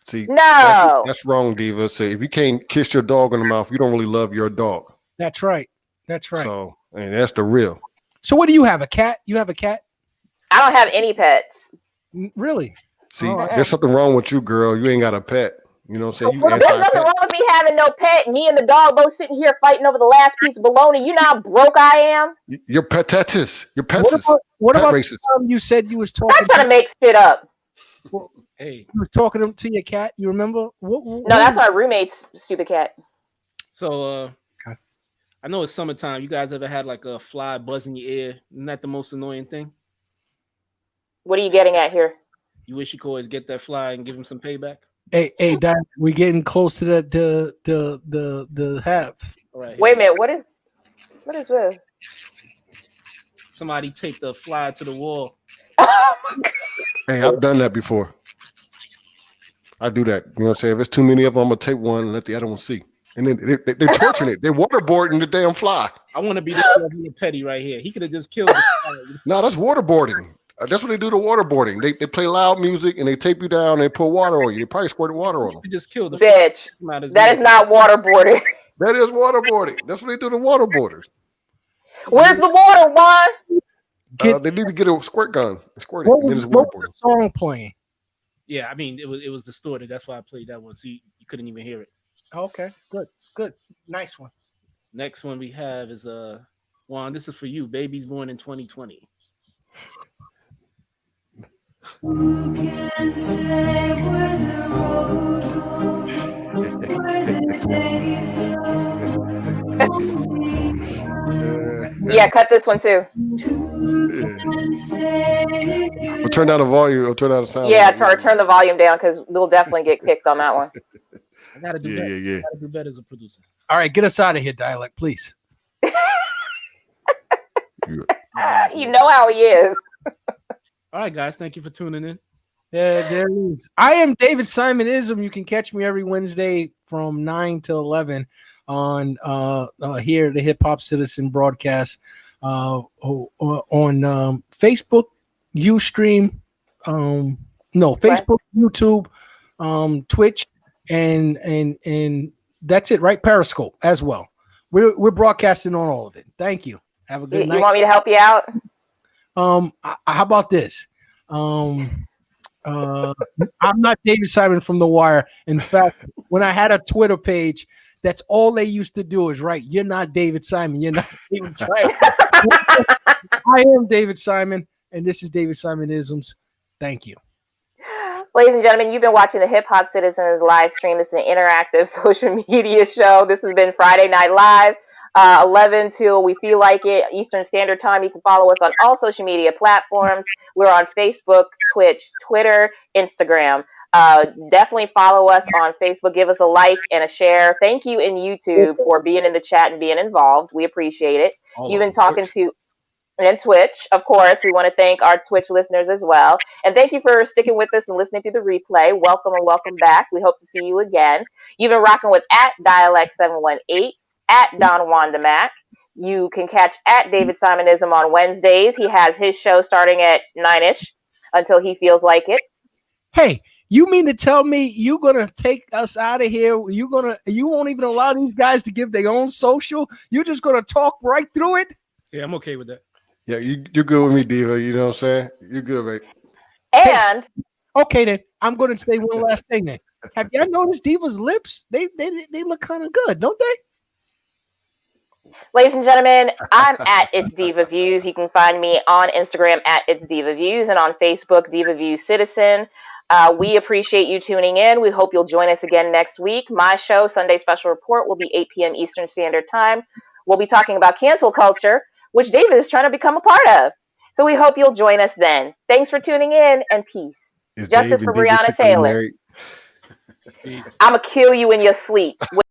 See, no, that's wrong, Diva. So if you can't kiss your dog in the mouth, you don't really love your dog. That's right. That's right. So, and that's the real. So what do you have? A cat? You have a cat? I don't have any pets. Really? See, there's something wrong with you, girl. You ain't got a pet. You know what I'm saying? There's nothing wrong with me having no pet. Me and the dog both sitting here fighting over the last piece of bologna. You know how broke I am? You're pet-tatus. You're pet-sis. What about racist. the time you said you was talking? I'm trying to make shit up. Well, hey, you was talking to your cat. You remember? No, that's my roommate's stupid cat. So, I know it's summertime. You guys ever had like a fly buzz in your ear? Isn't that the most annoying thing? What are you getting at here? You wish you could always get that fly and give him some payback. Hey, Don, we're getting close to the half. All right. Wait a minute. What is this? Somebody take the fly to the wall. Oh my God. Hey, I've done that before. I do that. You know what I'm saying? If it's too many of them, I'm going to take one and let the other one see. And then they're torturing it. They're waterboarding the damn fly. I want to be this petty right here. He could have just killed the fly. No, that's waterboarding. That's what they do to waterboarding. They play loud music and they tape you down and they put water on you. They probably squirted water on them. You just killed the bitch. That is not waterboarding. That is waterboarding. That's what they do to waterboarders. Where's the water, Juan? They need to get a squirt gun. Squirt it. What was the song playing? Yeah, I mean it was distorted. That's why I played that one. So you couldn't even hear it. Okay, good, nice one. Next one we have is Juan. This is for you. Babies born in 2020. Who can say where the road goes, where the day flows? Yeah, cut this one too. I'll turn down the volume. I'll turn down the sound. Yeah, turn the volume down because we'll definitely get kicked on that one. I gotta do better. Yeah. I gotta do better as a producer. All right, get us out of here, Dialect, please. You know how he is. All right, guys. Thank you for tuning in. Yeah, there it is. I am David Simonism. You can catch me every Wednesday from 9 to 11 on here, the Hip Hop Citizen broadcast on Facebook, Ustream, Facebook, YouTube, Twitch, and that's it, right? Periscope as well. We're broadcasting on all of it. Thank you. Have a good night. You want me to help you out? How about this? I'm not David Simon from The Wire. In fact, when I had a Twitter page, that's all they used to do is write, "You're not David Simon. You're not David Simon." I am David Simon, and this is David Simonisms. Thank you. Ladies and gentlemen, you've been watching the Hip Hop Citizens live stream. This is an interactive social media show. This has been Friday Night Live, 11 till we feel like it, Eastern Standard Time. You can follow us on all social media platforms. We're on Facebook, Twitch, Twitter, Instagram. Definitely follow us on Facebook. Give us a like and a share. Thank you in YouTube for being in the chat and being involved. We appreciate it. You've been talking to... And Twitch, of course. We want to thank our Twitch listeners as well. And thank you for sticking with us and listening to the replay. Welcome and welcome back. We hope to see you again. You've been rocking with @Dialect718, @DonWandaMac. You can catch @David Simonism on Wednesdays. He has his show starting at 9-ish until he feels like it. Hey, you mean to tell me you're gonna take us out of here? You won't even allow these guys to give their own social? You're just gonna talk right through it? Yeah, I'm okay with that. Yeah, you're good with me, Diva. You know what I'm saying? You're good, right? And okay, then I'm going to say one last thing. Then, have y'all noticed Diva's lips? They look kind of good, don't they? ladies and gentlemen, I'm It's Diva Views. You can find me on Instagram It's Diva Views and on Facebook, Diva Views Citizen. We appreciate you tuning in. We hope you'll join us again next week. My show, Sunday Special Report, will be 8 p.m. Eastern Standard Time. We'll be talking about cancel culture, which David is trying to become a part of. So we hope you'll join us then. Thanks for tuning in, and peace. Is Justice Dave for and Diva Breonna secretly Taylor. married? I'm going to kill you in your sleep.